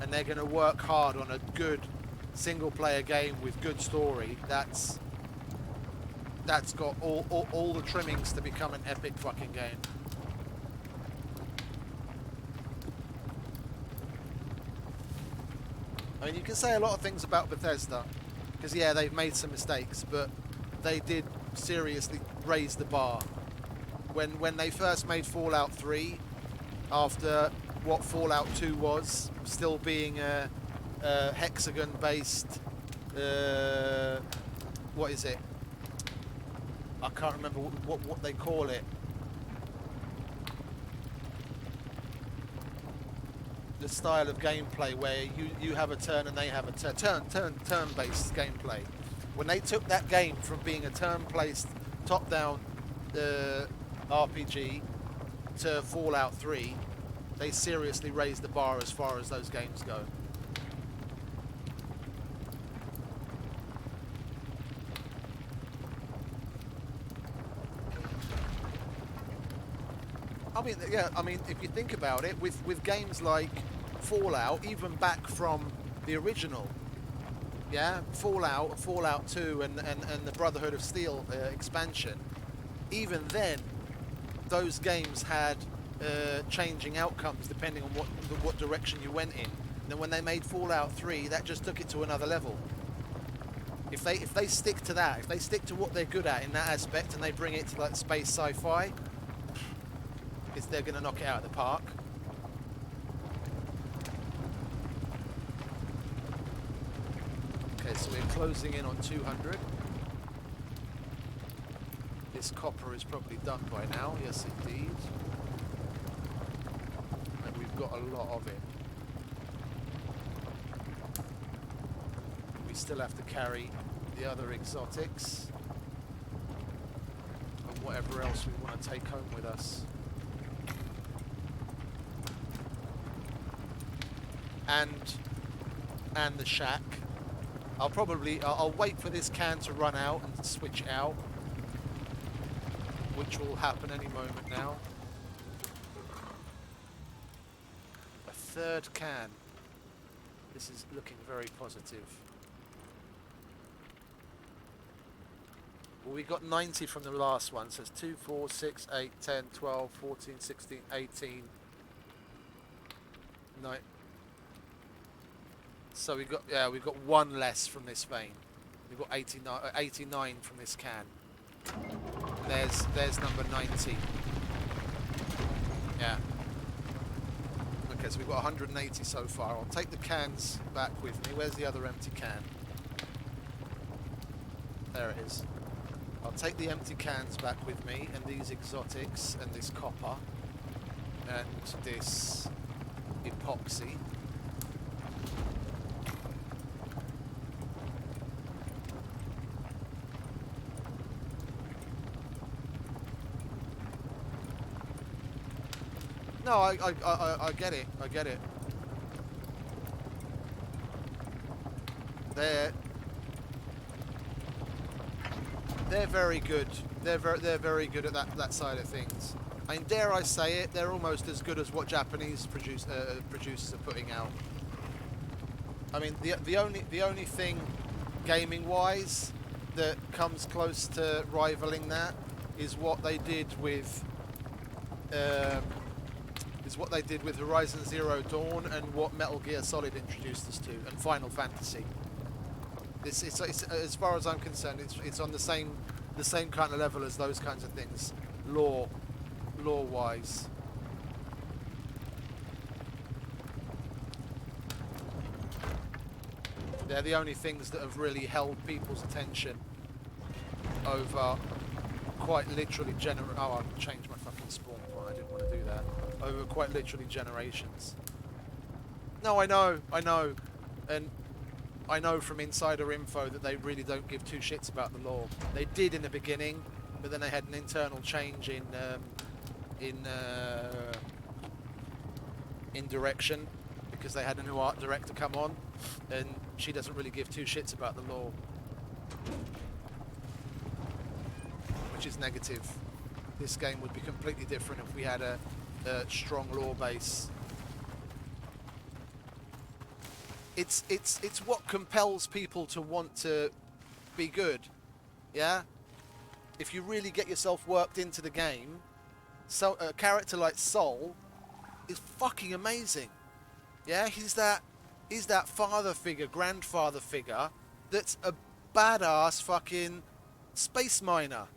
and they're going to work hard on a good single player game with good story, that's got all the trimmings to become an epic fucking game. I mean, you can say a lot of things about Bethesda, because yeah, they've made some mistakes, but they did seriously raise the bar. When they first made Fallout 3, after what Fallout 2 was, still being a hexagon-based, what is it? I can't remember what they call it. The style of gameplay where you have a turn and they have a turn-based gameplay. When they took that game from being a turn-based top-down RPG to Fallout 3, they seriously raised the bar as far as those games go. I mean, yeah, I mean, if you think about it, with games like Fallout, even back from the original, yeah, Fallout 2 and the Brotherhood of Steel expansion, even then, those games had changing outcomes depending on what direction you went in. And then when they made Fallout 3, that just took it to another level. If they stick to that, if they stick to what they're good at in that aspect, and they bring it to like space sci-fi, they're going to knock it out of the park. Okay, so we're closing in on 200. This copper is probably done by now. Yes, indeed. And we've got a lot of it. We still have to carry the other exotics and whatever else we want to take home with us. And the shack. I'll wait for this can to run out and switch it out, which will happen any moment now. A third can. This is looking very positive. Well, we got 90 from the last one, so it's 2, 4, 6, 8, 10, 12, 14, 16, 18, 9. So we've got one less from this vein. We've got 89 from this can. There's number 90. Yeah. Okay, so we've got 180 so far. I'll take the cans back with me. Where's the other empty can? There it is. I'll take the empty cans back with me, and these exotics, and this copper, and this epoxy. No, I get it. I get it. They're very good. They're very good at that side of things. I mean, dare I say it, they're almost as good as what Japanese producers are putting out. I mean, the only thing gaming wise that comes close to rivaling that is what they did with Horizon Zero Dawn and what Metal Gear Solid introduced us to, and Final Fantasy. It's as far as I'm concerned, it's on the same kind of level as those kinds of things, lore wise. They're the only things that have really held people's attention over quite literally oh, I changed my fucking spawn point. I didn't want to do that. Over quite literally generations. No, I know, and I know from insider info that they really don't give two shits about the lore. They did in the beginning, but then they had an internal change in direction because they had a new art director come on, and she doesn't really give two shits about the lore, which is negative. This game would be completely different if we had a strong lore base. It's what compels people to want to be good, yeah? If you really get yourself worked into the game, so a character like Sol is fucking amazing, yeah? He's that father figure, grandfather figure, that's a badass fucking space miner,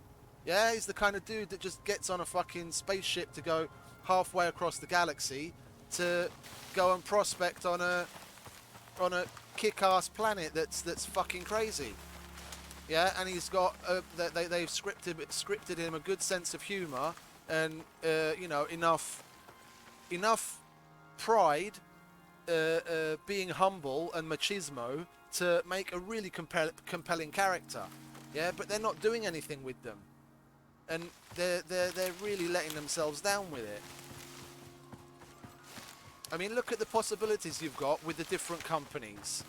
yeah? He's the kind of dude that just gets on a fucking spaceship to go halfway across the galaxy to go and prospect on a kick-ass planet that's fucking crazy. Yeah, and he's got they've scripted him a good sense of humour and you know, enough pride, being humble and machismo to make a really compelling character. Yeah, but they're not doing anything with them, and they're really letting themselves down with it. I mean, look at the possibilities you've got with the different companies.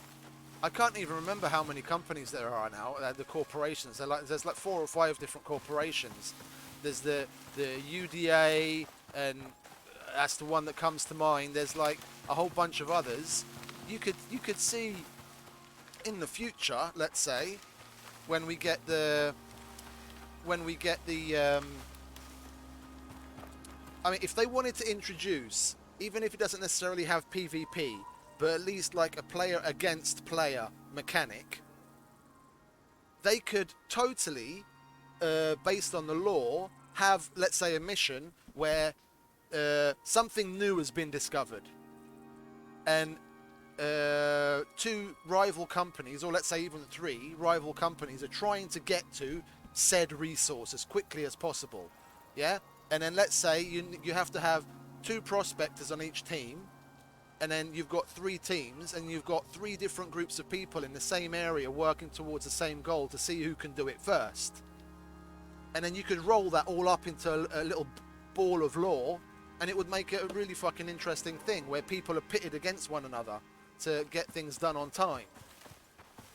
I can't even remember how many companies there are now. The corporations. There's like 4 or 5 different corporations. There's the UDA, and that's the one that comes to mind. There's like a whole bunch of others. You could see in the future, let's say, when we get the I mean, if they wanted to introduce, even if it doesn't necessarily have PvP, but at least like a player against player mechanic, they could totally, based on the lore, have, let's say, a mission where something new has been discovered, and 2 rival companies, or let's say even 3 rival companies, are trying to get to said resource as quickly as possible. Yeah, and then let's say you have to have 2 prospectors on each team, and then you've got 3 teams, and you've got 3 different groups of people in the same area working towards the same goal to see who can do it first. And then you could roll that all up into a little ball of lore, and it would make it a really fucking interesting thing where people are pitted against one another to get things done on time.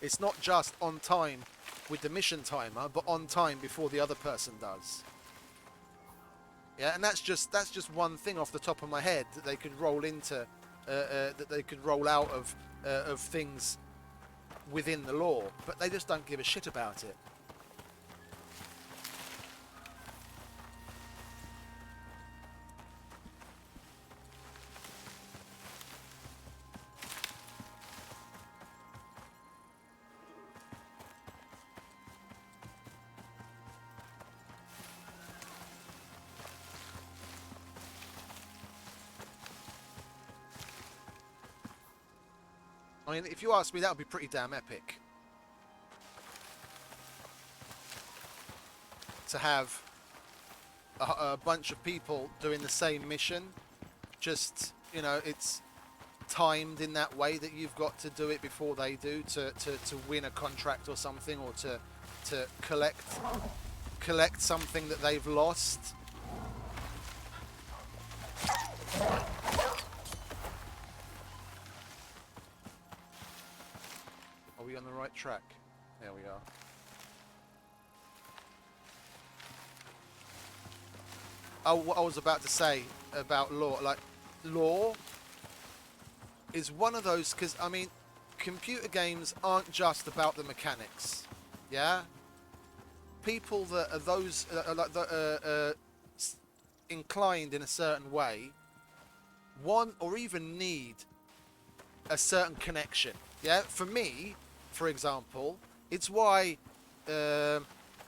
It's not just on time with the mission timer, but on time before the other person does. Yeah, and that's just one thing off the top of my head that they could roll into, that they could roll out of things within the lore, but they just don't give a shit about it. I mean, if you ask me, that would be pretty damn epic. To have a bunch of people doing the same mission, just, you know, it's timed in that way that you've got to do it before they do to win a contract or something, or to collect something that they've lost. Are we on the right track? There we are. Oh, what I was about to say about lore, like, lore is one of those, because, I mean, computer games aren't just about the mechanics, yeah? People that are those, inclined in a certain way, want or even need a certain connection, yeah? For me, for example, it's why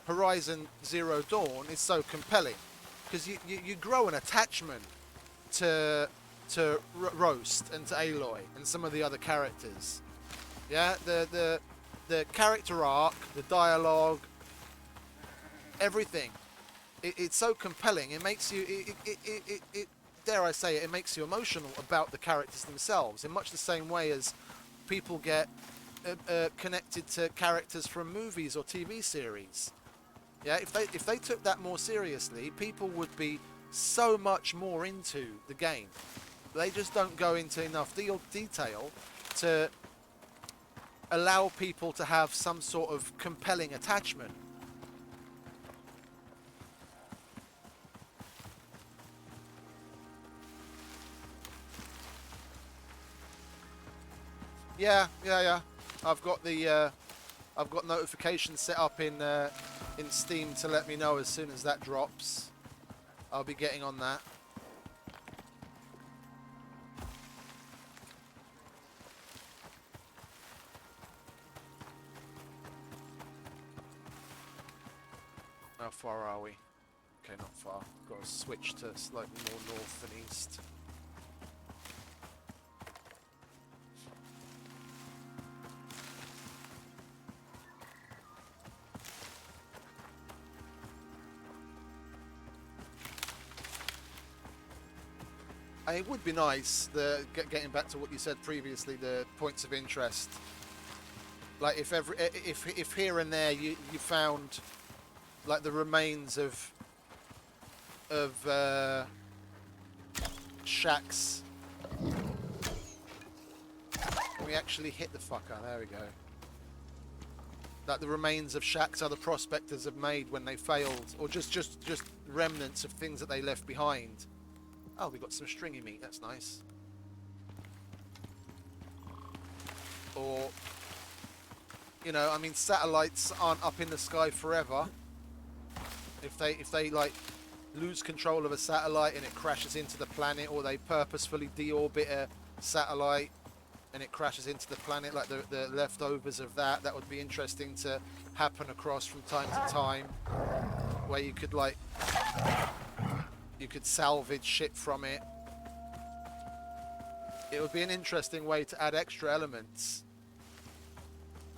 Horizon Zero Dawn is so compelling, because you grow an attachment to Roast and to Aloy and some of the other characters. Yeah, the character arc, the dialogue, everything. It's so compelling. It makes you, it dare I say it, it makes you emotional about the characters themselves, in much the same way as people get connected to characters from movies or TV series. Yeah, if they took that more seriously, people would be so much more into the game. They just don't go into enough detail to allow people to have some sort of compelling attachment. Yeah. I've got notifications set up in Steam to let me know as soon as that drops. I'll be getting on that. How far are we? Okay, not far. Got to switch to slightly more north than east. It would be nice, getting back to what you said previously, the points of interest. Like if here and there you found like the remains of shacks. Can we actually hit the fucker? There we go. Like the remains of shacks other prospectors have made when they failed, or just remnants of things that they left behind. Oh, we got some stringy meat. That's nice. Or, you know, I mean, satellites aren't up in the sky forever. If they like lose control of a satellite and it crashes into the planet, or they purposefully deorbit a satellite and it crashes into the planet, like the leftovers of that would be interesting to happen across from time to time, where you could like you could salvage shit from it. It would be an interesting way to add extra elements.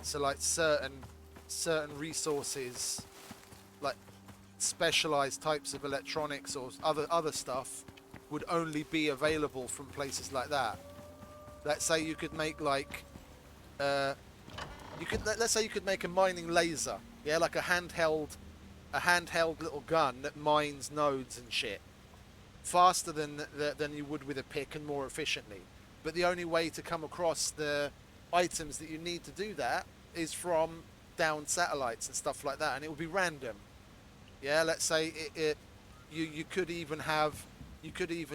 So like certain resources, like specialized types of electronics or other stuff, would only be available from places like that. Let's say you could make like let's say you could make a mining laser, yeah, like a handheld little gun that mines nodes and shit faster than you would with a pick and more efficiently. But the only way to come across the items that you need to do that is from downed satellites and stuff like that, and it would be random. Yeah, let's say you could even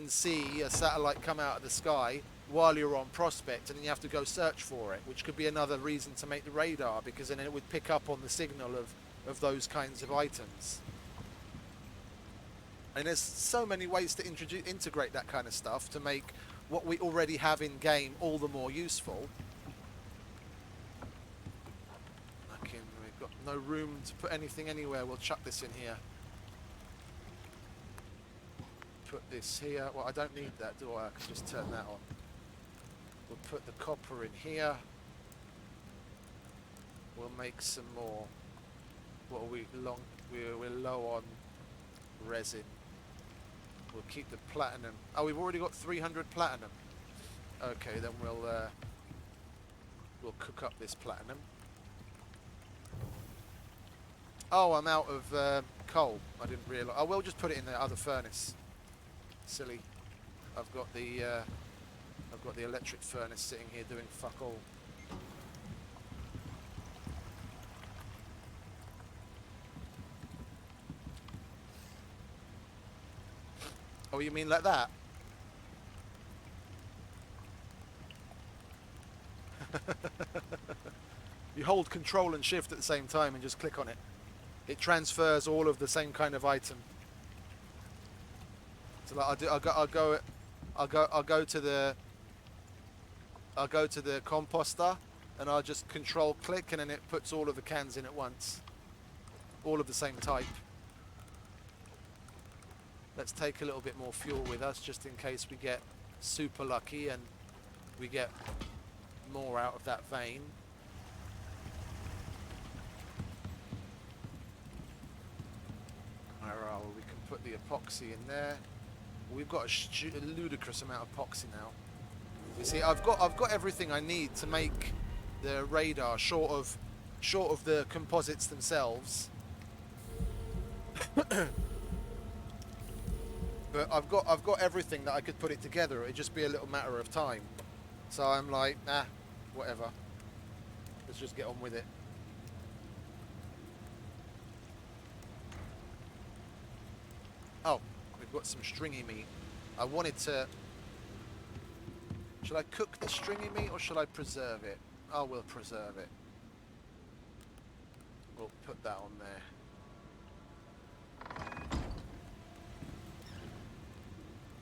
see a satellite come out of the sky while you're on prospect, and then you have to go search for it, which could be another reason to make the radar, because then it would pick up on the signal of those kinds of items. And there's so many ways to integrate that kind of stuff to make what we already have in game all the more useful. Okay, we've got no room to put anything anywhere. We'll chuck this in here. Put this here. Well, I don't need that, do I? I can just turn that on. We'll put the copper in here. We'll make some more. What are we long? We're low on resin. We'll keep the platinum. Oh, we've already got 300 platinum. Okay, then we'll cook up this platinum. Oh, I'm out of coal. I didn't realise. Oh, we'll just put it in the other furnace. Silly. I've got the electric furnace sitting here doing fuck all. Oh, you mean like that? You hold Control and Shift at the same time and just click on it. It transfers all of the same kind of item. So like I'll go to the composter, and I'll just Control click, and then it puts all of the cans in at once, all of the same type. Let's take a little bit more fuel with us, just in case we get super lucky and we get more out of that vein. Where are we? We can put the epoxy in there. We've got a ludicrous amount of epoxy now. You see, I've got everything I need to make the radar, short of the composites themselves. But I've got everything that I could put it together. It'd just be a little matter of time. So I'm like, nah, whatever. Let's just get on with it. Oh, we've got some stringy meat. I wanted to... Should I cook the stringy meat or should I preserve it? Oh, we'll preserve it. We'll put that on there.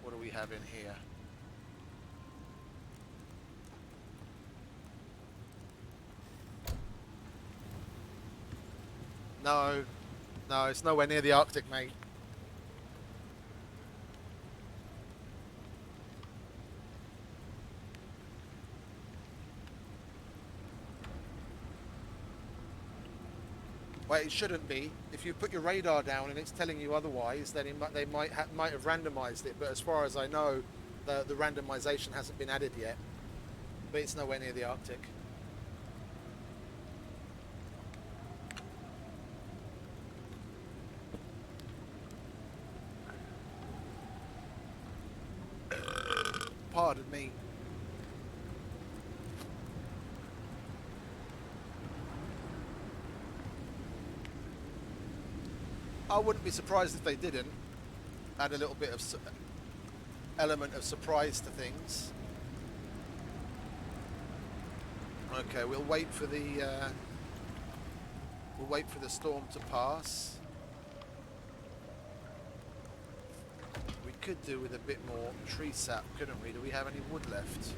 What do we have in here? No, it's nowhere near the Arctic, mate. Well, it shouldn't be. If you put your radar down and it's telling you otherwise, then they might have randomized it. But as far as I know, The randomization hasn't been added yet, but it's nowhere near the Arctic. Pardon me. I wouldn't be surprised if they didn't add a little bit of element of surprise to things. Okay, we'll wait for the storm to pass. We could do with a bit more tree sap, couldn't we? Do we have any wood left?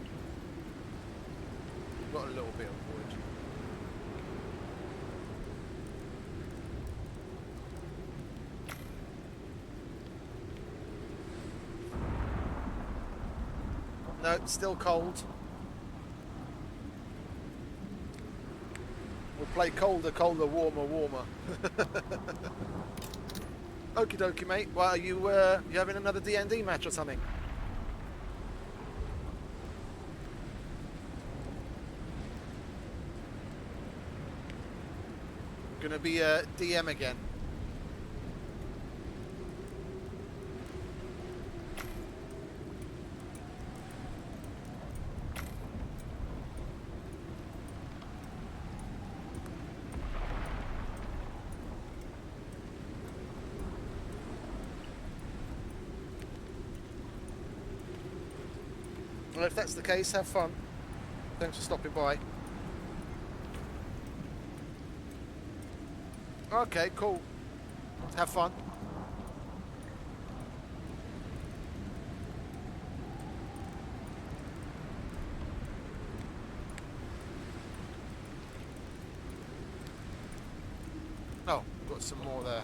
We've got a little bit of wood. No, it's still cold. We'll play colder, colder, warmer, warmer. Okie dokie, mate. Well, are you having another D&D match or something? Gonna be a DM again. Well, if that's the case, have fun. Thanks for stopping by. Okay, cool. Have fun. Oh, got some more there.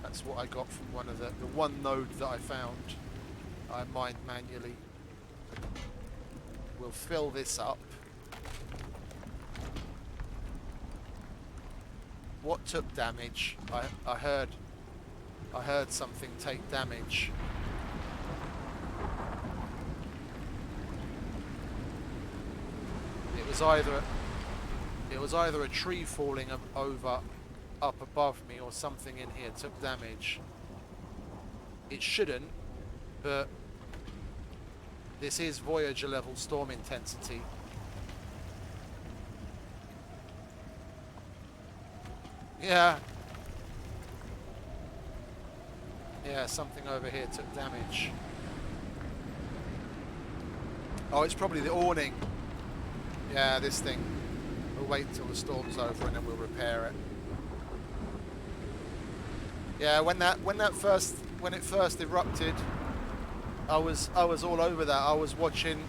That's what I got from one of the one node that I found. I mined manually. We'll fill this up. What took damage? I heard something take damage. It was either a tree falling up above me, or something in here took damage. It shouldn't, but this is Voyager level storm intensity. Yeah, something over here took damage. Oh, it's probably the awning. Yeah, this thing. We'll wait until the storm's over and then we'll repair it. Yeah, when it first erupted, I was all over that. I was watching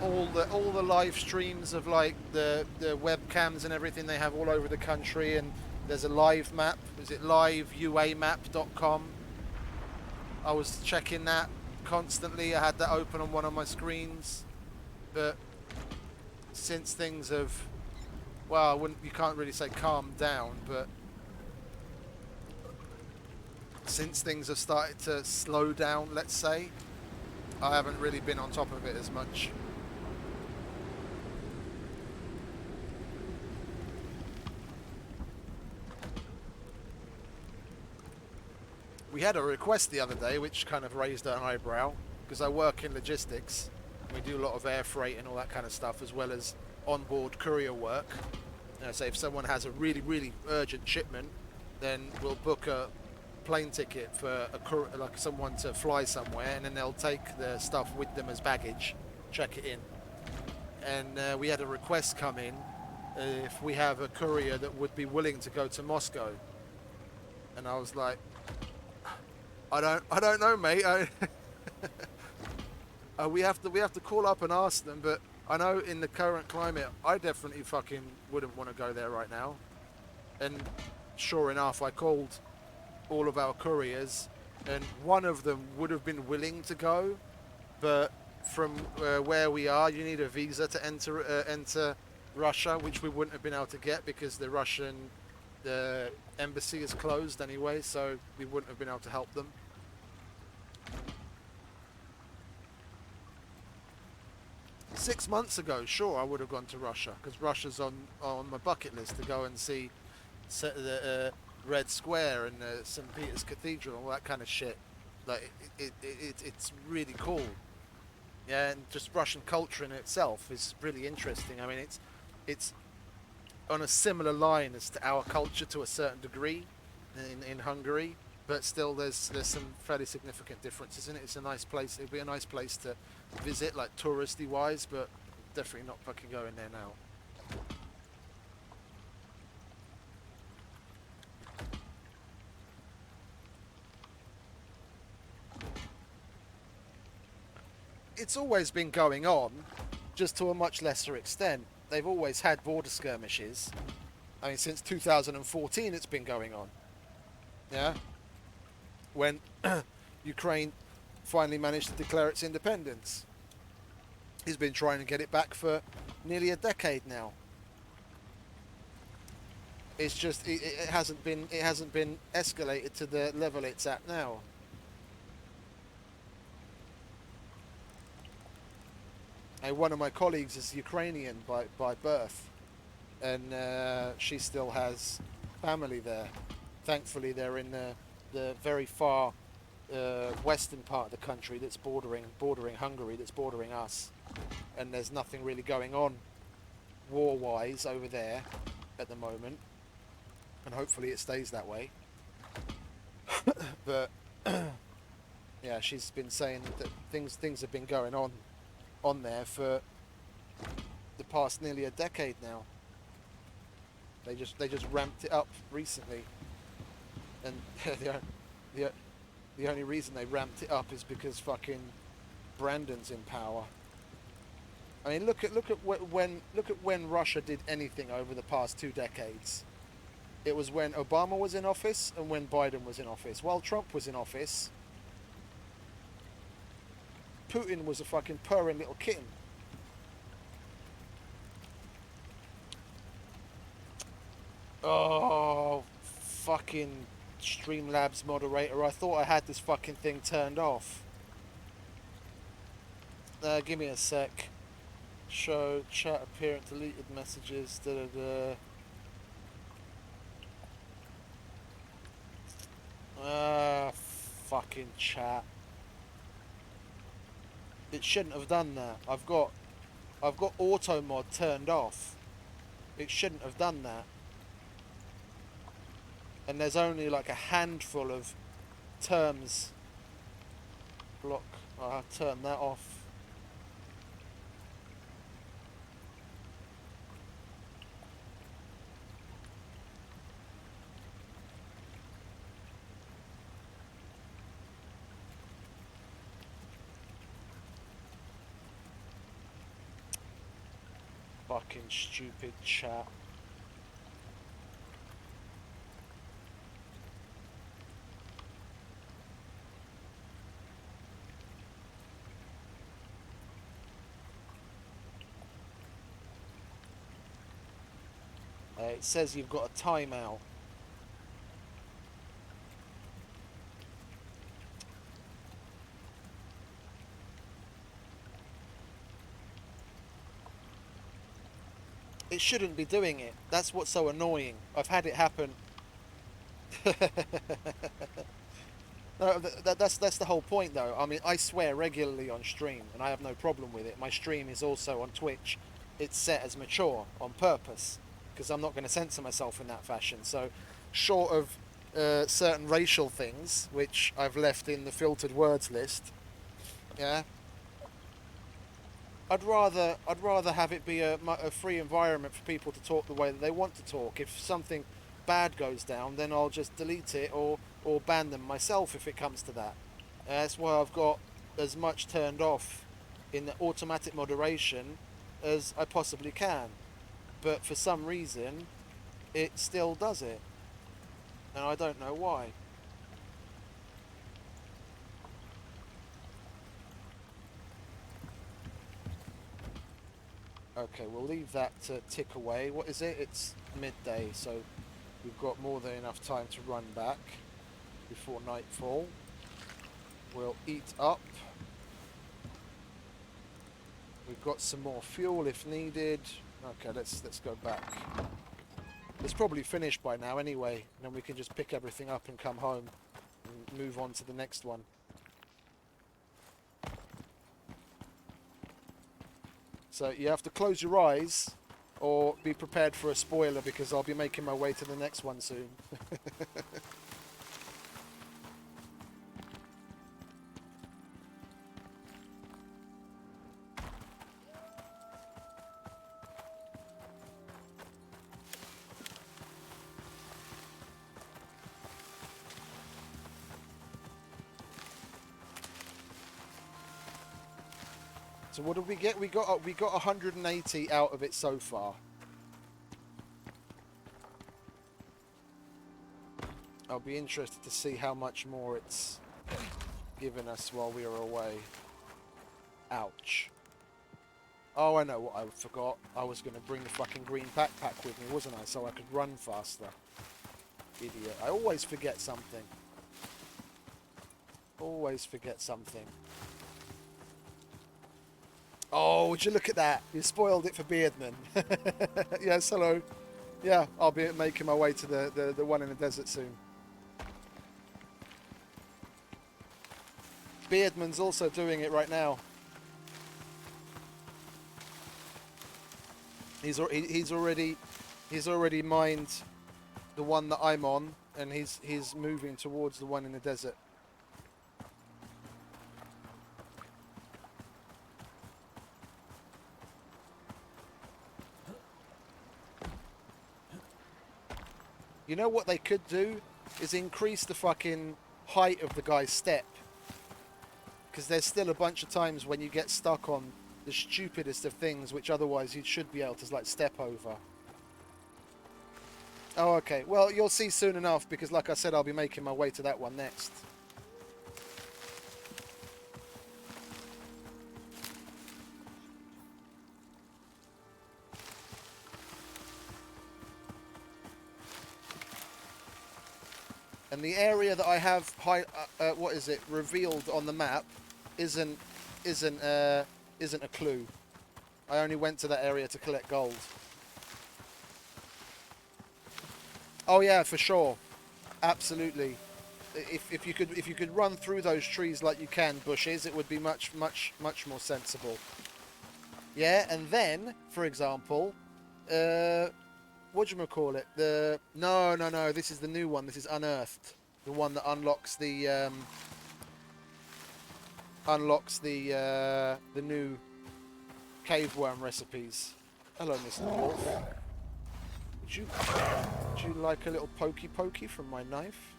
all the live streams of like the webcams and everything they have all over the country, and there's a live map. Is it liveuamap.com? I was checking that constantly. I had that open on one of my screens, but since things have, well, you can't really say calmed down, but since things have started to slow down, let's say, I haven't really been on top of it as much. We had a request the other day which kind of raised an eyebrow, because I work in logistics. We do a lot of air freight and all that kind of stuff, as well as onboard courier work. So if someone has a really, really urgent shipment, then we'll book a plane ticket for like someone to fly somewhere, and then they'll take the stuff with them as baggage, check it in. And we had a request come in if we have a courier that would be willing to go to Moscow, and I was like, I don't know, mate. We have to call up and ask them, but I know in the current climate, I definitely fucking wouldn't want to go there right now. And sure enough, I called all of our couriers, and one of them would have been willing to go, but from where we are, you need a visa to enter Russia, which we wouldn't have been able to get because the embassy is closed anyway, so we wouldn't have been able to help them. 6 months ago, sure, I would have gone to Russia because Russia's on my bucket list to go and see the Red Square and St. Peter's Cathedral and all that kind of shit. Like it's really cool. Yeah, and just Russian culture in itself is really interesting. I mean, it's on a similar line as to our culture to a certain degree in Hungary, but still there's some fairly significant differences in it. It's a nice place. It'd be a nice place to visit, like touristy wise, but definitely not fucking going there now. It's always been going on, just to a much lesser extent. They've always had border skirmishes. I mean, since 2014 it's been going on. Yeah? When Ukraine finally managed to declare its independence. He's been trying to get it back for nearly a decade now. It's just it hasn't been escalated to the level it's at now. And one of my colleagues is Ukrainian by birth, and she still has family there. Thankfully, they're in the very far western part of the country that's bordering Hungary, that's bordering us, and there's nothing really going on war-wise over there at the moment, and hopefully it stays that way. But yeah, she's been saying that things have been going on there for the past nearly a decade now. They just ramped it up recently, and the only reason they ramped it up is because fucking Brandon's in power. I mean, look at when Russia did anything over the past 2 decades. It was when Obama was in office and when Biden was in office. While Trump was in office, Putin was a fucking purring little kitten. Oh, fucking Streamlabs moderator. I thought I had this fucking thing turned off. Give me a sec. Show, chat, appearance, deleted messages, da da da. Fucking chat. It shouldn't have done that. I've got auto mod turned off. It shouldn't have done that. And there's only like a handful of terms. Block. I'll turn that off. Fucking stupid chat. It says you've got a timeout. It shouldn't be doing it. That's what's so annoying. I've had it happen. No, that's the whole point, though. I mean, I swear regularly on stream, and I have no problem with it. My stream is also on Twitch. It's set as mature on purpose, because I'm not going to censor myself in that fashion. So, short of certain racial things, which I've left in the filtered words list, yeah, I'd rather have it be a free environment for people to talk the way that they want to talk. If something bad goes down, then I'll just delete it or ban them myself if it comes to that. That's why I've got as much turned off in the automatic moderation as I possibly can. But for some reason, it still does it, and I don't know why. Okay, we'll leave that to tick away. What is it? It's midday, so we've got more than enough time to run back before nightfall. We'll eat up. We've got some more fuel if needed. Okay, let's go back. It's probably finished by now anyway, and then we can just pick everything up and come home and move on to the next one. So you have to close your eyes or be prepared for a spoiler, because I'll be making my way to the next one soon. So what did we get? We got 180 out of it so far. I'll be interested to see how much more it's given us while we are away. Ouch. Oh, I know what I forgot. I was going to bring the fucking green backpack with me, wasn't I? So I could run faster. Idiot. I always forget something. Always forget something. Oh, would you look at that? You spoiled it for Beardman. Yes, hello. Yeah, I'll be making my way to the one in the desert soon. Beardman's also doing it right now. He's already mined the one that I'm on, and he's moving towards the one in the desert. You know what they could do is increase the fucking height of the guy's step. Because there's still a bunch of times when you get stuck on the stupidest of things, which otherwise you should be able to like step over. Oh, okay. Well, you'll see soon enough, because like I said, I'll be making my way to that one next. And the area that I have revealed on the map isn't a clue. I only went to that area to collect gold. Oh yeah, for sure, absolutely. If you could run through those trees like you can bushes, it would be much more sensible. Yeah, and then, for example, whatchamacallit? No, this is the new one. This is Unearthed. The one that unlocks the new cave worm recipes. Hello, Mr. Wolf. Would you like a little pokey from my knife?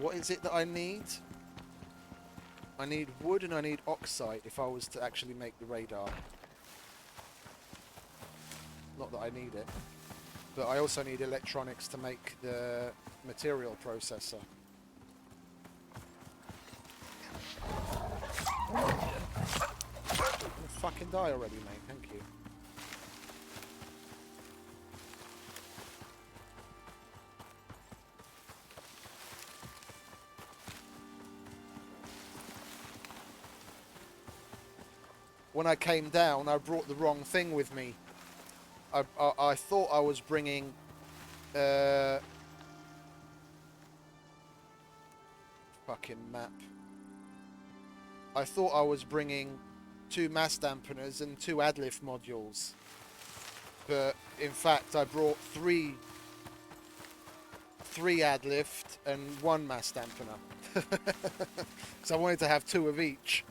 What is it that I need? I need wood and I need oxide if I was to actually make the radar. Not that I need it. But I also need electronics to make the material processor. Fucking die already, mate. Thank you. When I came down, I brought the wrong thing with me. I thought I was bringing fucking map. I thought I was bringing 2 mass dampeners and 2 adlift modules, but in fact I brought 3 adlift and 1 mass dampener, because I wanted to have 2 of each,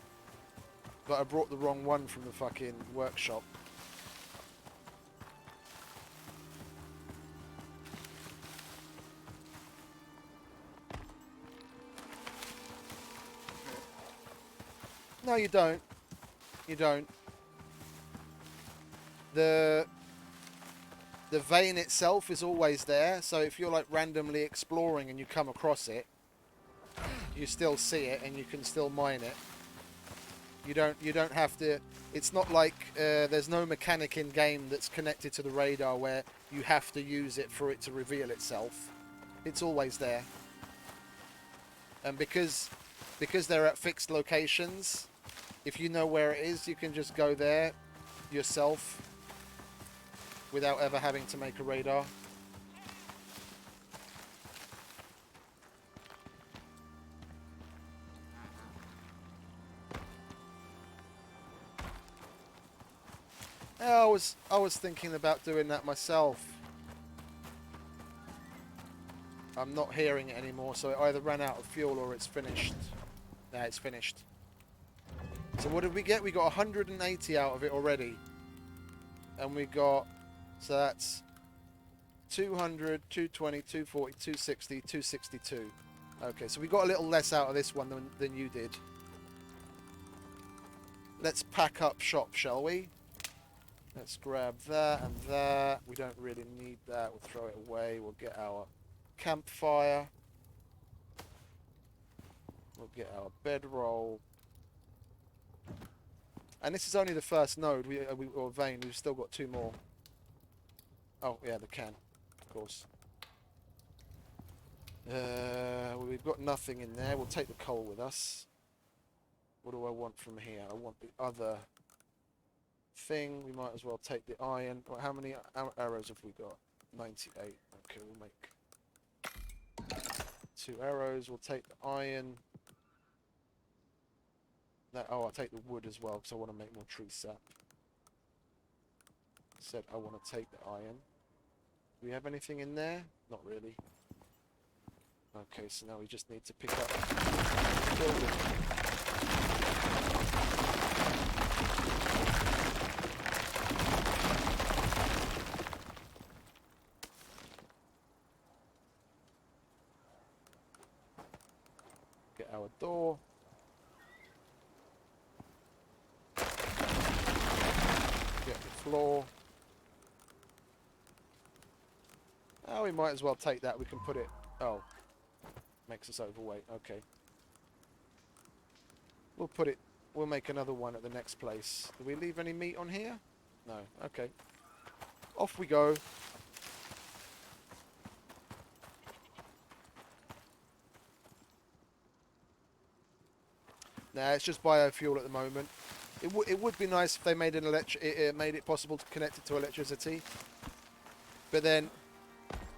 but I brought the wrong one from the fucking workshop. No, you don't. You don't. The vein itself is always there, so if you're like randomly exploring and you come across it, you still see it and you can still mine it.
You don't have to. It's not like there's no mechanic in game that's connected to the radar where you have to use it for it to reveal itself. It's always there. And because they're at fixed locations, if you know where it is, you can just go there yourself without ever having to make a radar. Yeah, I was thinking about doing that myself. I'm not hearing it anymore, so it either ran out of fuel or it's finished. Nah, it's finished. So what did we get? We got 180 out of it already. And we got, so that's 200, 220, 240, 260, 262. Okay, so we got a little less out of this one than you did. Let's pack up shop, shall we? Let's grab that and that. We don't really need that. We'll throw it away. We'll get our campfire. We'll get our bedroll. And this is only the first node. Or vein. We've still got 2 more. Oh, yeah, the can. Of course. We've got nothing in there. We'll take the coal with us. What do I want from here? I want the other thing. We might as well take the iron. How many arrows have we got? 98. Okay, we'll make 2 arrows. We'll take the iron. Oh, I'll take the wood as well because I want to make more tree sap. Said I want to take the iron. Do we have anything in there? Not really. Okay, so now we just need to pick up building. Get our door. Get the floor. Oh, we might as well take that. We can put it... Oh. Makes us overweight. Okay. We'll put it... We'll make another one at the next place. Do we leave any meat on here? No. Okay. Off we go. Nah, it's just biofuel at the moment. It would be nice if they made an made it possible to connect it to electricity. But then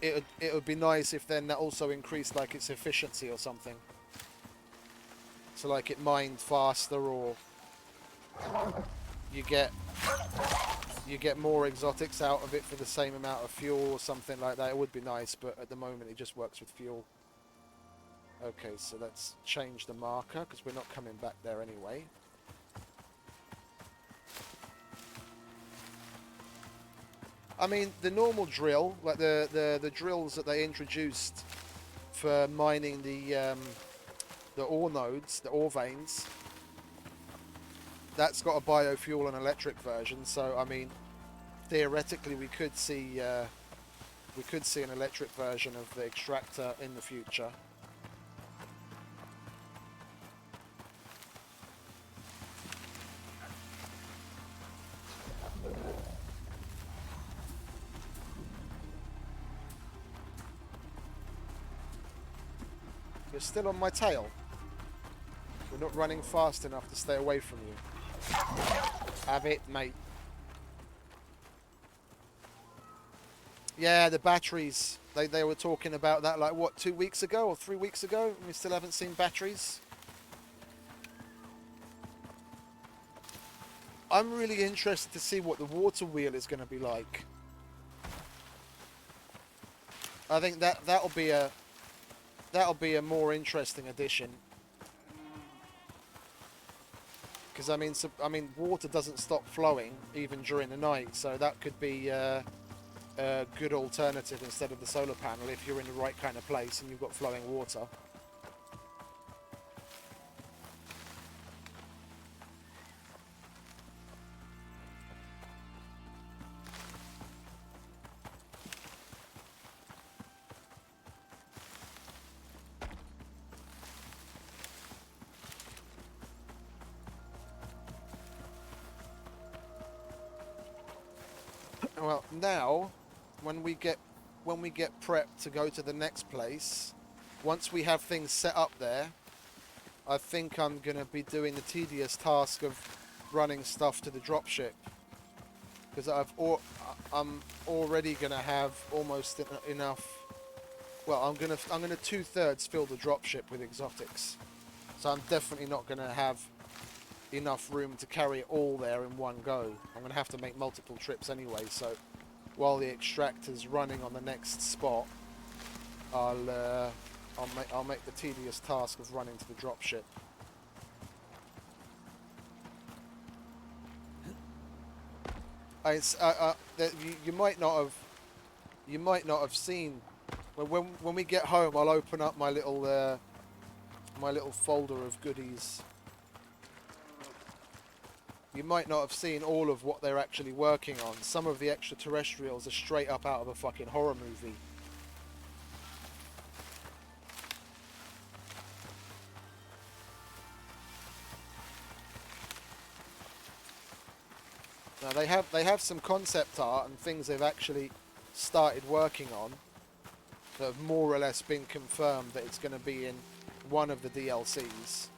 it would be nice if then that also increased like its efficiency or something. So like it mined faster, or you get more exotics out of it for the same amount of fuel or something like that. It would be nice, but at the moment it just works with fuel. Okay, so let's change the marker because we're not coming back there anyway. I mean, the normal drill, like the drills that they introduced for mining the ore nodes, the ore veins, that's got a biofuel and electric version. So I mean, theoretically, we could see an electric version of the extractor in the future. You're still on my tail. We're not running fast enough to stay away from you. Have it, mate. Yeah, the batteries. They were talking about that like, what, 2 weeks ago or 3 weeks ago? And we still haven't seen batteries. I'm really interested to see what the water wheel is going to be like. I think that'll be a more interesting addition. Because I mean, water doesn't stop flowing even during the night, so that could be a good alternative instead of the solar panel if you're in the right kind of place and you've got flowing water.
Well, now, when we get prepped to go to the next place, once we have things set up there, I think I'm gonna be doing the tedious task of running stuff to the dropship, because I'm already gonna have almost enough. Well, I'm gonna 2/3 fill the dropship with exotics, so I'm definitely not gonna have enough room to carry it all there in one go. I'm gonna have to make multiple trips anyway. So while the extractor's running on the next spot, I'll make the tedious task of running to the dropship. You might not have seen when we get home. I'll open up my little folder of goodies. You might not have seen all of what they're actually working on. Some of the extraterrestrials are straight up out of a fucking horror movie. Now they have some concept art and things they've actually started working on that have more or less been confirmed that it's going to be in one of the DLCs.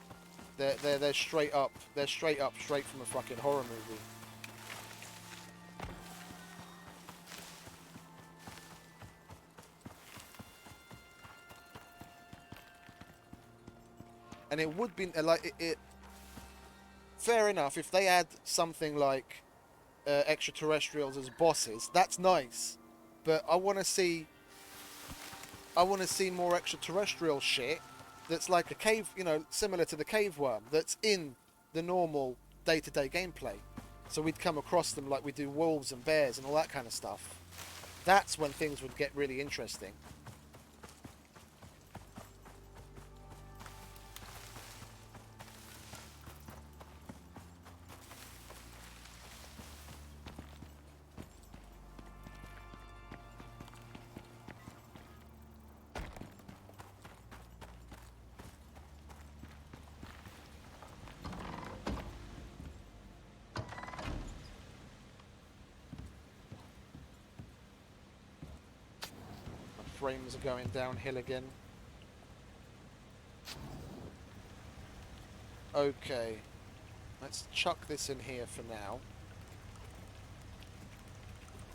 They're straight from a fucking horror movie. And it would be like it fair enough if they add something like extraterrestrials as bosses. That's nice, but I want to see more extraterrestrial shit that's like a cave, similar to the cave worm that's in the normal day-to-day gameplay. So we'd come across them like we do wolves and bears and all that kind of stuff. That's when things would get really interesting. Frames are going downhill again. Okay, let's chuck this in here for now.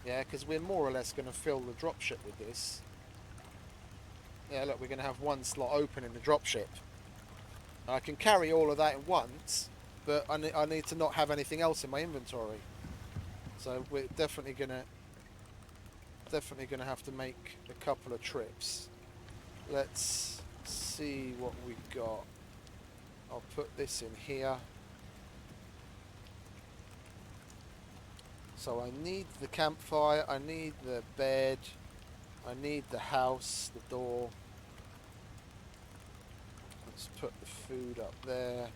Yeah, because we're more or less going to fill the dropship with this. Yeah, look, we're going to have one slot open in the dropship. I can carry all of that at once, but I need to not have anything else in my inventory. So we're definitely going to have to make a couple of trips. Let's see what we got. I'll put this in here. So I need the campfire, I need the bed, I need the house, the door. Let's put the food up there.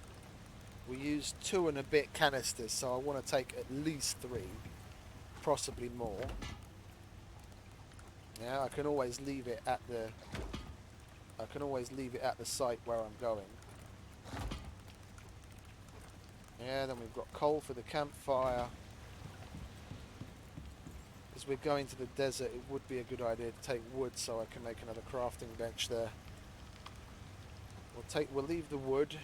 We used 2 and a bit canisters, so I want to take at least 3, possibly more. Yeah, I can always leave it at the site where I'm going. Yeah, then we've got coal for the campfire. As we're going to the desert, it would be a good idea to take wood so I can make another crafting bench there. We'll leave the wood.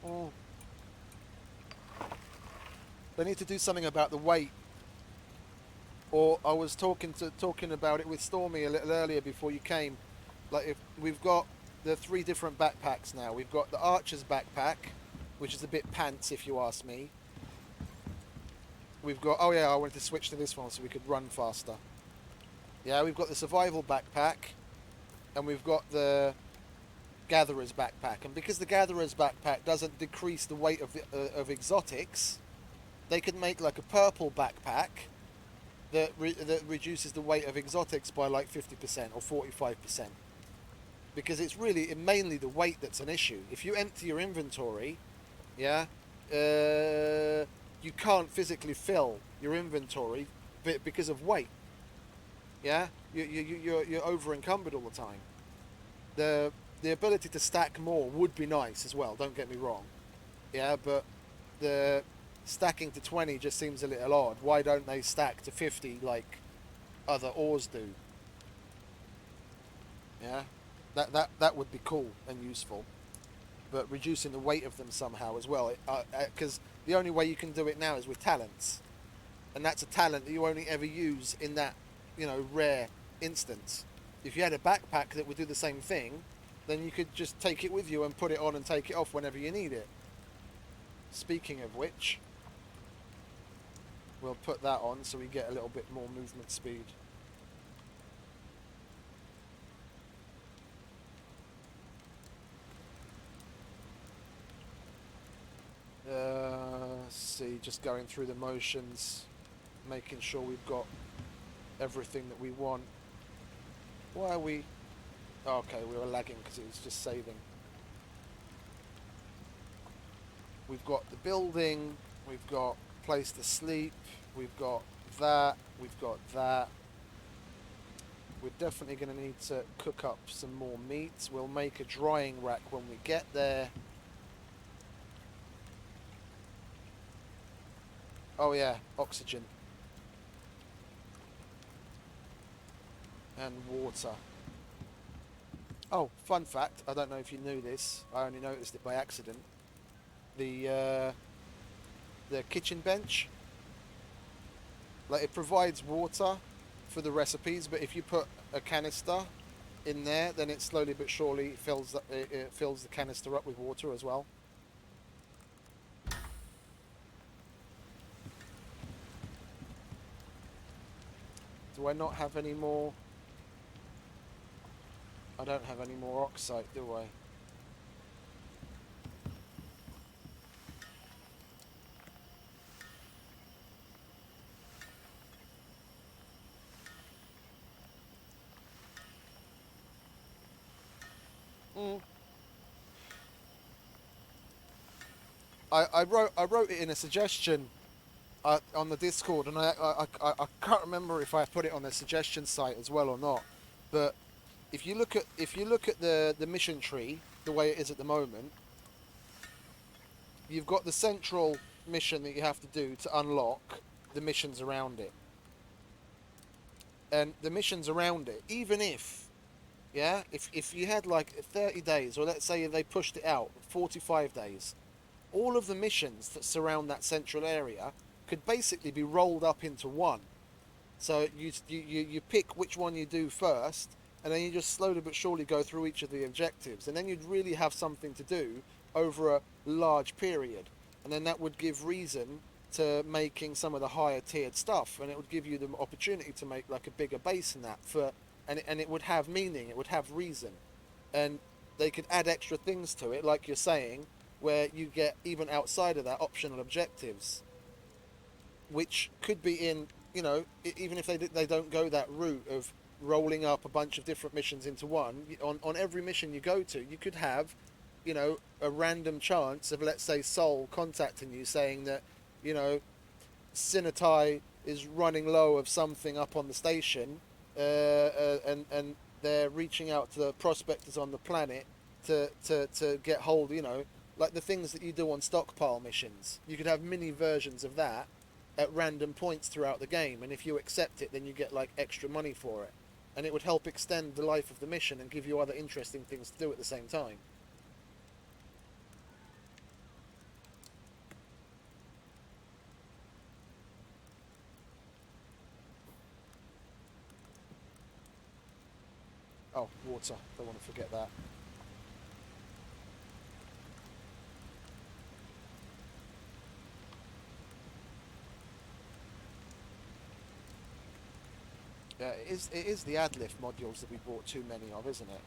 Oh. They need to do something about the weight. Or I was talking about it with Stormy a little earlier before you came. Like, if we've got the 3 different backpacks now. We've got the Archer's backpack, which is a bit pants if you ask me. We've got, oh yeah, I wanted to switch to this one so we could run faster. Yeah, we've got the Survival backpack, and we've got the Gatherer's backpack. And because the Gatherer's backpack doesn't decrease the weight of exotics, they could make like a purple backpack that reduces the weight of exotics by like 50% or 45%. Because it's really mainly the weight that's an issue. If you empty your inventory, yeah, you can't physically fill your inventory because of weight. Yeah, you're over encumbered all the time.
the ability to stack more would be nice as well. Don't get me wrong. Yeah, but the stacking to 20 just seems a little odd. Why don't they stack to 50 like other ores do? Yeah, that would be cool and useful. But reducing the weight of them somehow as well, because the only way you can do it now is with talents, and that's a talent that you only ever use in that, rare instance. If you had a backpack that would do the same thing, then you could just take it with you and put it on and take it off whenever you need it. Speaking of which, we'll put that on so we get a little bit more movement speed. See, just going through the motions, making sure we've got everything that we want. Why are we... Oh, okay, we were lagging because it was just saving. We've got the building, we've got place to sleep, we've got that, we've got that. We're definitely going to need to cook up some more meat. We'll make a drying rack when we get there. Oh yeah, oxygen. And water. Oh, fun fact, I don't know if you knew this, I only noticed it by accident. The kitchen bench, like, it provides water for the recipes, but if you put a canister in there, then it slowly but surely it fills the canister up with water as well. Do I not have any more? I don't have any more oxide, do I? I wrote it in a suggestion on the Discord, and I can't remember if I put it on the suggestion site as well or not. But if you look at the mission tree the way it is at the moment, you've got the central mission that you have to do to unlock the missions around it, and the missions around it, even if you had like 30 days, or let's say they pushed it out 45 days, all of the missions that surround that central area could basically be rolled up into one. So you pick which one you do first, and then you just slowly but surely go through each of the objectives, and then you'd really have something to do over a large period, and then that would give reason to making some of the higher tiered stuff, and it would give you the opportunity to make like a bigger base in that and it would have meaning, it would have reason, and they could add extra things to it, like you're saying, where you get even outside of that optional objectives, which could be in, even if they don't go that route of rolling up a bunch of different missions into one. On every mission you go to, you could have, a random chance of, let's say, Sol contacting you saying that, Sinatai is running low of something up on the station, and they're reaching out to the prospectors on the planet to get hold, like the things that you do on stockpile missions. You could have mini versions of that at random points throughout the game, and if you accept it, then you get like extra money for it, and it would help extend the life of the mission and give you other interesting things to do at the same time. Oh, water, don't want to forget that. Yeah, it is the ad lift modules that we bought too many of, isn't it?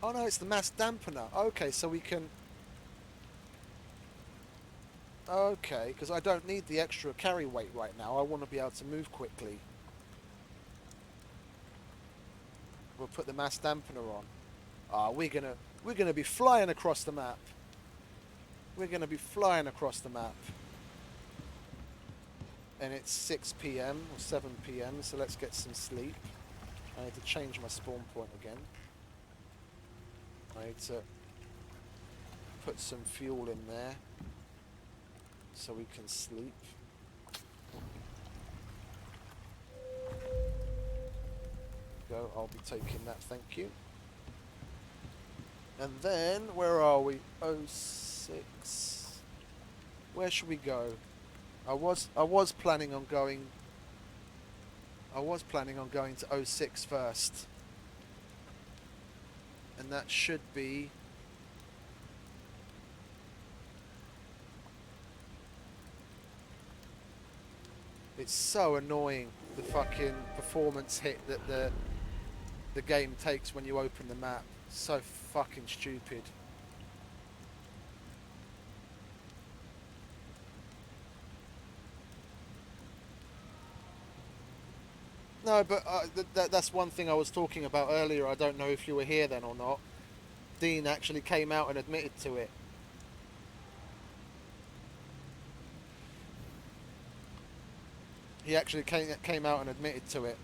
Oh no, it's the mass dampener. Okay, so we can... Okay, because I don't need the extra carry weight right now. I want to be able to move quickly. We'll put the mass dampener on. Ah, we're gonna be flying across the map. We're gonna be flying across the map. And it's 6 p.m. or 7 p.m, so let's get some sleep.
I need to change my spawn point again. I need to put some fuel in there so we can sleep. Go, I'll be taking that, thank you. And then, where are we? 06. Where should we go? I was planning on going to 06 first. And that should be it's so annoying, the fucking performance hit that the game takes when you open the map. So fucking stupid. No, but that's one thing I was talking about earlier. I don't know if you were here then or not. Dean actually came out and admitted to it. He actually came out and admitted to it.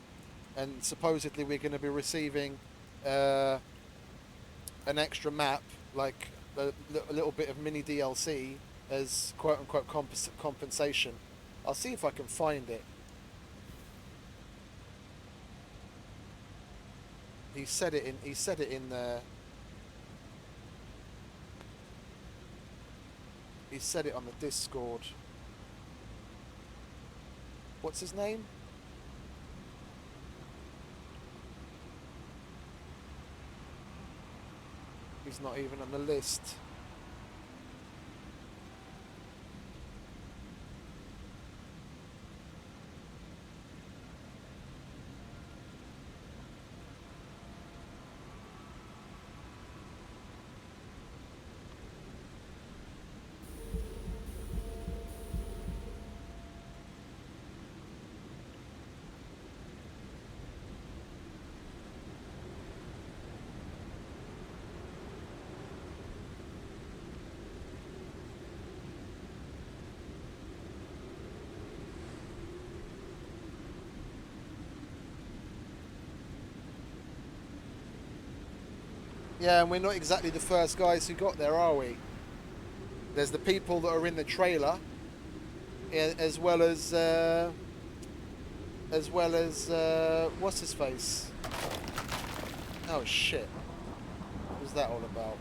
And supposedly we're going to be receiving an extra map, like a little bit of mini DLC as quote-unquote compensation. I'll see if I can find it. He said it in there. He said it on the Discord. What's his name? He's not even on the list. Yeah, and we're not exactly the first guys who got there, are we? There's the people that are in the trailer, as well as what's his face? Oh shit! What was that all about?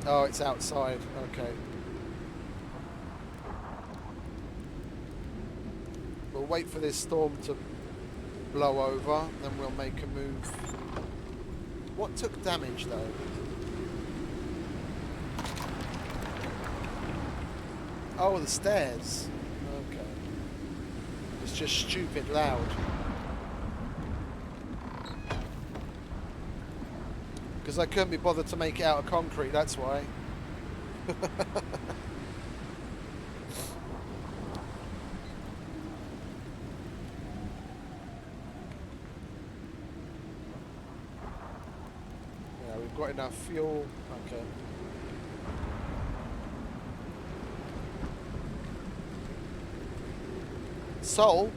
Oh, it's outside. Okay. We'll wait for this storm to blow over, then we'll make a move. What took damage though? Oh, the stairs. Okay. It's just stupid loud. Because I couldn't be bothered to make it out of concrete, that's why. Got enough fuel. Okay. Sol?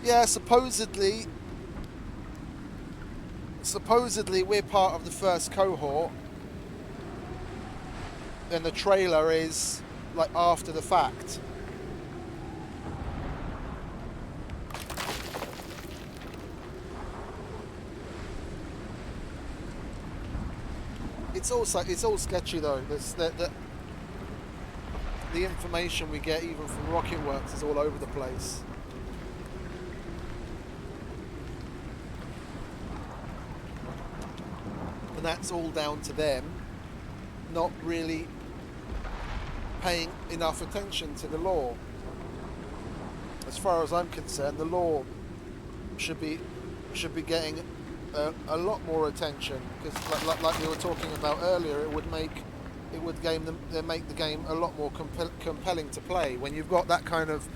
Yeah, supposedly we're part of the first cohort, and the trailer is like after the fact. It's all sketchy though. The information we get even from Rocketworks is all over the place. And that's all down to them not really paying enough attention to the law. As far as I'm concerned, the law should be getting a lot more attention, because like we were talking about earlier, it would make the game a lot more compelling to play when you've got that kind of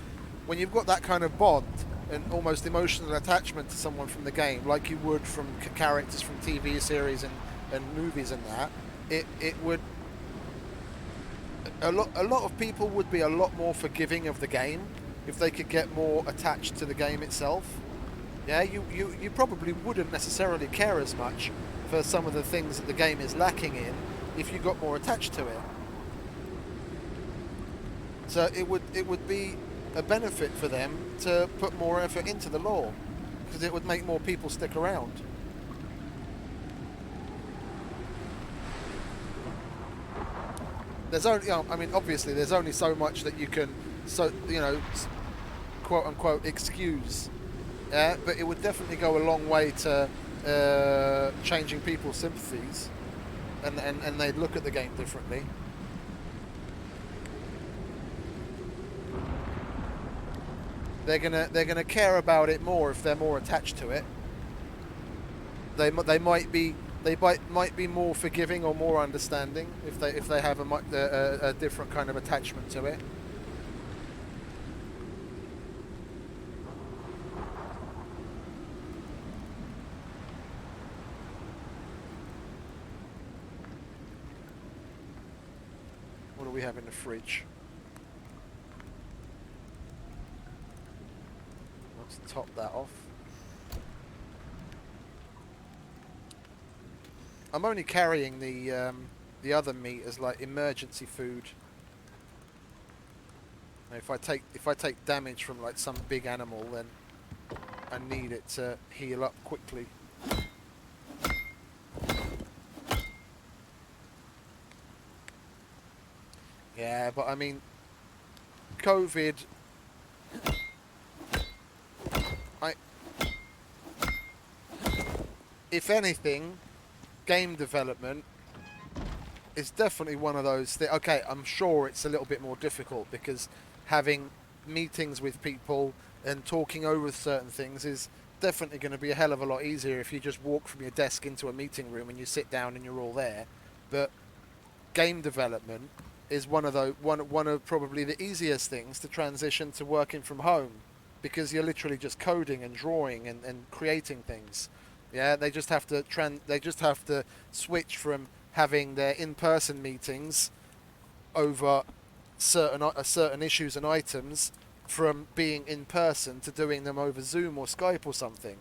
bond and almost emotional attachment to someone from the game, like you would from characters from TV series
and movies and that, it would a lot of people would be a lot more forgiving of the game if they could get more attached to the game itself. Yeah, you probably wouldn't necessarily care as much for some of the things that the game is lacking in if you got more attached to it. So it would be a benefit for them to put more effort into the lore, because it would make more people stick around. There's only, I mean, obviously, there's only so much that you can, quote unquote, excuse. Yeah, but it would definitely go a long way to changing people's sympathies, and they'd look at the game differently. They're gonna care about it more if they're more attached to it. They might be more forgiving or more understanding if they have a different kind of attachment to it. What do we have in the fridge? Let's top that off. I'm only carrying the other meat as like emergency food. If I take damage from like some big animal, then I need it to heal up quickly. Yeah, but I mean, COVID. If anything, game development is definitely one of those things. Okay, I'm sure it's a little bit more difficult because having meetings with people and talking over certain things is definitely going to be a hell of a lot easier if you just walk from your desk into a meeting room and you sit down and you're all there. But game development is one of probably the easiest things to transition to working from home, because you're literally just coding and drawing and creating things. Yeah, they just have to switch from having their in-person meetings over certain issues and items, from being in person to doing them over Zoom or Skype or something.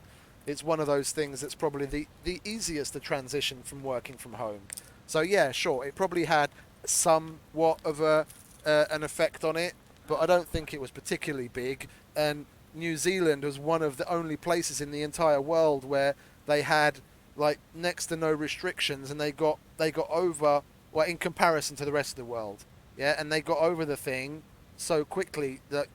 It's one of those things that's probably the easiest to transition from working from home. So yeah, sure, it probably had somewhat of an effect on it, but I don't think it was particularly big. And New Zealand was one of the only places in the entire world where they had like next to no restrictions, and they got over, well, in comparison to the rest of the world. Yeah, and they got over the thing so quickly that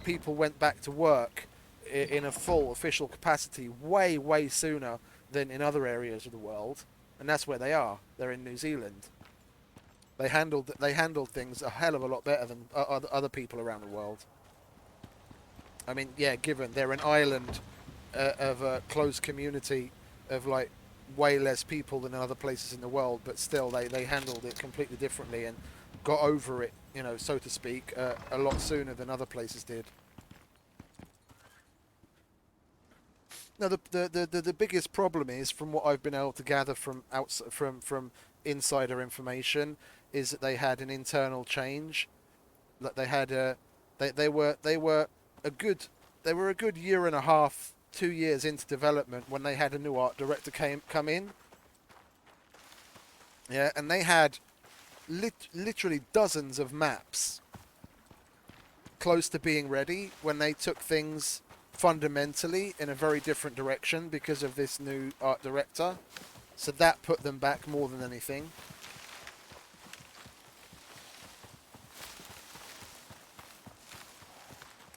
people went back to work in a full official capacity way sooner than in other areas of the world, and that's where they are. They're in New Zealand. They handled things a hell of a lot better than other people around the world. I mean, yeah, given they're an island of a close community of like way less people than in other places in the world, but still they handled it completely differently and got over it, so to speak, a lot sooner than other places did. Now, the biggest problem is, from what I've been able to gather from from insider information, is that they had an internal change. That they had they were a good they were a good year and a half, 2 years into development when they had a new art director come in. Yeah, and they had literally dozens of maps close to being ready when they took things fundamentally in a very different direction because of this new art director. So that put them back more than anything.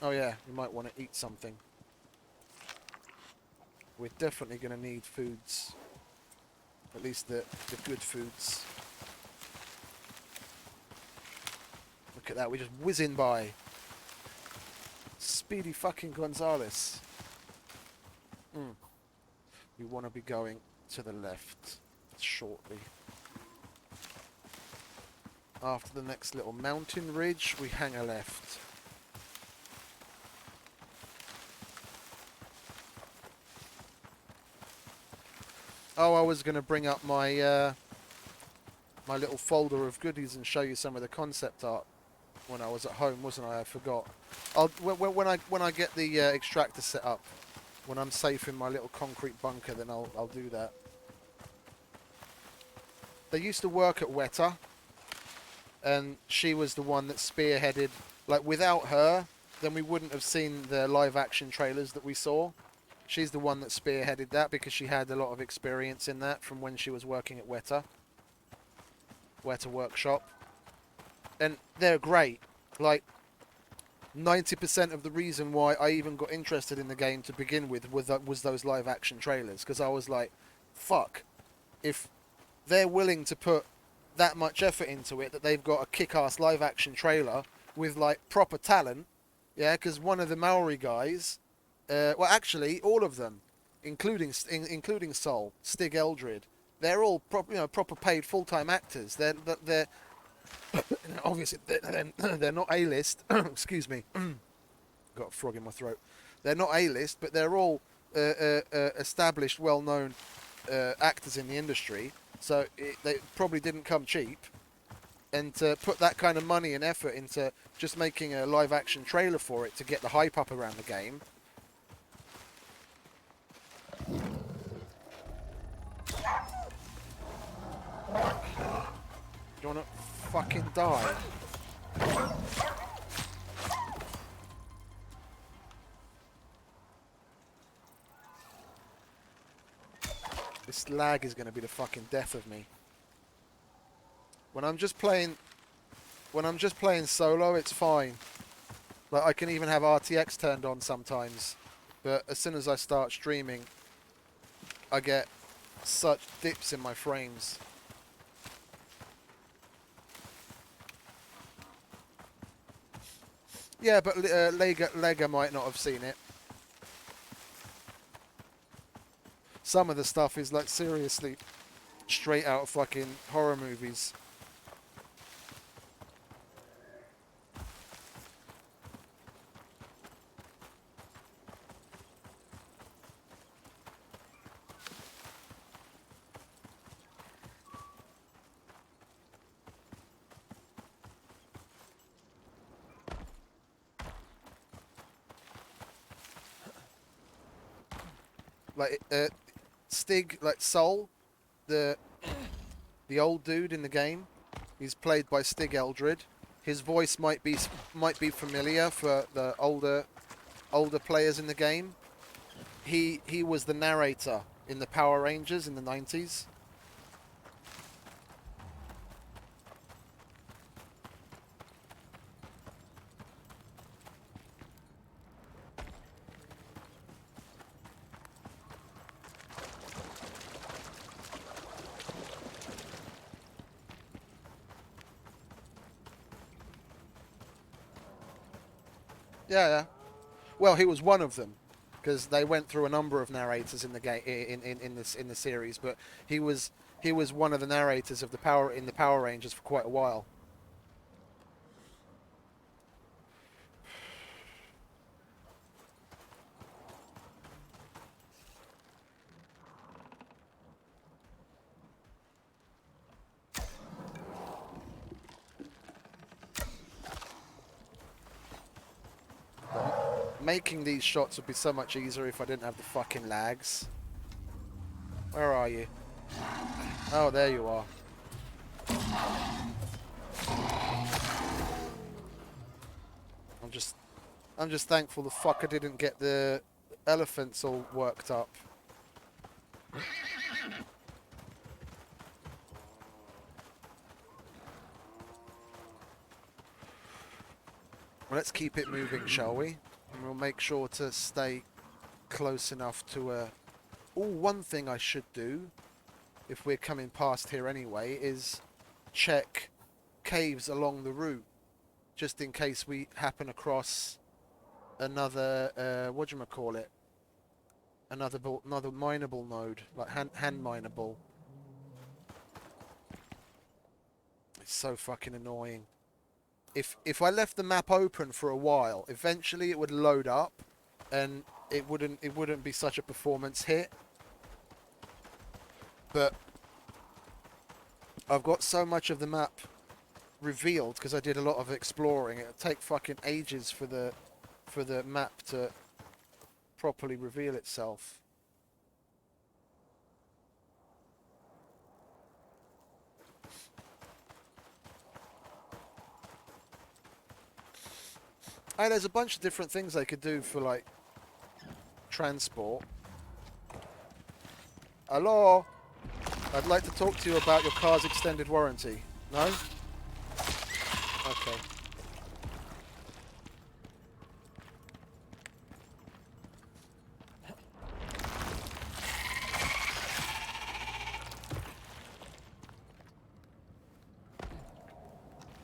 Oh yeah, you might want to eat something. We're definitely going to need foods. At least the good foods. Look at that, we're just whizzing by. Speedy fucking Gonzales. We want to be going to the left shortly. After the next little mountain ridge, we hang a left. Oh, I was going to bring up my my little folder of goodies and show you some of the concept art when I was at home, wasn't I? I forgot. When I get the extractor set up, when I'm safe in my little concrete bunker, then I'll do that. They used to work at Weta, and she was the one that spearheaded. Like without her, then we wouldn't have seen the live action trailers that we saw. She's the one that spearheaded that because she had a lot of experience in that from when she was working at Weta Workshop. And they're great. Like 90% of the reason why I even got interested in the game to begin with was those live action trailers, because I was like, fuck, if they're willing to put that much effort into it, that they've got a kick-ass live action trailer with like proper talent, yeah, because one of the Maori guys, well actually all of them, including Sol, Stig Eldred, they're all proper paid full-time actors. They're obviously they're not A-list. Excuse me, got a frog in my throat. They're not A-list, but they're all established, well-known actors in the industry. So they probably didn't come cheap. And to put that kind of money and effort into just making a live-action trailer for it to get the hype up around the game. Do you want to fucking die? This lag is going to be the fucking death of me. When I'm just playing solo, it's fine. Like I can even have RTX turned on sometimes. But as soon as I start streaming, I get such dips in my frames. Yeah, but Lega might not have seen it. Some of the stuff is like seriously straight out of fucking horror movies. Like Stig, like Sol, the old dude in the game, he's played by Stig Eldred. His voice might be familiar for the older players in the game. He was the narrator in the Power Rangers in the 90s. Yeah, yeah. Well, he was one of them because they went through a number of narrators in the game in the series, but he was one of the narrators of the Power Rangers for quite a while. Making these shots would be so much easier if I didn't have the fucking lags. Where are you? Oh, there you are. I'm just thankful the fucker didn't get the elephants all worked up. Well, let's keep it moving, shall we? And we'll make sure to stay close enough to a... Oh, one thing I should do, if we're coming past here anyway, is check caves along the route, just in case we happen across another, whatchamacallit, another mineable node, like hand mineable. It's so fucking annoying. If I left the map open for a while, eventually it would load up, and it wouldn't be such a performance hit. But I've got so much of the map revealed because I did a lot of exploring. It'll take fucking ages for the map to properly reveal itself. And there's a bunch of different things they could do for like transport. Hello? I'd like to talk to you about your car's extended warranty. No? Okay.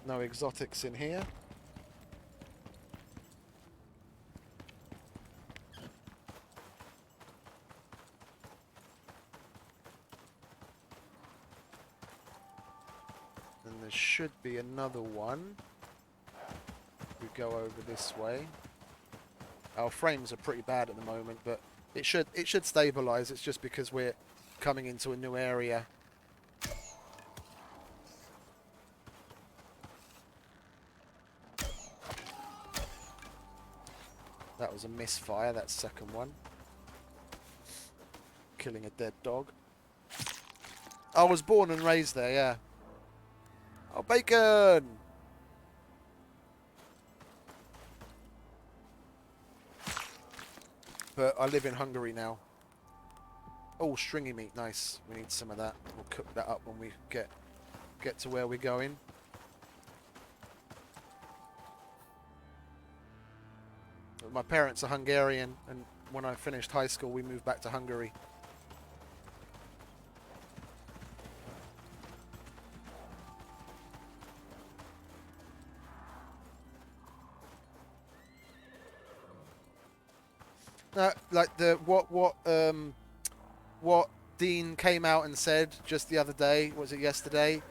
No exotics in here. And there should be another one. We go over this way. Our frames are pretty bad at the moment, but it should stabilize. It's just because we're coming into a new area. That was a misfire, that second one. Killing a dead dog. I was born and raised there, yeah. Oh, bacon! But I live in Hungary now. Oh, stringy meat, nice. We need some of that. We'll cook that up when we get to where we're going. My parents are Hungarian, and when I finished high school, we moved back to Hungary. Like what Dean came out and said just the other day, was it yesterday?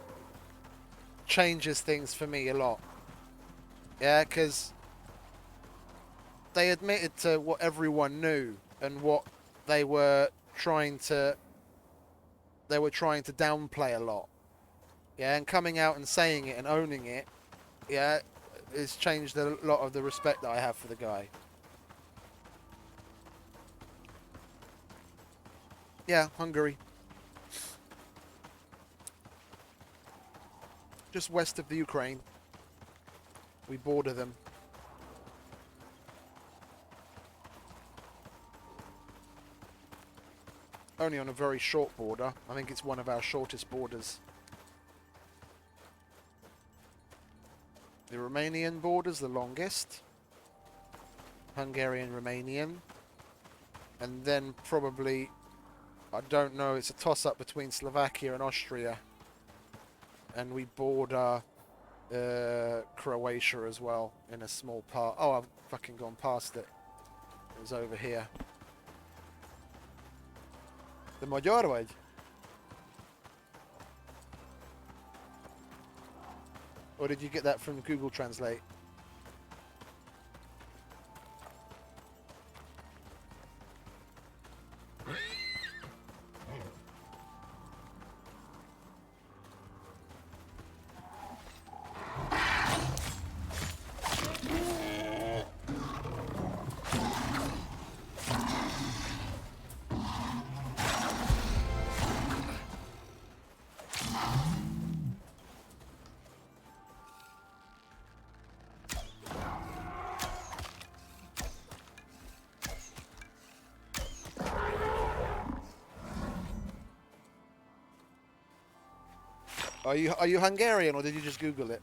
Changes things for me a lot. Yeah, because they admitted to what everyone knew and what they were trying to downplay a lot. Yeah, and coming out and saying it and owning it, yeah, it's changed a lot of the respect that I have for the guy. Yeah, Hungary. Just west of the Ukraine. We border them. Only on a very short border. I think it's one of our shortest borders. The Romanian border's the longest. Hungarian, Romanian. And then probably, I don't know, it's a toss-up between Slovakia and Austria. And we border Croatia as well in a small part. Oh, I've fucking gone past it. It was over here. The Magyar vagy? Or did you get that from Google Translate? Are you Hungarian, or did you just Google it?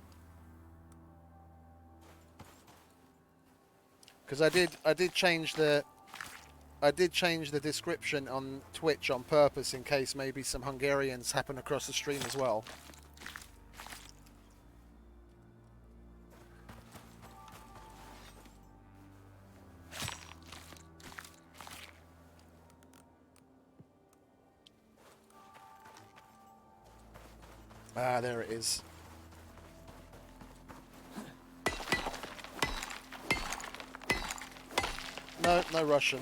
Because I did change the description on Twitch on purpose in case maybe some Hungarians happen across the stream as well. Ah, there it is. No, no Russian.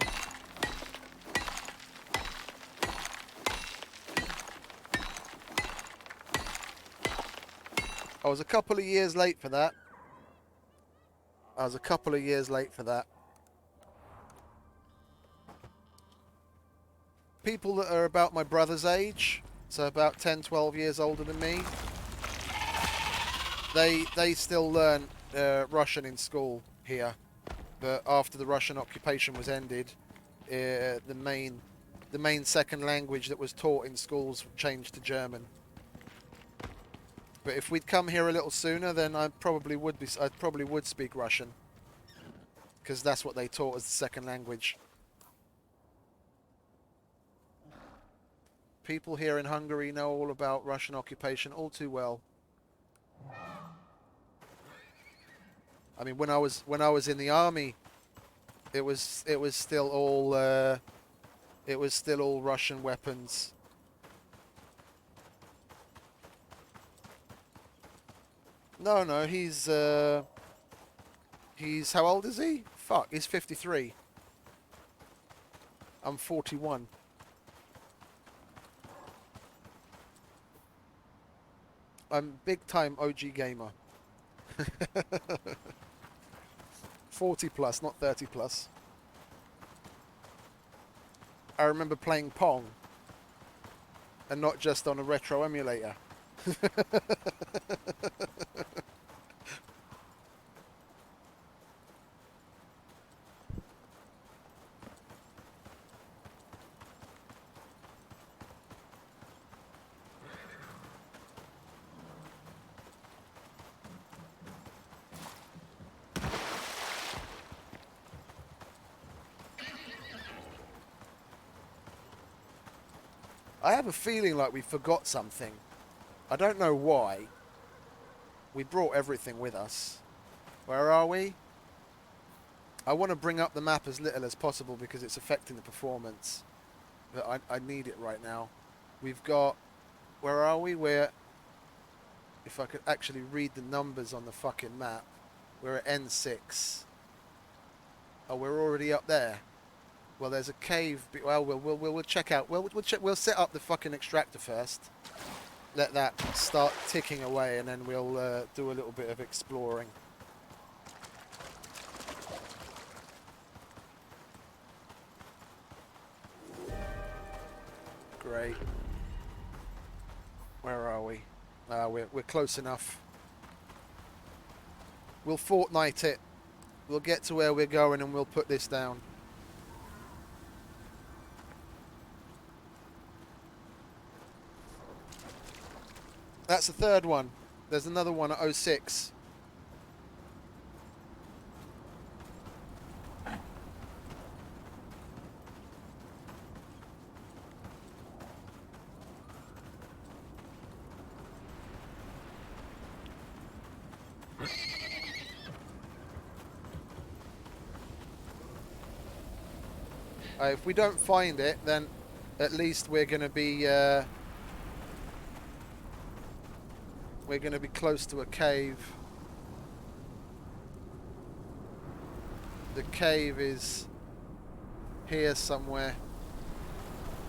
I was a couple of years late for that. People that are about my brother's age, so about 10, 12 years older than me, they still learn Russian in school here. But after the Russian occupation was ended, the main second language that was taught in schools changed to German. But if we'd come here a little sooner, then I probably would speak Russian, because that's what they taught as the second language. People here in Hungary know all about Russian occupation all too well. I mean, when I was in the army, it was still all Russian weapons. No, he's how old is he? Fuck, he's 53. I'm 41. I'm big time OG gamer. 40 plus, not 30 plus. I remember playing Pong, and not just on a retro emulator. I have a feeling like we forgot something. I don't know why. We brought everything with us. Where are we? I want to bring up the map as little as possible because it's affecting the performance. But I need it right now. We've got... Where are we? If I could actually read the numbers on the fucking map. We're at N6. Oh, we're already up there. Well, there's a cave. Well, we'll check out. We'll set up the fucking extractor first. Let that start ticking away, and then we'll do a little bit of exploring. Great. Where are we? We're close enough. We'll Fortnite it. We'll get to where we're going, and we'll put this down. That's the third one. There's another one at 06. If we don't find it, then at least we're going to be close to a cave. The cave is here somewhere,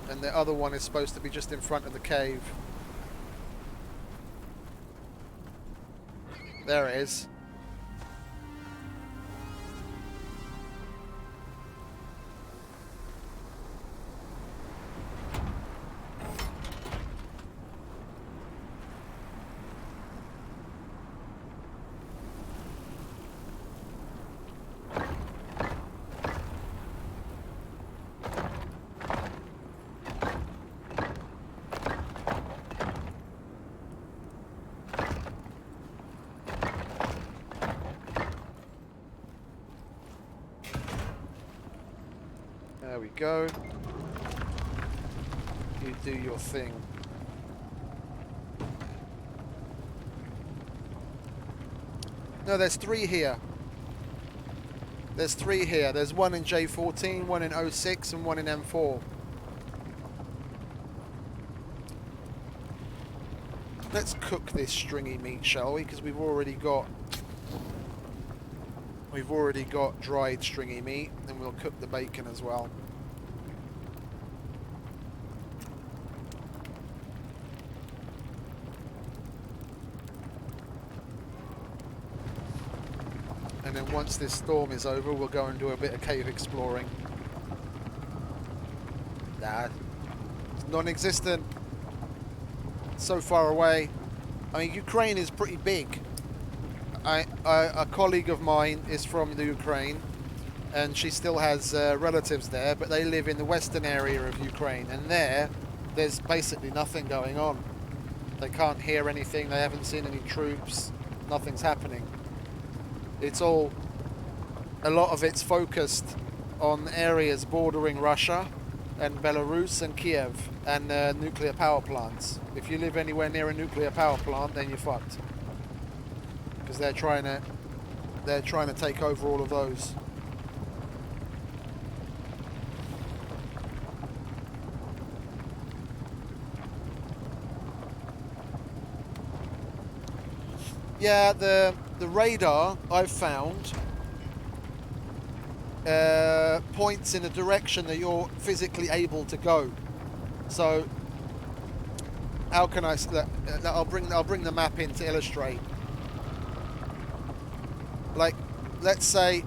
and the other one is supposed to be just in front of the cave. There it is. There we go. You do your thing. No, there's three here. There's three here. There's one in J14, one in 06, and one in M4. Let's cook this stringy meat, shall we? Because we've already got dried stringy meat, and we'll cook the bacon as well.
and then once this storm is over, we'll go and do a bit of cave exploring. Nah, it's non-existent. So far away. I mean, Ukraine is pretty big. A colleague of mine is from the Ukraine, and she still has relatives there, but they live in the western area of Ukraine, and there's basically nothing going on. They can't hear anything, they haven't seen any troops, nothing's happening. It's all, a lot of it's focused on areas bordering Russia and Belarus and Kiev and nuclear power plants. If you live anywhere near a nuclear power plant, then you're fucked. Because they're trying to take over all of those. Yeah, the radar I've found points in a direction that you're physically able to go. So how can I? I'll bring the map in to illustrate. Like, let's say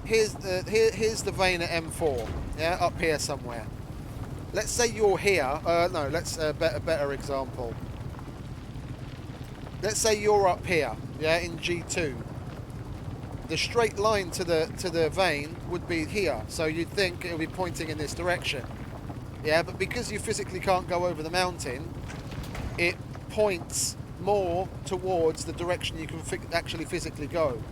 here's the vein at M4. Yeah, up here somewhere. Let's say you're here. No, let's a better example. Let's say you're up here, yeah, in G2. The straight line to the vein would be here, so you'd think it would be pointing in this direction. Yeah, but because you physically can't go over the mountain, it points more towards the direction you can actually physically go.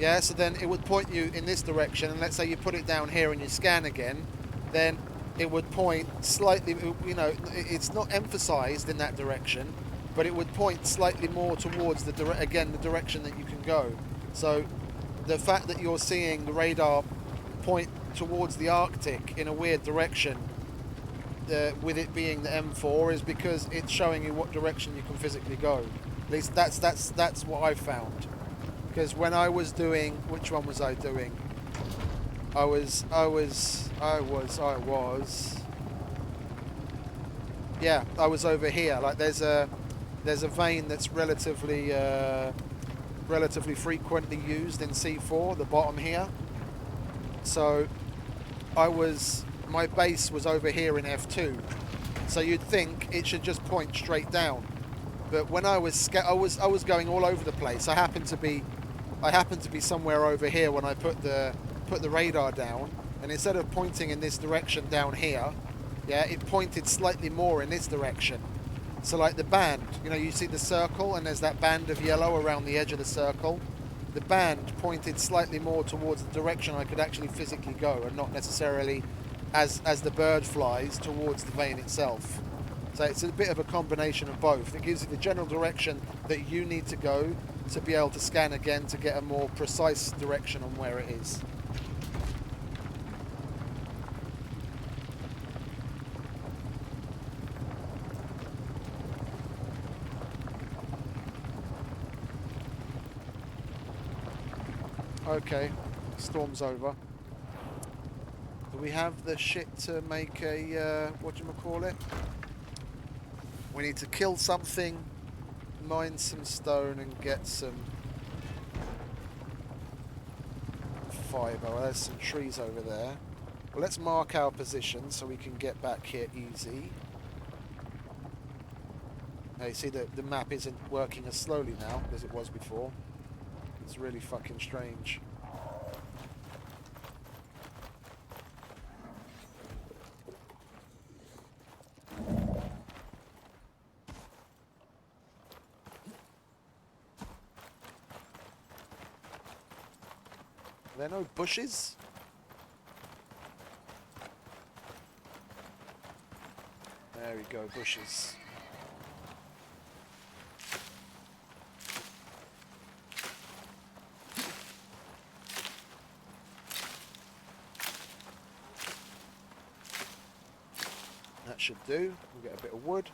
Yeah, so then it would point you in this direction, and let's say you put it down here and you scan again, then it would point slightly, you know, it's not emphasized in that direction, but it would point slightly more towards the direction that you can go. So the fact that you're seeing the radar point towards the Arctic in a weird direction, with it being the M4, is because it's showing you what direction you can physically go. At least that's what I found. Because when I was doing, which one was I doing? I was. Yeah, I was over here. Like there's a vein that's relatively frequently used in C4, the bottom here. So my base was over here in F2. So you'd think it should just point straight down. But when I was going all over the place. I happened to be somewhere over here when I put the radar down, and instead of pointing in this direction down here, yeah, it pointed slightly more in this direction. So like the band, you know, you see the circle and there's that band of yellow around the edge of the circle. The band pointed slightly more towards the direction I could actually physically go, and not necessarily as the bird flies towards the vein itself. So it's a bit of a combination of both. It gives you the general direction that you need to go to be able to scan again to get a more precise direction on where it is. Okay, storm's over. Do we have the shit to make a, whatchamacallit? We need to kill something, mine some stone and get some fibre. Well, there's some trees over there. Well, let's mark our position so we can get back here easy. Now you see that the map isn't working as slowly now as it was before. It's really fucking strange. Are there no bushes? There we go, bushes. That should do. We'll get a bit of wood.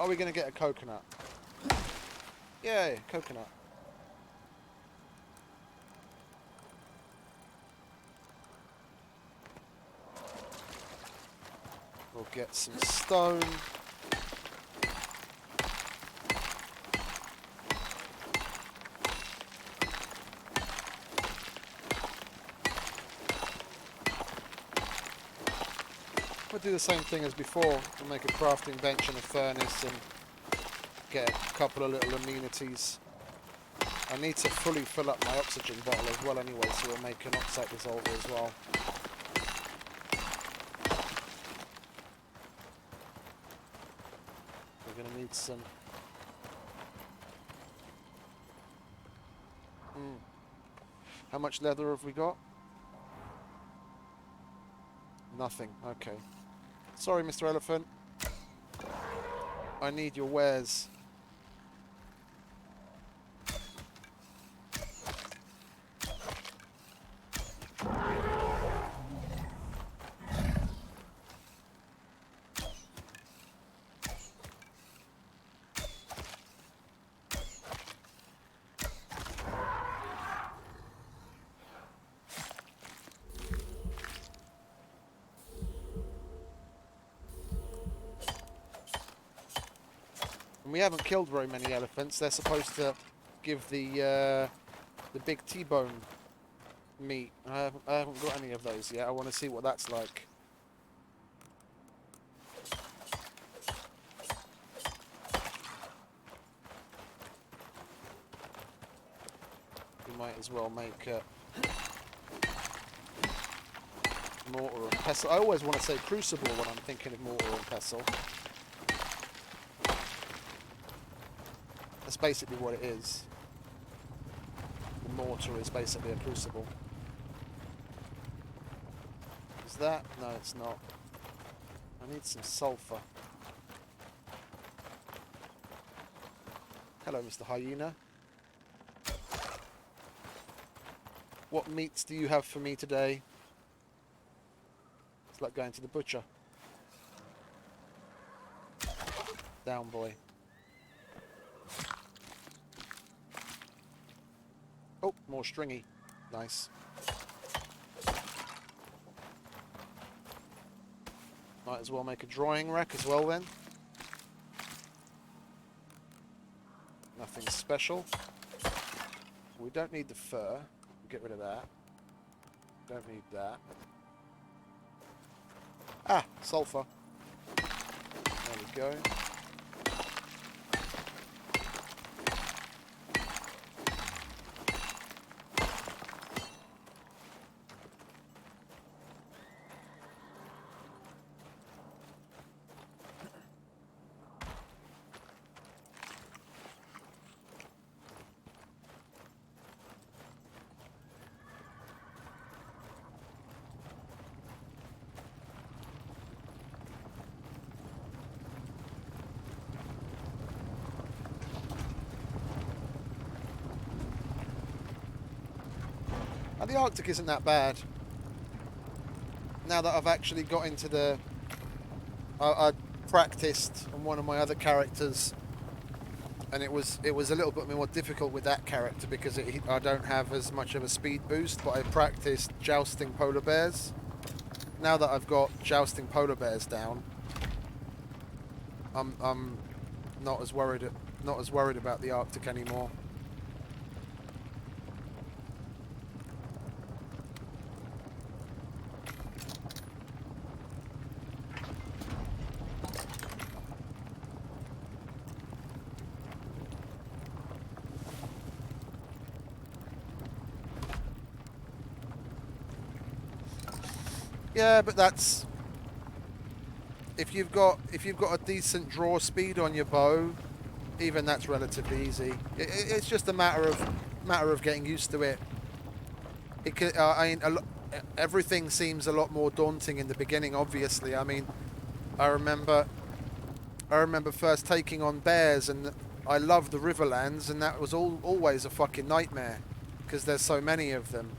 are we going to get? A coconut. Yay, coconut. We'll get some stone. We'll do the same thing as before. We'll make a crafting bench and a furnace and get a couple of little amenities. I need to fully fill up my oxygen bottle as well anyway, so we'll make an oxide dissolver as well. We're going to need some... How much leather have we got? Nothing. Okay. Sorry, Mr. Elephant. I need your wares. And we haven't killed very many elephants. They're supposed to give the big T-bone meat. I haven't got any of those yet. I want to see what that's like. We might as well make mortar and pestle. I always want to say crucible when I'm thinking of mortar and pestle. That's basically what it is. The mortar is basically a crucible. Is that? No, it's not. I need some sulfur. Hello, Mr. Hyena. What meats do you have for me today? It's like going to the butcher. Down, boy. Oh, more stringy. Nice. Might as well make a drying rack as well then. Nothing special. We don't need the fur. We'll get rid of that. Don't need that. Ah, sulfur. There we go. The Arctic isn't that bad. Now that I've actually got into the... I practiced on one of my other characters, and it was a little bit more difficult with that character because I don't have as much of a speed boost, but I practiced jousting polar bears. Now that I've got jousting polar bears down, I'm not as worried about the Arctic anymore. Yeah, but that's if you've got a decent draw speed on your bow, even that's relatively easy. It's just a matter of getting used to it. I mean, everything seems a lot more daunting in the beginning. Obviously, I mean, I remember first taking on bears, and I love the Riverlands, and that was always a fucking nightmare because there's so many of them.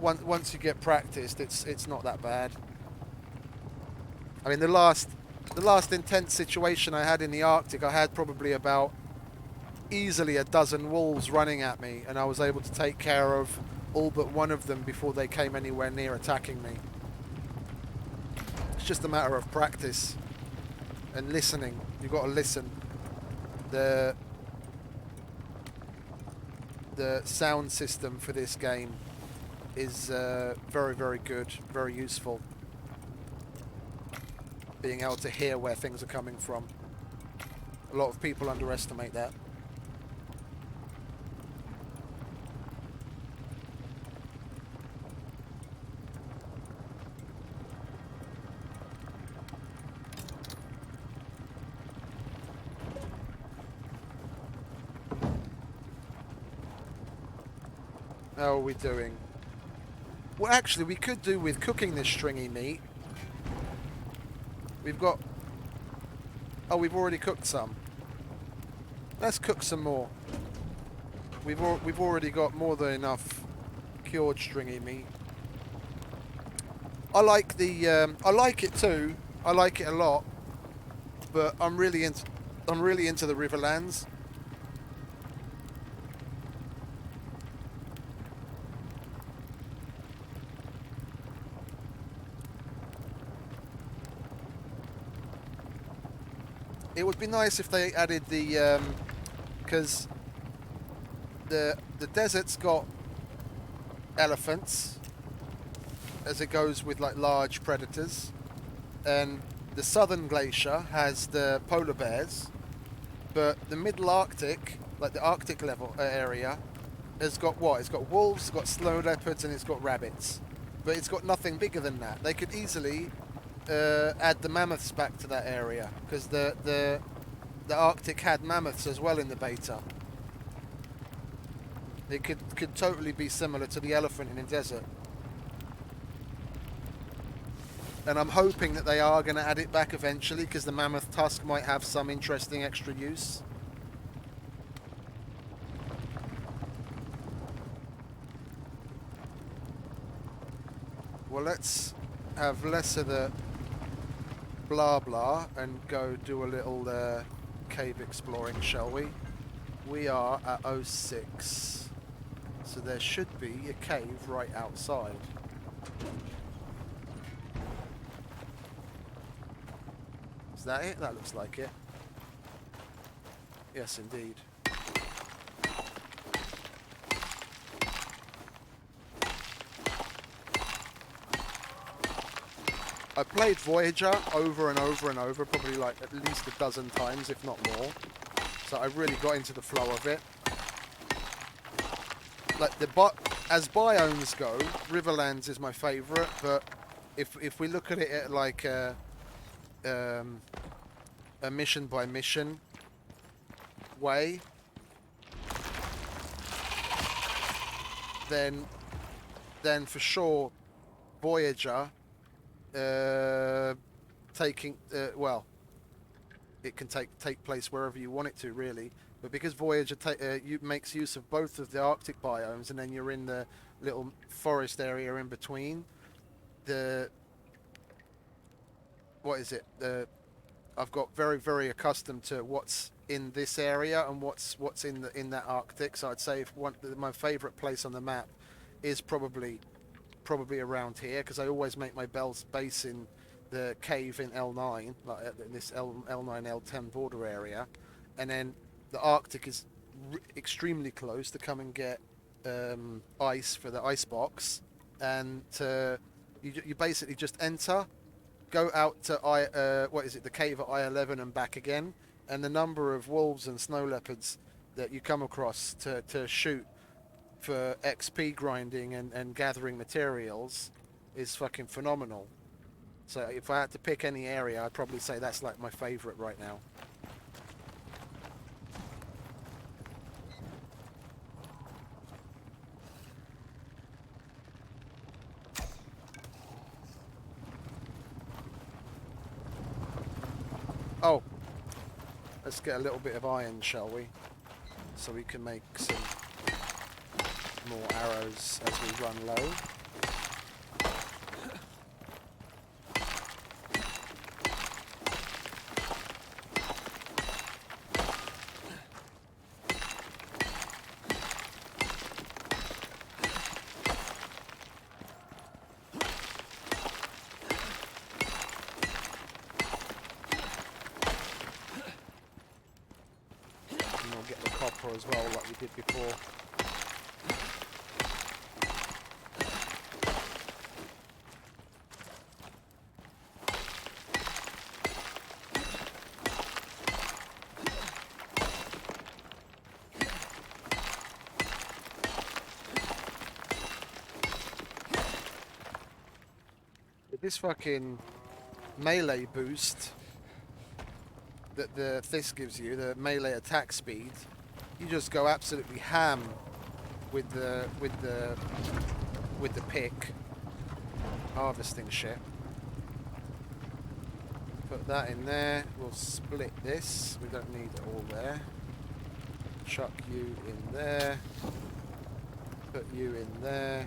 Once you get practiced, it's not that bad. I mean, the last
The last intense situation I had in the Arctic, I had probably about easily a dozen wolves running at me, and I was able to take care of all but one of them before they came anywhere near attacking me. It's just a matter of practice and listening. You've got to listen. The sound system for this game is very, very good, very useful. Being able to hear where things are coming from. A lot of people underestimate that. How are we doing? Well, actually, we could do with cooking this stringy meat. We've got... Oh, we've already cooked some. Let's cook some more. We've already got more than enough cured stringy meat. I like the... I like it too. I like it a lot. But I'm really into the Riverlands. It would be nice if they added the, because the desert's got elephants, as it goes with like large predators, and the southern glacier has the polar bears, but the middle Arctic, like the Arctic level area, has got what? It's got wolves, it's got snow leopards, and it's got rabbits, but it's got nothing bigger than that. They could easily add the mammoths back to that area, because the Arctic had mammoths as well in the beta. It could totally be similar to the elephant in the desert. And I'm hoping that they are going to add it back eventually, because the mammoth tusk might have some interesting extra use. Well, let's have less of the blah blah and go do a little cave exploring, shall we? We are at 06, so there should be a cave right outside. Is that it? That looks like it. Yes, indeed. I played Voyager over and over and over, probably like at least a dozen times, if not more. So I really got into the flow of it. Like as biomes go, Riverlands is my favourite, but if we look at it at like a mission by mission way, then for sure Voyager. Well, it can take place wherever you want it to, really. But because Voyager makes use of both of the Arctic biomes, and then you're in the little forest area in between. I've got very, very accustomed to what's in this area and what's in that Arctic. So I'd say my favourite place on the map is probably around here, because I always make my base in the cave in L9, like in this L9 L10 border area, and then the Arctic is extremely close to come and get ice for the ice box, and you basically just enter, go out to the cave at I-11 and back again, and the number of wolves and snow leopards that you come across to shoot for XP grinding and gathering materials is fucking phenomenal. So if I had to pick any area, I'd probably say that's like my favourite right now. Oh, let's get a little bit of iron, shall we? So we can make some more arrows as we run low.
as well, like we did before. With this fucking melee boost that this gives you, the melee attack speed, you just go absolutely ham with the pick, harvesting shit. Put that in there. We'll split this. We don't need it all there. Chuck you in there. Put you in there.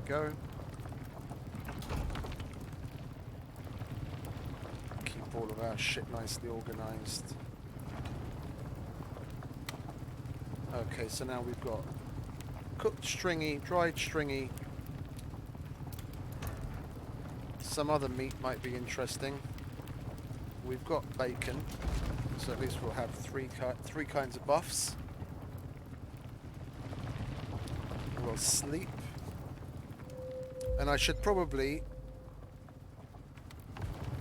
Go. Keep all of our shit nicely organized. Okay, so now we've got cooked stringy, dried stringy. Some other meat might be interesting. We've got bacon, so at least we'll have three kinds of buffs. We'll sleep. And I should probably...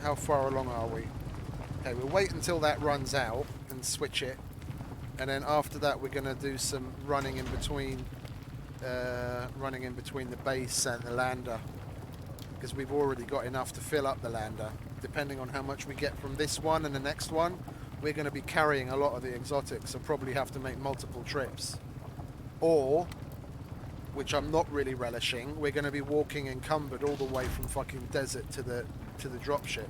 How far along are we? Okay, we'll wait until that runs out and switch it. And then after that we're going to do some running in between the base and the lander. Because we've already got enough to fill up the lander. Depending on how much we get from this one and the next one, we're going to be carrying a lot of the exotics and probably have to make multiple trips. Or... which I'm not really relishing, we're going to be walking encumbered all the way from fucking desert to the dropship.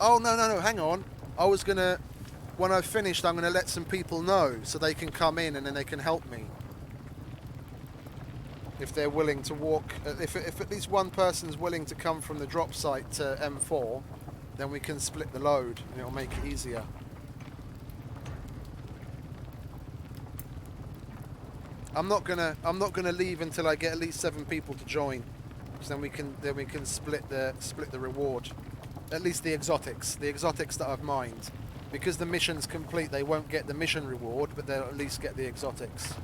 Oh, no, hang on. I was going to, when I've finished, I'm going to let some people know so they can come in and then they can help me. If they're willing to walk, if at least one person's willing to come from the drop site to M4, then we can split the load and it'll make it easier. I'm not gonna leave until I get at least 7 people to join, so then we can split the reward, at least the exotics that I've mined, because the mission's complete. They won't get the mission reward, but they'll at least get the exotics.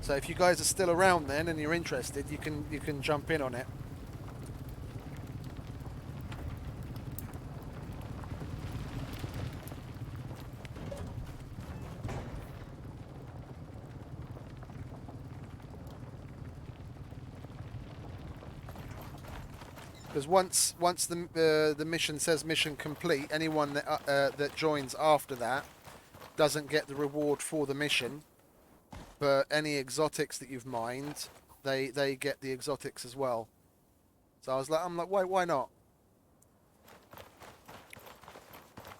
So if you guys are still around then and you're interested, you can jump in on it. Because once the mission says mission complete, anyone that joins after that doesn't get the reward for the mission, but any exotics that you've mined, they get the exotics as well. So I'm like, why not?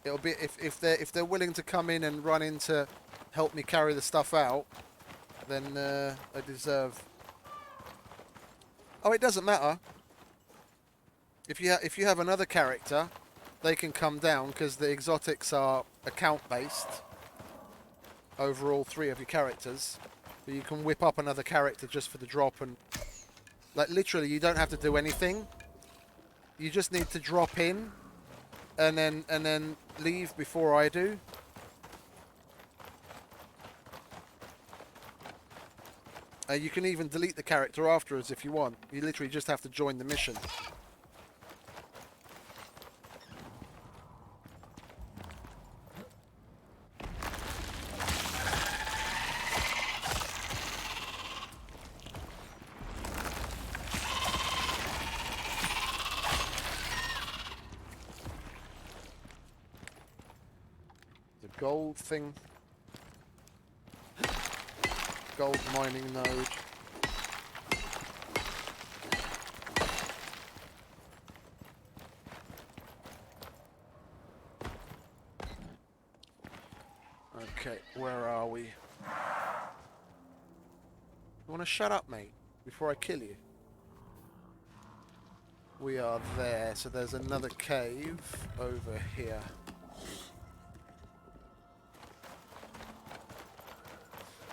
It'll be if they're willing to come in and run in to help me carry the stuff out, then they deserve. Oh, it doesn't matter. If you have another character, they can come down because the exotics are account based over all 3 of your characters. But you can whip up another character just for the drop, and like literally you don't have to do anything. You just need to drop in and then leave before I do. You can even delete the character afterwards if you want. You literally just have to join the mission. Gold thing. Gold mining node. Okay, where are we? You want to shut up, mate, before I kill you? We are there. So there's another cave over here.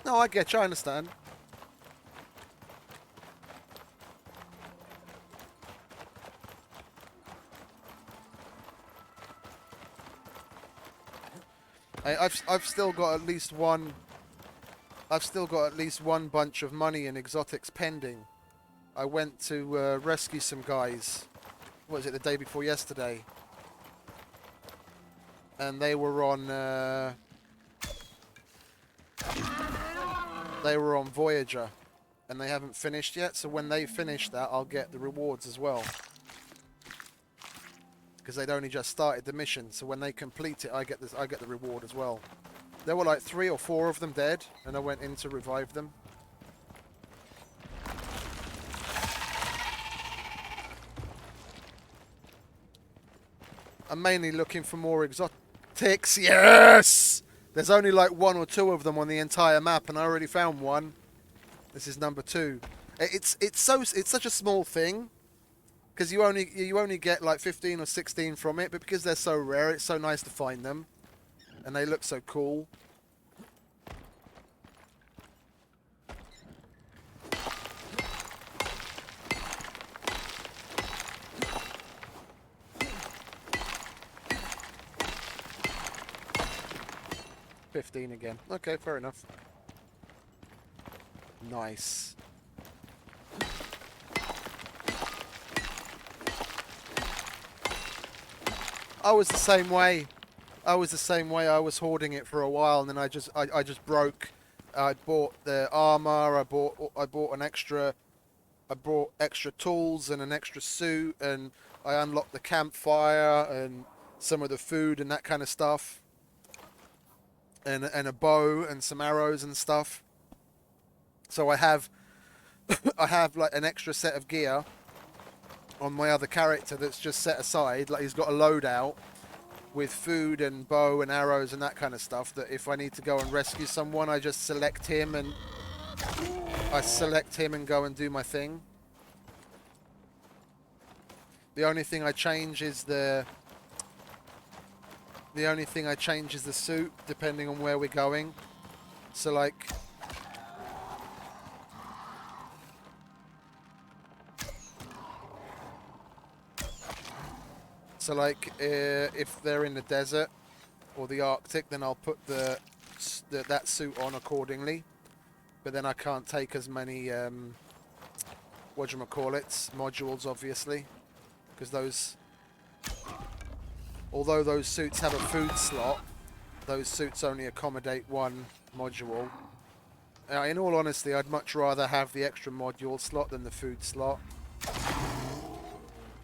No, I get you. I understand. I've still got at least one. I've still got at least one bunch of money in exotics pending. I went to rescue some guys. What was it, the day before yesterday? And they were on. They were on Voyager, and they haven't finished yet. So when they finish that, I'll get the rewards as well. Because they'd only just started the mission, so when they complete it, I get this. I get the reward as well. There were like 3 or 4 of them dead, and I went in to revive them. I'm mainly looking for more exotics. Yes! There's only like 1 or 2 of them on the entire map, and I already found one. This is number 2. It's such a small thing. Because you only get like 15 or 16 from it, but because they're so rare, it's so nice to find them, and they look so cool. $15 again. Okay, fair enough. Nice. I was the same way. I was hoarding it for a while, and then I just broke. I bought the armor. I bought extra tools and an extra suit, and I unlocked the campfire and some of the food and that kind of stuff, and a bow and some arrows and stuff. So I have like an extra set of gear on my other character that's just set aside. Like, he's got a loadout with food and bow and arrows and that kind of stuff, that if I need to go and rescue someone, I just select him and go and do my thing. The only thing I change is the suit, depending on where we're going. So like, if they're in the desert or the Arctic, then I'll put that suit on accordingly. But then I can't take as many modules, obviously, because although those suits have a food slot, those suits only accommodate 1 module. In all honesty, I'd much rather have the extra module slot than the food slot.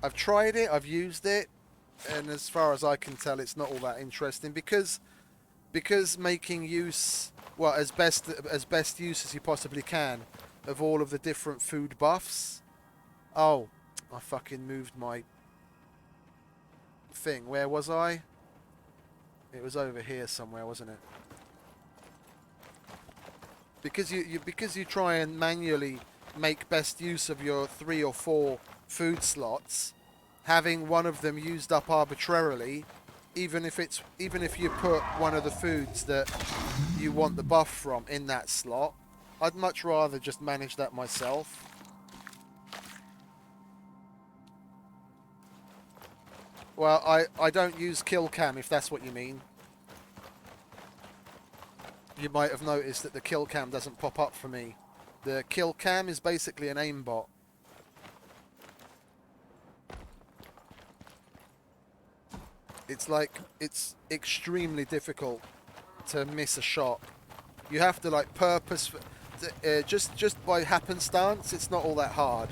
I've tried it, I've used it, and as far as I can tell, it's not all that interesting, because making use, well, as best use as you possibly can of all of the different food buffs. Oh, I fucking moved my thing. Where was I? It was over here somewhere, wasn't it? Because you try and manually make best use of your 3 or 4 food slots, having one of them used up arbitrarily, even if you put one of the foods that you want the buff from in that slot, I'd much rather just manage that myself. Well, I don't use kill cam, if that's what you mean. You might have noticed that the kill cam doesn't pop up for me. The kill cam is basically an aimbot. It's extremely difficult to miss a shot. You have to like just by happenstance, it's not all that hard.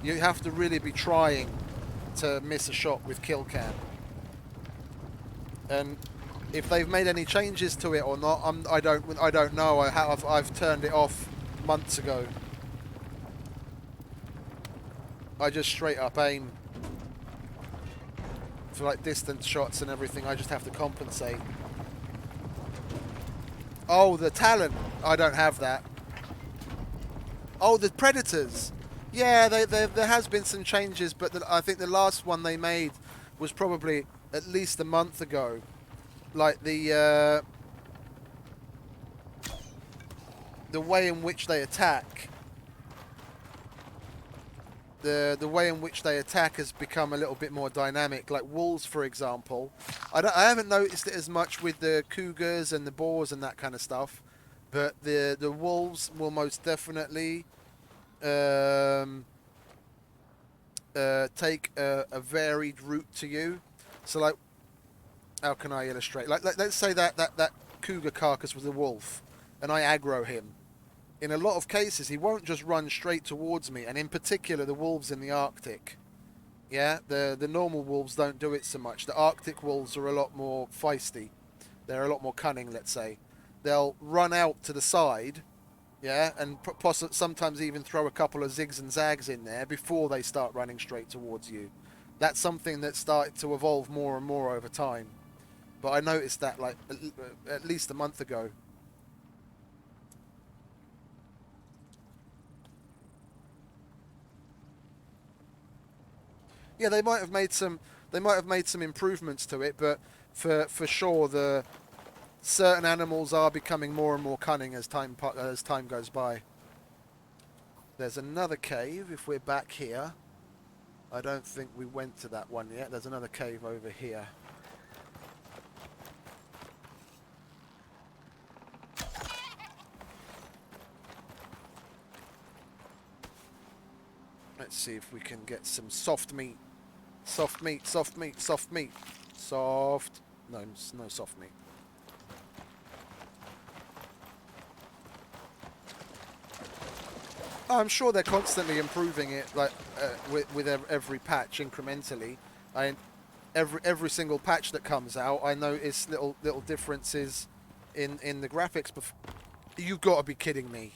You have to really be trying to miss a shot with kill cam. And if they've made any changes to it or not, I don't know. I've turned it off months ago. I just straight up aim. For like distance shots and everything, I just have to compensate. Oh, the talent. I don't have that. Oh, the predators. Yeah, there has been some changes, but I think the last one they made was probably at least a month ago. Like the way in which they attack, the way in which they attack has become a little bit more dynamic. Like wolves, for example, I haven't noticed it as much with the cougars and the boars and that kind of stuff, but the wolves will most definitely um, take a varied route to you. So like, how can I illustrate? Like let's say that cougar carcass was a wolf, and I aggro him. In a lot of cases, he won't just run straight towards me, and in particular, the wolves in the Arctic. Yeah, the normal wolves don't do it so much. The Arctic wolves are a lot more feisty. They're a lot more cunning, let's say. They'll run out to the side, yeah, and sometimes even throw a couple of zigs and zags in there before they start running straight towards you. That's something that started to evolve more and more over time. But I noticed that like at least a month ago. Yeah, they might have made some improvements to it, but for sure the certain animals are becoming more and more cunning as time goes by. There's another cave if we're back here. I don't think we went to that one yet. There's another cave over here. Let's see if we can get some soft meat. Soft meat, soft meat, soft meat. Soft. No, no soft meat. I'm sure they're constantly improving it, like with every patch incrementally. Every single patch that comes out, I notice little differences in the graphics. You've got to be kidding me!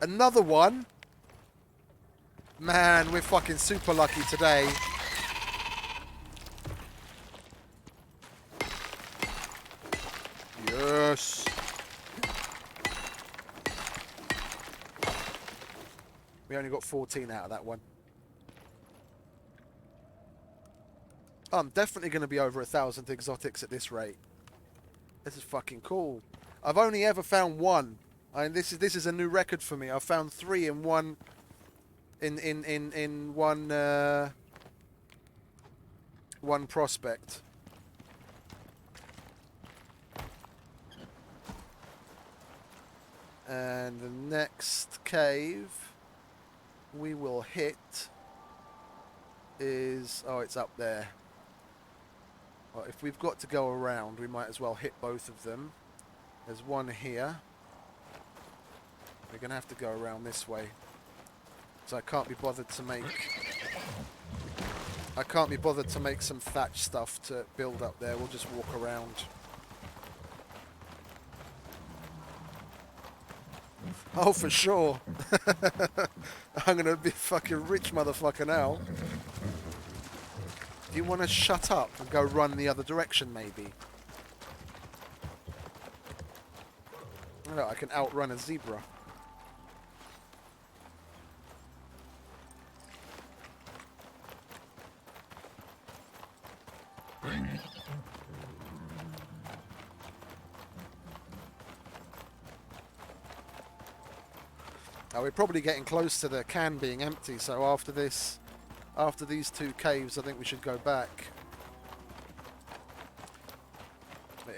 Another one? Man, we're fucking super lucky today. Yes. We only got 14 out of that one. I'm definitely going to be over 1,000 exotics at this rate. This is fucking cool. I've only ever found one. I mean, this is a new record for me. I found 3 in one. In one prospect. And the next cave we will hit is... Oh, it's up there. Well, if we've got to go around, we might as well hit both of them. There's one here. We're going to have to go around this way. So I can't be bothered to make... I can't be bothered to make some thatch stuff to build up there. We'll just walk around. Oh, for sure. I'm going to be a fucking rich motherfucker now. Do you want to shut up and go run the other direction, maybe? Look, I can outrun a zebra. We're probably getting close to the can being empty, so after these 2 caves, I think we should go back.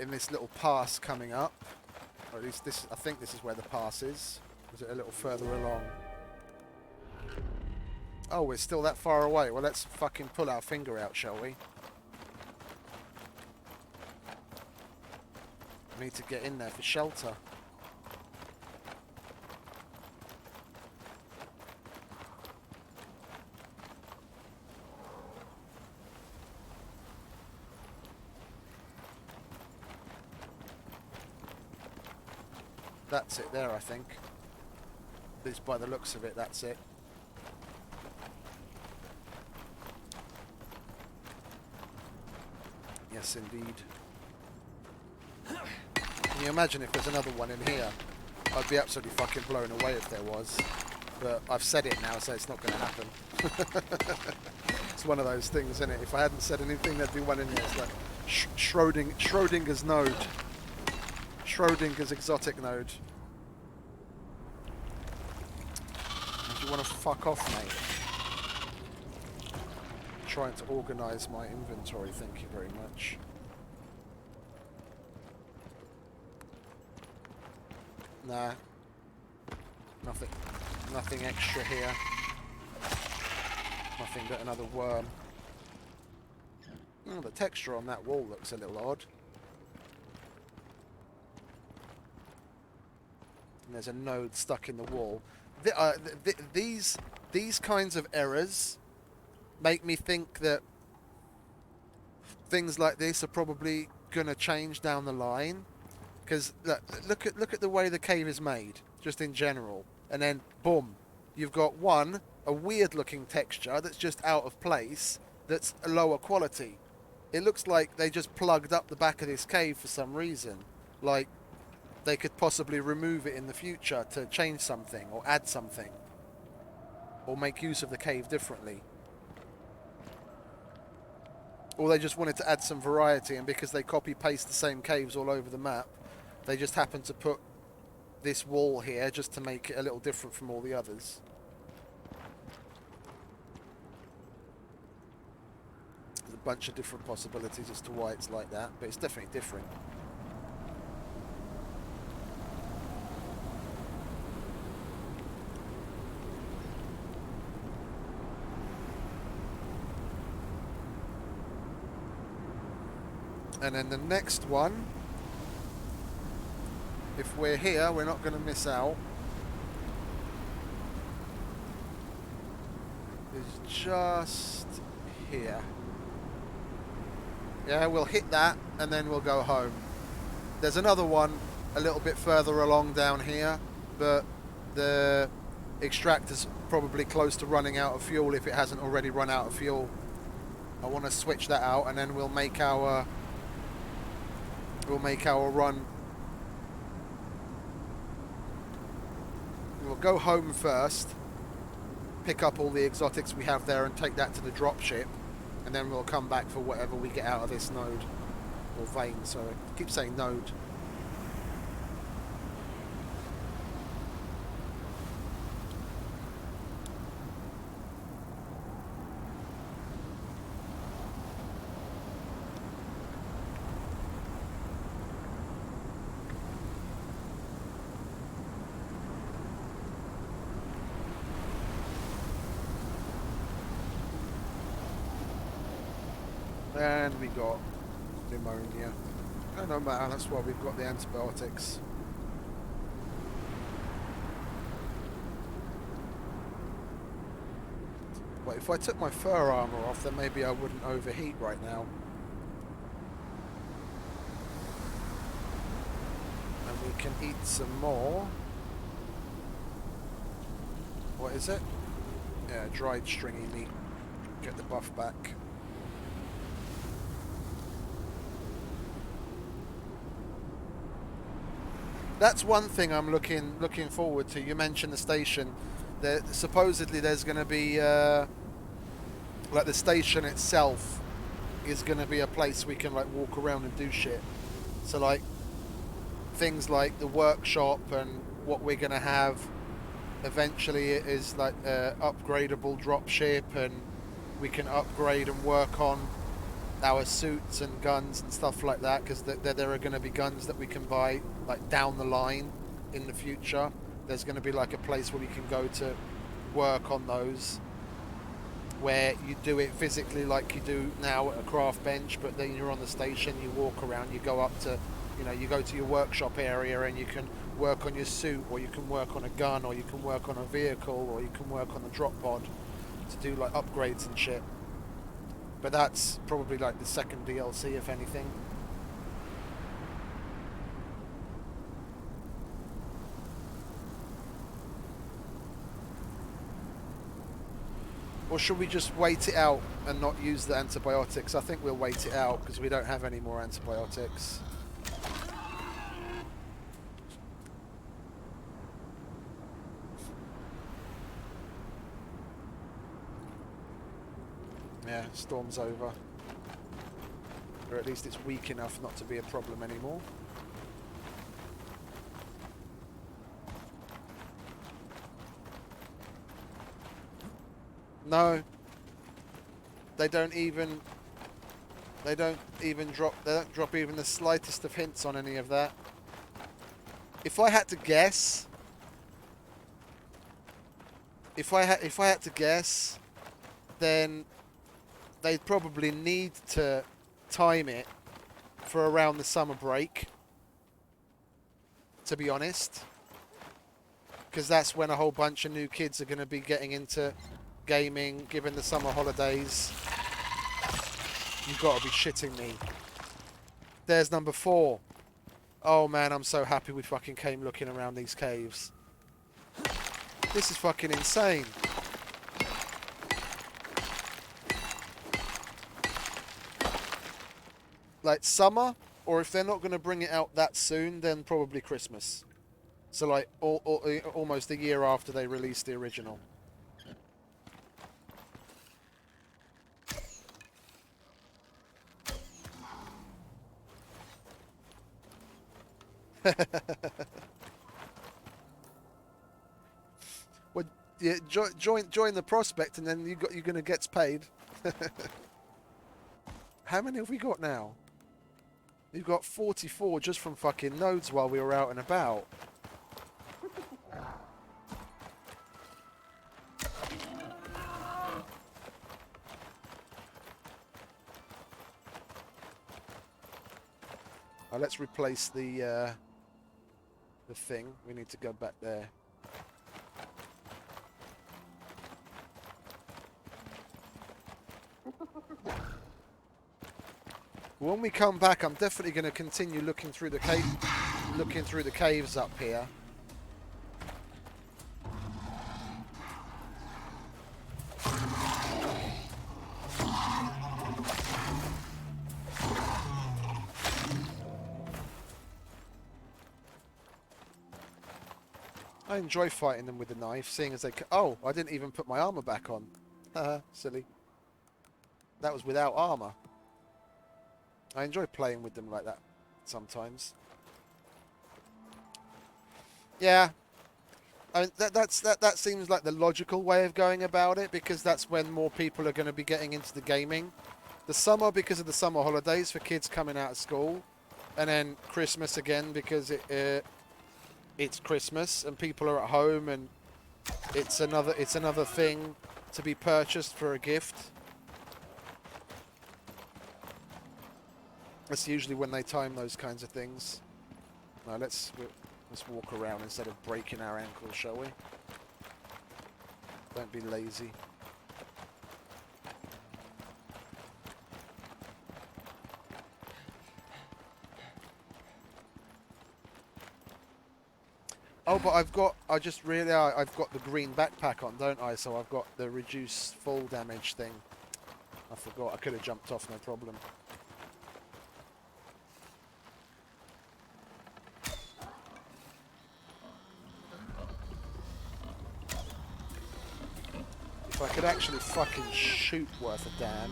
In this little pass coming up, or at least I think this is where the pass is. Is it a little further along? Oh, we're still that far away. Well, let's fucking pull our finger out, shall we? We need to get in there for shelter. That's it there, I think. At least by the looks of it, that's it. Yes, indeed. Can you imagine if there's another one in here? I'd be absolutely fucking blown away if there was. But I've said it now, so it's not going to happen. It's one of those things, isn't it? If I hadn't said anything, there'd be one in there. It's like Schrodinger's node. Schrodinger's exotic node. Do you want to fuck off, mate? I'm trying to organise my inventory, thank you very much. Nah. Nothing extra here. Nothing but another worm. Oh, the texture on that wall looks a little odd. And there's a node stuck in the wall. These kinds of errors make me think that things like this are probably going to change down the line. Because look at the way the cave is made, just in general. And then, boom, you've got a weird-looking texture that's just out of place, that's a lower quality. It looks like they just plugged up the back of this cave for some reason. Like, they could possibly remove it in the future to change something, or add something. Or make use of the cave differently. Or they just wanted to add some variety, and because they copy-paste the same caves all over the map, they just happened to put this wall here just to make it a little different from all the others. There's a bunch of different possibilities as to why it's like that, but it's definitely different. And then the next one, if we're here, we're not going to miss out. Is just here. Yeah, we'll hit that and then we'll go home. There's another one a little bit further along down here, but the extractor's probably close to running out of fuel if it hasn't already run out of fuel. I want to switch that out and then we'll make our run. We'll go home first, pick up all the exotics we have there and take that to the dropship, and then we'll come back for whatever we get out of this node, or vein, sorry. I keep saying node. And we got pneumonia. Oh, no matter, that's why we've got the antibiotics. But if I took my fur armour off, then maybe I wouldn't overheat right now. And we can eat some more. What is it? Yeah, dried stringy meat. Get the buff back. That's one thing I'm looking forward to. You mentioned the station. Supposedly there's going to be like the station itself is going to be a place we can like walk around and do shit. So like things like the workshop and what we're going to have eventually is like upgradable dropship, and we can upgrade and work on our suits and guns and stuff like that, because there are going to be guns that we can buy like down the line in the future. There's going to be like a place where we can go to work on those, where you do it physically like you do now at a craft bench, but then you're on the station, you walk around, you go up to, you know, you go to your workshop area and you can work on your suit, or you can work on a gun, or you can work on a vehicle, or you can work on the drop pod to do like upgrades and shit. But that's probably like the second DLC, if anything. Or should we just wait it out and not use the antibiotics? I think we'll wait it out because we don't have any more antibiotics.
Yeah, storm's over. Or at least it's weak enough not to be a problem anymore. No. They don't even drop even the slightest of hints on any of that. If I had to guess, if I had to guess, then they'd probably need to time it for around the summer break, to be honest, because that's when a whole bunch of new kids are going to be getting into gaming, given the summer holidays. You've got to be shitting me. There's number 4. Oh man, I'm so happy we fucking came looking around these caves. This is fucking insane. Like summer, or if they're not going to bring it out that soon, then probably Christmas. So like almost a year after they released the original. Well, yeah, join the prospect, and then you're gonna get paid. How many have we got now? We've got 44 just from fucking nodes while we were out and about. Let's replace the thing. We need to go back there. When we come back, I'm definitely going to continue looking through the caves up here. I enjoy fighting them with the knife, seeing as they... Oh, I didn't even put my armor back on. Haha, silly. That was without armor. I enjoy playing with them like that sometimes. Yeah. I mean, that seems like the logical way of going about it, because that's when more people are going to be getting into the gaming. The summer because of the summer holidays for kids coming out of school, and then Christmas again because it's Christmas and people are at home and it's another thing to be purchased for a gift. That's usually when they time those kinds of things. Now let's walk around instead of breaking our ankles, shall we? Don't be lazy. Oh, but I've got the green backpack on, don't I? So I've got the reduce fall damage thing. I forgot. I could have jumped off, no problem. If I could actually fucking shoot worth a damn,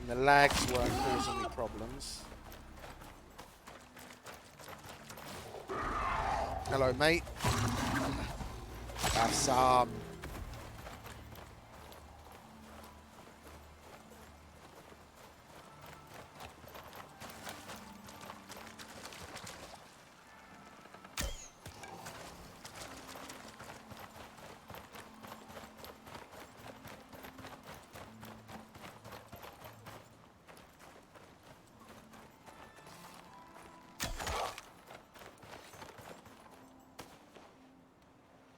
and the lags weren't causing me problems. Hello, mate. Have some.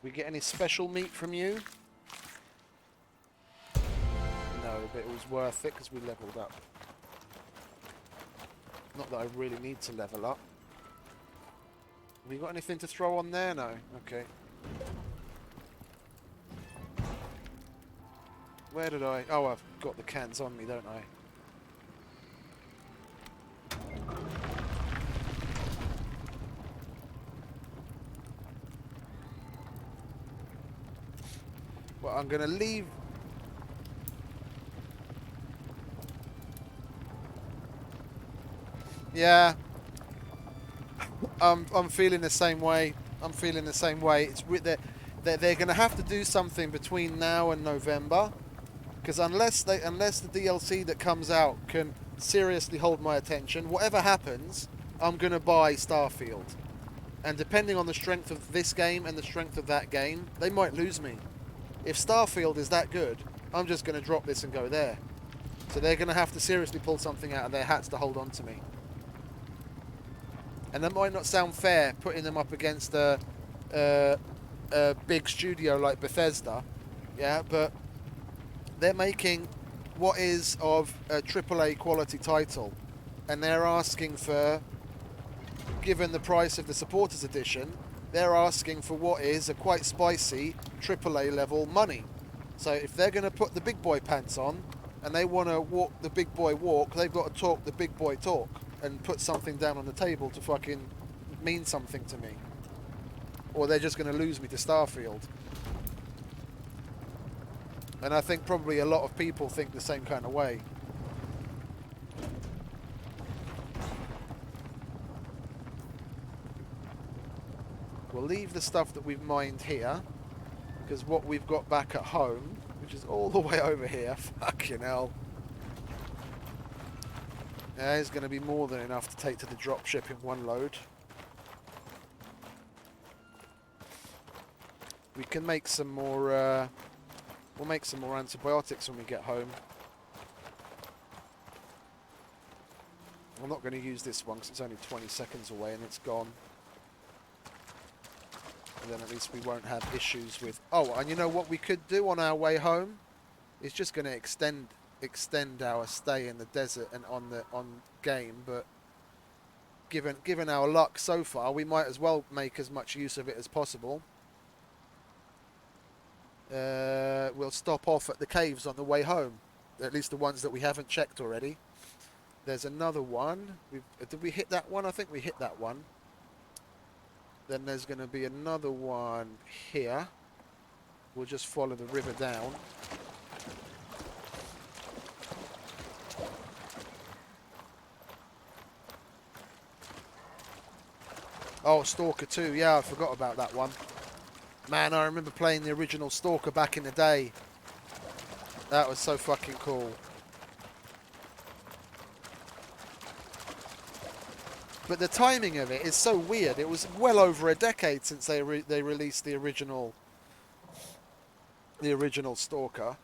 We get any special meat from you? No, but it was worth it because we leveled up. Not that I really need to level up. Have you got anything to throw on there? No. Okay. Where did I... Oh, I've got the cans on me, don't I? Well, I'm going to leave...
Yeah, I'm feeling the same way. I'm feeling the same way. They're going to have to do something between now and November, because unless the DLC that comes out can seriously hold my attention, whatever happens, I'm going to buy Starfield. And depending on the strength of this game and the strength of that game, they might lose me. If Starfield is that good, I'm just going to drop this and go there. So they're going to have to seriously pull something out of their hats to hold on to me. And that might not sound fair, putting them up against a big studio like Bethesda, yeah, but they're making what is of a AAA quality title, and they're asking for, given the price of the Supporters Edition, they're asking for what is a quite spicy AAA level money. So if they're going to put the big boy pants on, and they want to walk the big boy walk, they've got to talk the big boy talk, and put something down on the table to fucking mean something to me. Or they're just going to lose me to Starfield. And I think probably a lot of people think the same kind of way. We'll leave the stuff that we've mined here, because what we've got back at home, which is all the way over here, fucking hell, is going to be more than enough to take to the dropship in one load. We can make some more, we'll make some more antibiotics when we get home. I'm not going to use this one because it's only 20 seconds away and it's gone. And then at least we won't have issues with... Oh, and you know what we could do on our way home? It's just going to extend our stay in the desert and on game, but given our luck so far, we might as well make as much use of it as possible. We'll stop off at the caves on the way home, at least the ones that we haven't checked already. There's another one. Did we hit that one? I think we hit that one. Then there's going to be another one here. We'll just follow the river down. Oh, Stalker 2. Yeah, I forgot about that one. Man, I remember playing the original Stalker back in the day. That was so fucking cool. But the timing of it is so weird. It was well over a decade since they released the original Stalker.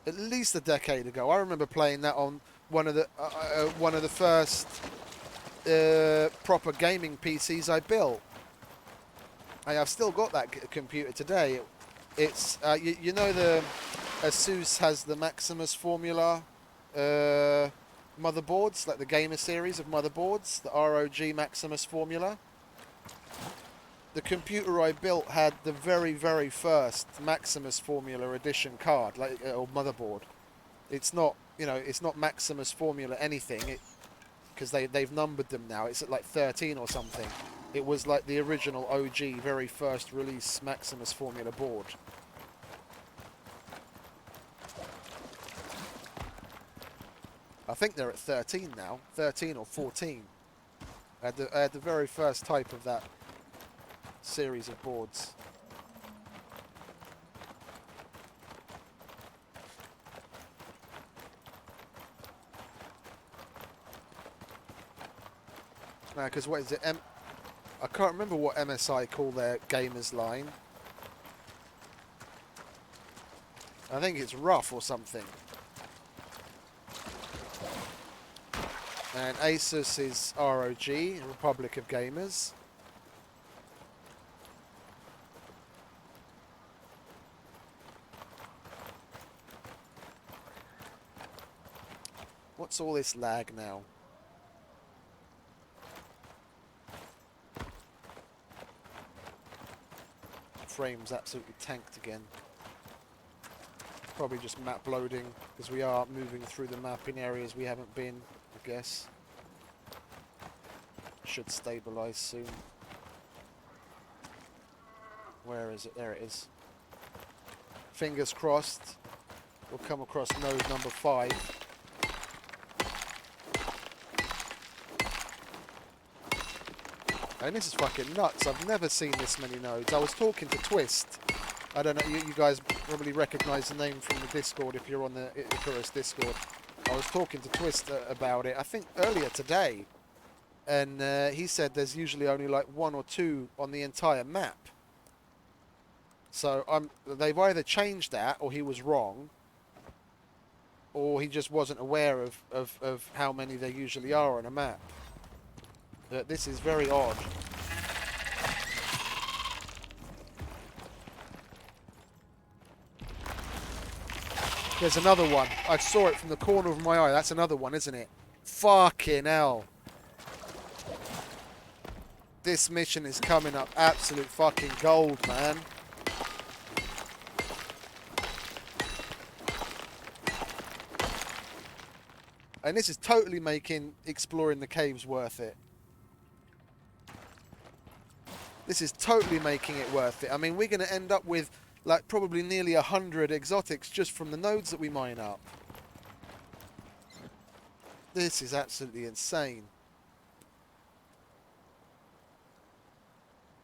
At least a decade ago. I remember playing that on one of the first proper gaming PCs I built. I've still got that computer today. It's you know the Asus has the Maximus Formula motherboards, like the Gamer series of motherboards, the ROG Maximus Formula. The computer I built had the very, very first Maximus Formula edition card, like or motherboard. It's not, you know, it's not Maximus Formula anything, because they've numbered them now. It's at like 13 or something. It was like the original OG, very first release Maximus Formula board. I think they're at 13 now, 13 or 14. I had the very first type of that series of boards. Now, because what is it? I can't remember what MSI call their gamers line. I think it's rough or something. And Asus is ROG, Republic of Gamers. What's all this lag now? Frames absolutely tanked again. Probably just map loading, because we are moving through the map in areas we haven't been, I guess. Should stabilize soon. Where is it? There it is. Fingers crossed we'll come across node number 5.
And this is fucking nuts. I've never seen this many nodes. I was talking to Twist. I don't know, you guys probably recognise the name from the Discord if you're on the Icarus Discord. I was talking to Twist about it, I think earlier today. And he said there's usually only like 1 or 2 on the entire map. So they've either changed that, or he was wrong. Or he just wasn't aware of how many there usually are on a map. This is very odd. There's another one. I saw it from the corner of my eye. That's another one, isn't it? Fucking hell. This mission is coming up absolute fucking gold, man. And this is totally making exploring the caves worth it. This is totally making it worth it. I mean, we're going to end up with like probably nearly 100 exotics just from the nodes that we mine up. This is absolutely insane.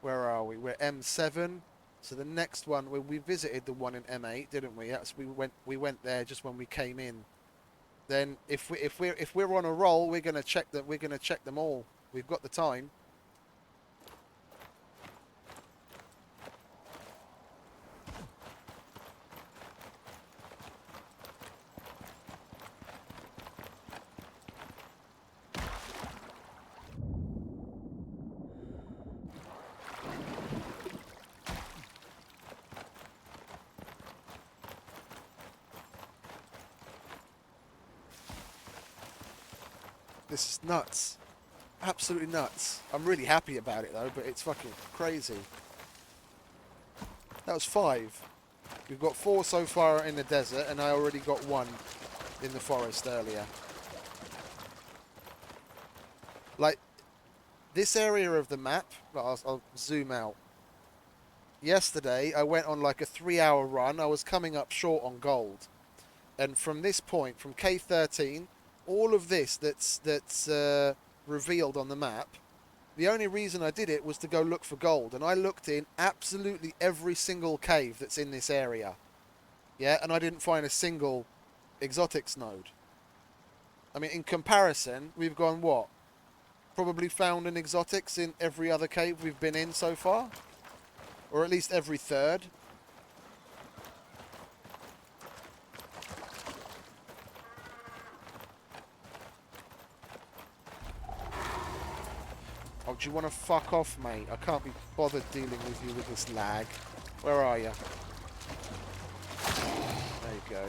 Where are we? We're M7. So the next one, we visited the one in M8, didn't we? Yes, we went there just when we came in. Then if we're on a roll, we're going to check that. We're going to check them all. We've got the time. This is nuts. Absolutely nuts. I'm really happy about it though, but it's fucking crazy. That was 5. We've got 4 so far in the desert, and I already got 1 in the forest earlier. Like, this area of the map, I'll zoom out. Yesterday, I went on like a 3-hour run. I was coming up short on gold. And from this point, from K13, all of this that's revealed on the map, the only reason I did it was to go look for gold, and I looked in absolutely every single cave that's in this area. Yeah, and I didn't find a single exotics node. I mean, in comparison, we've gone what? Probably found an exotics in every other cave we've been in so far? Or at least every third. Oh, do you want to fuck off, mate? I can't be bothered dealing with you with this lag. Where are you? There you go.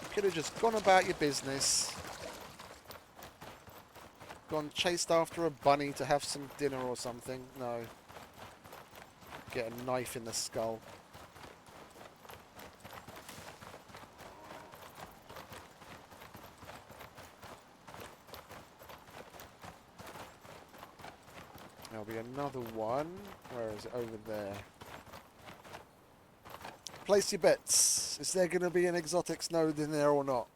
You could have just gone about your business. Gone chased after a bunny to have some dinner or something. No. Get a knife in the skull. There'll be another one. Where is it? Over there. Place your bets. Is there going to be an exotics node in there or not?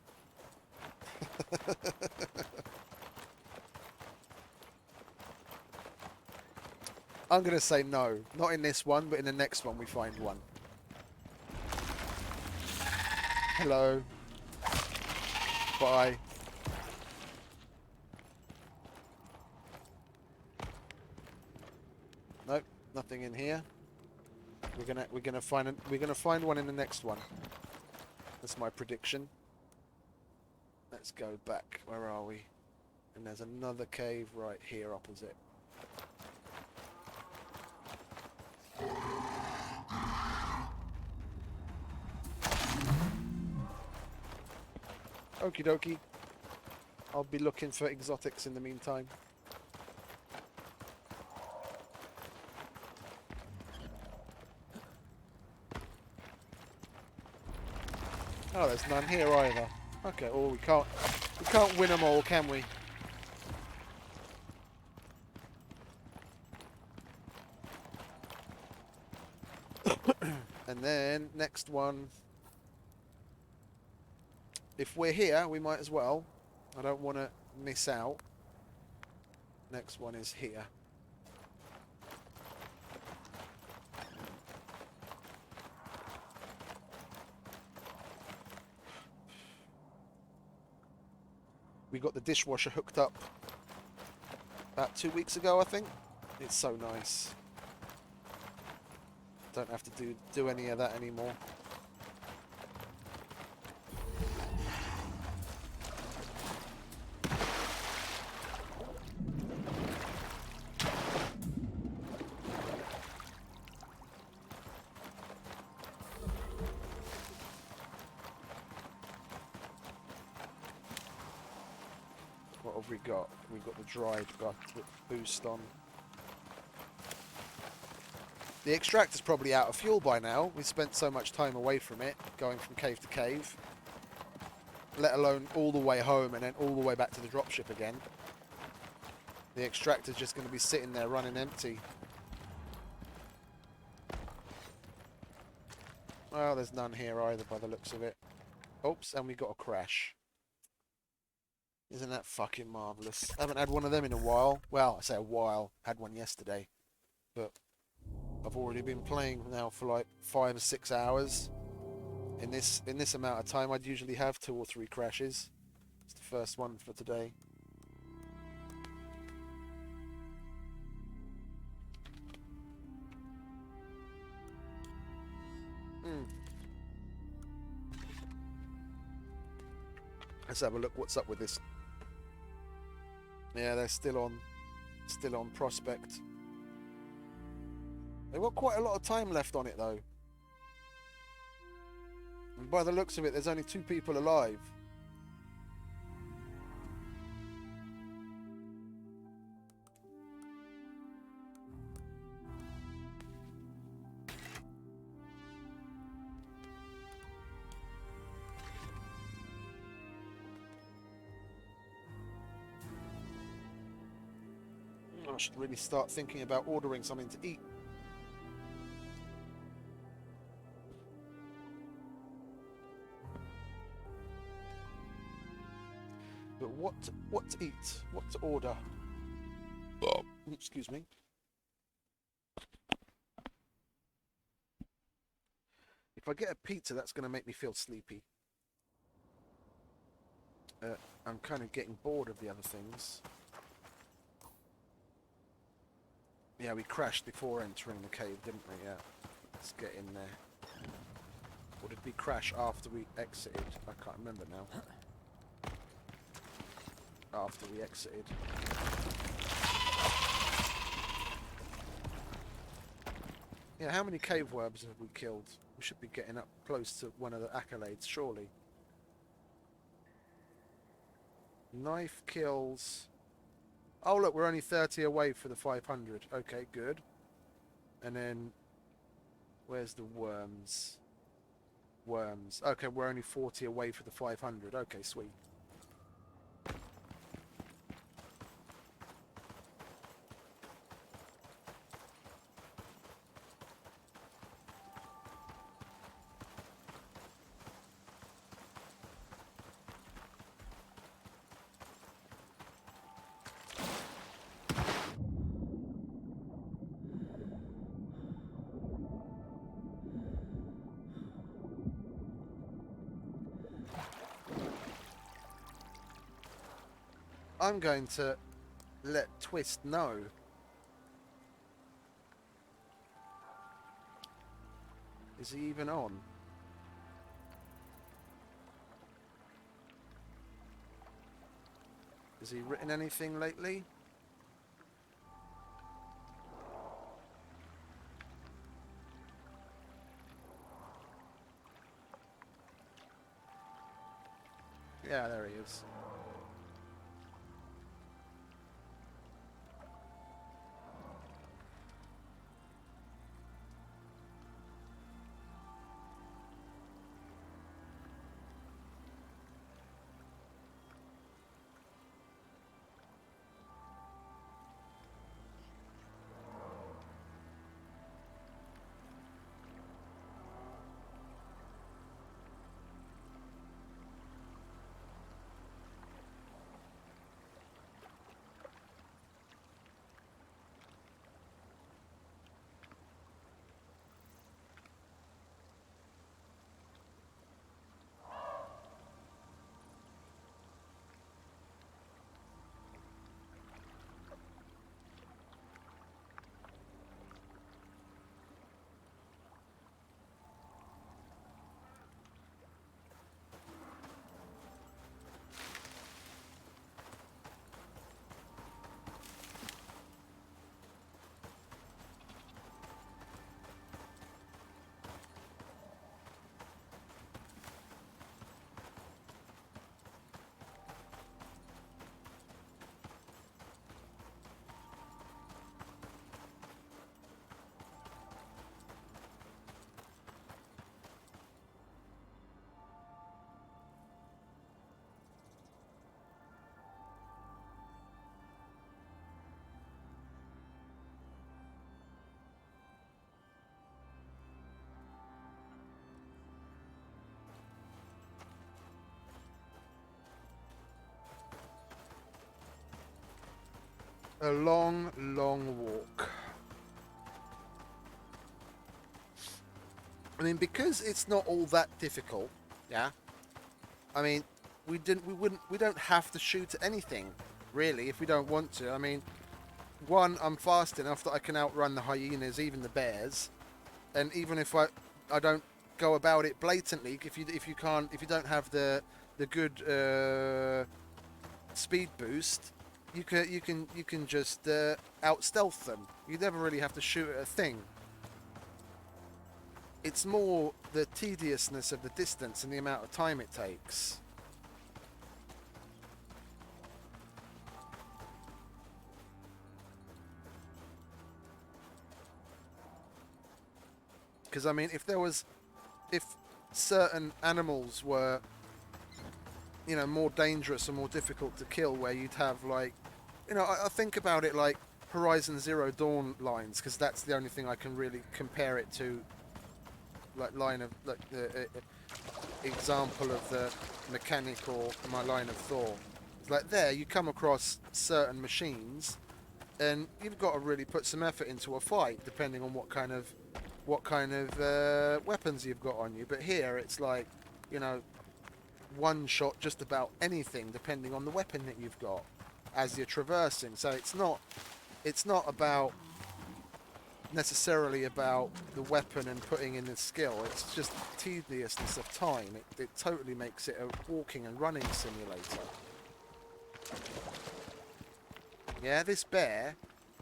I'm going to say no. Not in this one, but in the next one we find one. Hello. Bye. Nope, nothing in here. We're gonna find one in the next one. That's my prediction. Let's go back. Where are we? And there's another cave right here opposite. Okie dokie. I'll be looking for exotics in the meantime. Oh, there's none here either. Okay, well we can't win them all, can we? And then next one. If we're here, we might as well. I don't want to miss out.
Next one is here. We got the dishwasher hooked up about 2 weeks ago, I think. It's so nice. Don't have to do any of that anymore. What have we got? We've got the dried boost on. The extractor's probably out of fuel by now. We spent so much time away from it, going from cave to cave. Let alone all the way home and then all the way back to the dropship again. The extractor's just going to be sitting there running empty. Well, there's none here either by the looks of it. Oops, and we got a crash. Isn't that fucking marvellous? Haven't had one of them in a while. Well, I say a while. Had one yesterday. But I've already been playing now for like 5 or 6 hours. In this amount of time, I'd usually have 2 or 3 crashes. It's the first one for today. Let's have a look what's up with this. Yeah, they're still on prospect. They've got quite a lot of time left on it though. And by the looks of it, there's only 2 people alive. I should really start thinking about ordering something to eat. But what to eat? What to order? Oh, excuse me. If I get a pizza, that's going to make me feel sleepy. I'm kind of getting bored of the other things. Yeah, we crashed before entering the cave, didn't we? Yeah. Let's get in there. Or did we crash after we exited? I can't remember now. After we exited. Yeah, how many cave worms have we killed? We should be getting up close to one of the accolades, surely. Knife kills. Oh look, we're only 30 away for the 500. Okay, good. And then, where's the worms? Worms. Okay, we're only 40 away for the 500. Okay, sweet. I'm going to let Twist know. Is he even on? Has he written anything lately? Yeah, there he is. A long, long walk. I mean, because it's not all that difficult, yeah. I mean, we don't have to shoot at anything, really, if we don't want to. I mean, one, I'm fast enough that I can outrun the hyenas, even the bears, and even if I don't go about it blatantly, if you don't have the good speed boost, you can just out stealth them. You never really have to shoot at a thing. It's more the tediousness of the distance and the amount of time it takes. Because I mean, if certain animals were, you know, more dangerous and more difficult to kill, where you'd have like, you know, I think about it like Horizon Zero Dawn lines, because that's the only thing I can really compare it to. Like line of like the example of the mechanical my line of thought. It's like there you come across certain machines, and you've got to really put some effort into a fight, depending on what kind of weapons you've got on you. But here it's like, you know, one shot just about anything, depending on the weapon that you've got as you're traversing. So it's not about necessarily about the weapon and putting in the skill. It's just tediousness of time. It totally makes it a walking and running simulator. Yeah, this bear,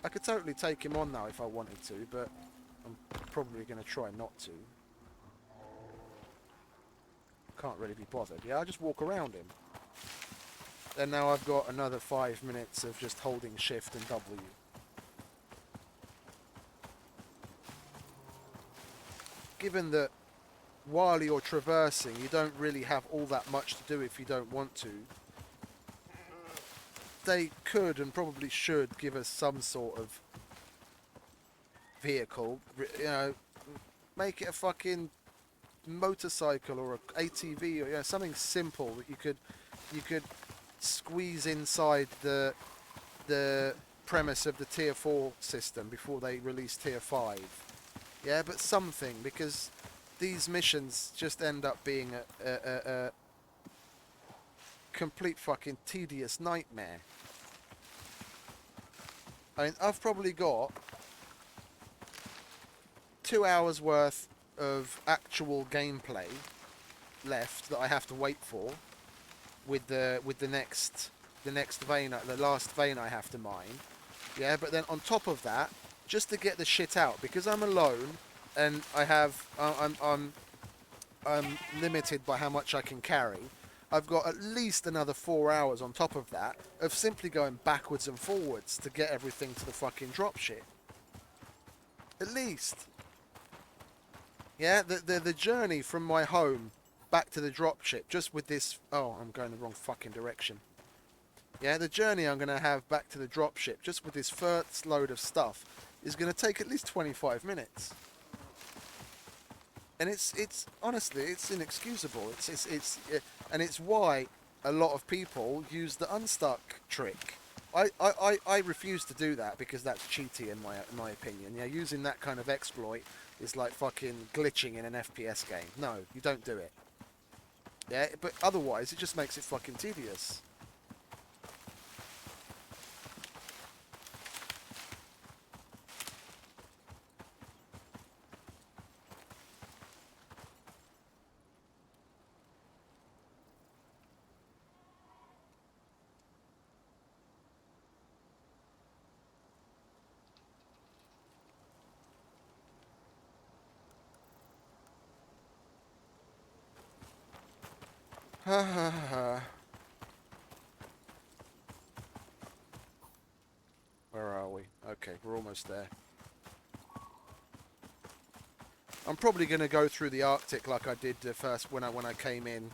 I could totally take him on now if I wanted to, but I'm probably going to try not to. Can't really be bothered. Yeah, I'll just walk around him. And now I've got another 5 minutes of just holding shift and W. Given that while you're traversing, you don't really have all that much to do if you don't want to, they could and probably should give us some sort of vehicle, you know, make it a fucking motorcycle or a ATV, or, you know, something simple that you could squeeze inside the premise of the tier 4 system before they release tier 5. Yeah, but something, because these missions just end up being a complete fucking tedious nightmare. I mean, I've probably got 2 hours worth of actual gameplay left that I have to wait for with the next vein, the last vein I have to mine. Yeah, but then on top of that, just to get the shit out, because I'm alone and I'm limited by how much I can carry. I've got at least another 4 hours on top of that of simply going backwards and forwards to get everything to the fucking dropship. At least. Yeah, the journey from my home back to the dropship, just with this... Oh, I'm going the wrong fucking direction. Yeah, the journey I'm going to have back to the dropship, just with this first load of stuff, is going to take at least 25 minutes. And it's honestly, it's inexcusable. And it's why a lot of people use the unstuck trick. I refuse to do that, because that's cheaty in my opinion. Yeah, using that kind of exploit is like fucking glitching in an FPS game. No, you don't do it. Yeah, but otherwise it just makes it fucking tedious. Where are we? Okay, we're almost there. I'm probably going to go through the Arctic like I did first when I came in.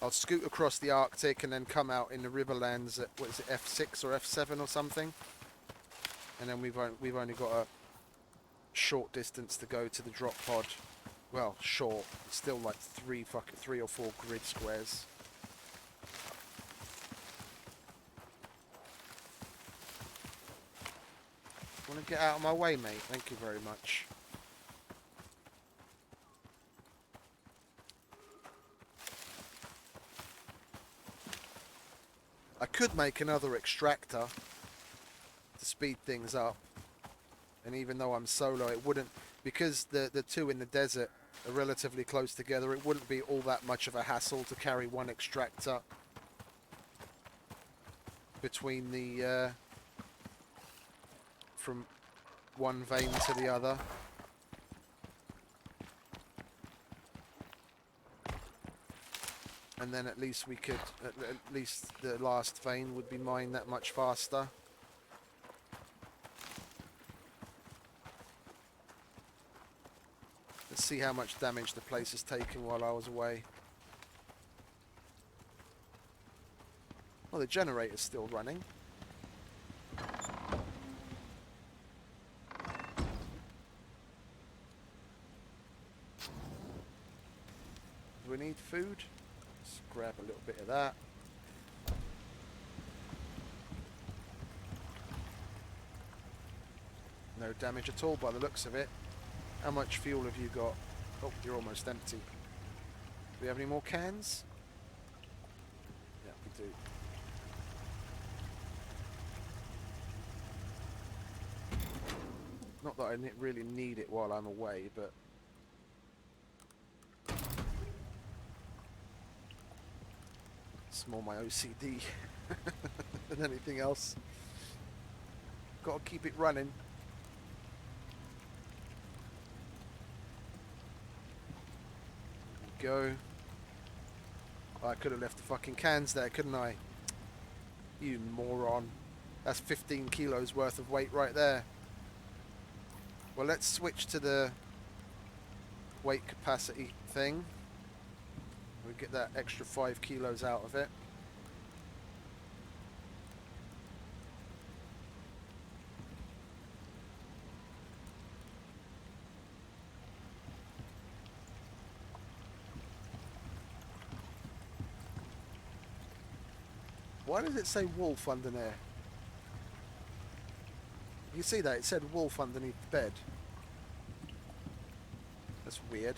I'll scoot across the Arctic and then come out in the Riverlands at, what is it, F6 or F7 or something. And then we've only got a short distance to go to the drop pod. Well, short. It's still like 3 or 4 grid squares. get out of my way, mate? Thank you very much. I could make another extractor to speed things up. And even though I'm solo, it wouldn't... Because the two in the desert are relatively close together, it wouldn't be all that much of a hassle to carry one extractor between the... from one vein to the other. And then at least we could... At least the last vein would be mined that much faster. Let's see how much damage the place has taken while I was away. Well, the generator's still running. Do we need food? Let's grab a little bit of that. No damage at all by the looks of it. How much fuel have you got? Oh, you're almost empty. Do we have any more cans? Yeah, we do. Not that I really need it while I'm away, but... It's more my OCD than anything else. Gotta keep it running. Go. Oh, I could have left the fucking cans there, couldn't I? You moron. That's 15 kilos worth of weight right there. Well, let's switch to the weight capacity thing. We get that extra 5 kilos out of it. Why does it say wolf under there? You see that? It said wolf underneath the bed. That's weird.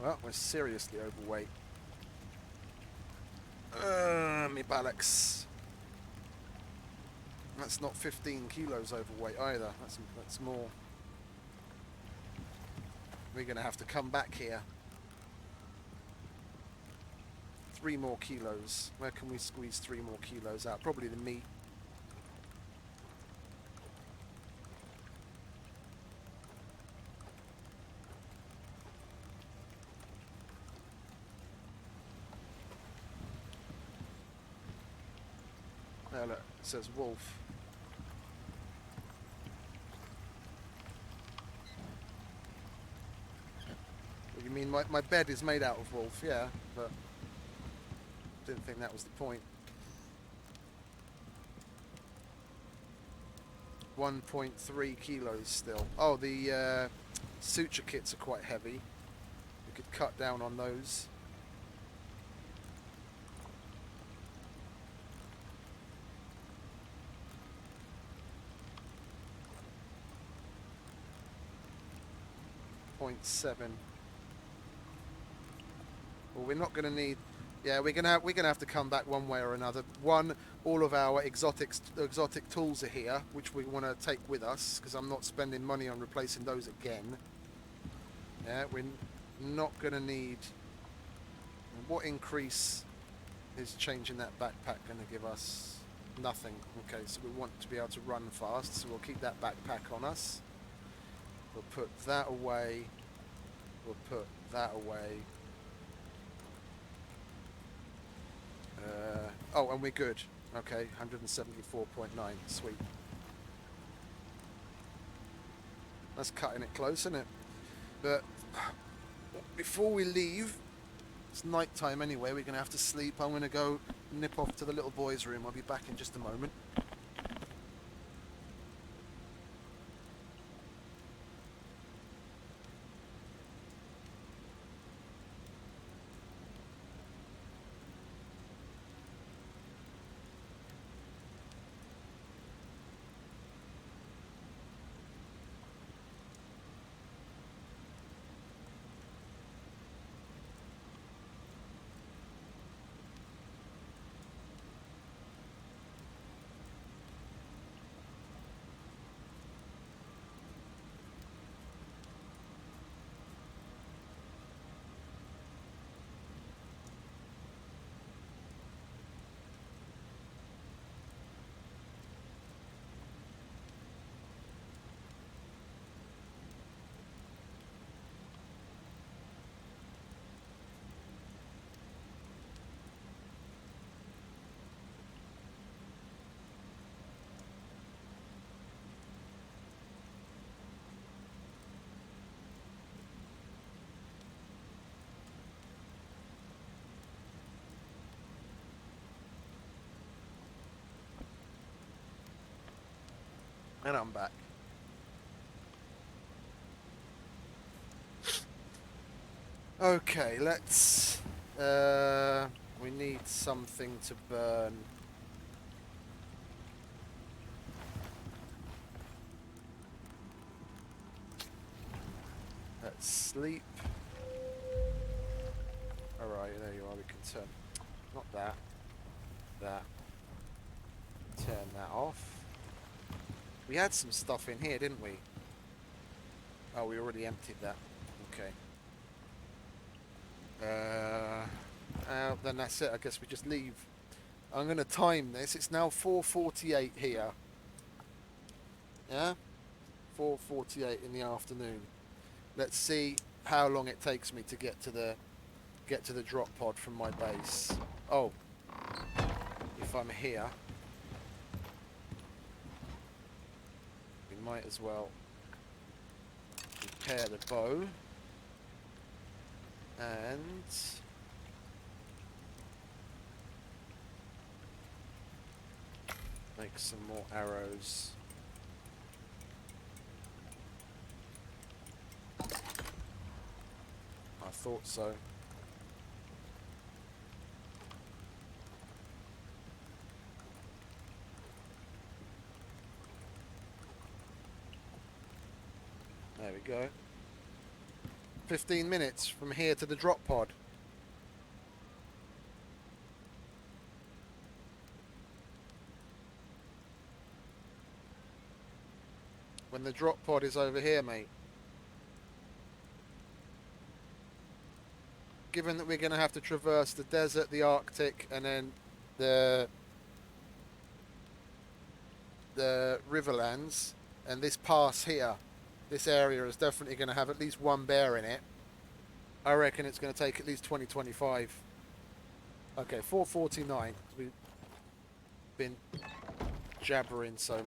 Well, we're seriously overweight. Me bollocks. That's not 15 kilos overweight either. That's more. We're going to have to come back here. 3 more kilos. Where can we squeeze 3 more kilos out? Probably the meat. There, look, it says wolf. What, you mean my bed is made out of wolf? Yeah, but didn't think that was the point. 1.3 kilos still. Oh, the suture kits are quite heavy. We could cut down on those. .7. Well, we're not going to need. Yeah, we're gonna have to come back one way or another. One, all of our exotic tools are here, which we want to take with us because I'm not spending money on replacing those again. Yeah, we're not gonna need. What increase is changing that backpack going to give us? Nothing. Okay, so we want to be able to run fast, so we'll keep that backpack on us. We'll put that away. We'll put that away. Oh, and we're good. Okay, 174.9. Sweet. That's cutting it close, isn't it? But before we leave, it's night time anyway. We're going to have to sleep. I'm going to go nip off to the little boy's room. I'll be back in just a moment. And I'm back. Okay, let's... we need something to burn. Let's sleep. Alright, there you are. We can turn... Not that. That. Turn that off. We had some stuff in here, didn't we? Oh, we already emptied that. Okay. Then that's it. I guess we just leave. I'm going to time this. It's now 4:48 here. Yeah? 4:48 in the afternoon. Let's see how long it takes me to get to the drop pod from my base. Oh. If I'm here, we might as well repair the bow and make some more arrows. I thought so. There we go. 15 minutes from here to the drop pod. When the drop pod is over here, mate. Given that we're going to have to traverse the desert, the Arctic, and then the Riverlands, and this pass here, this area is definitely going to have at least one bear in it. I reckon it's going to take at least 20-25. Okay, 4:49. We've been jabbering so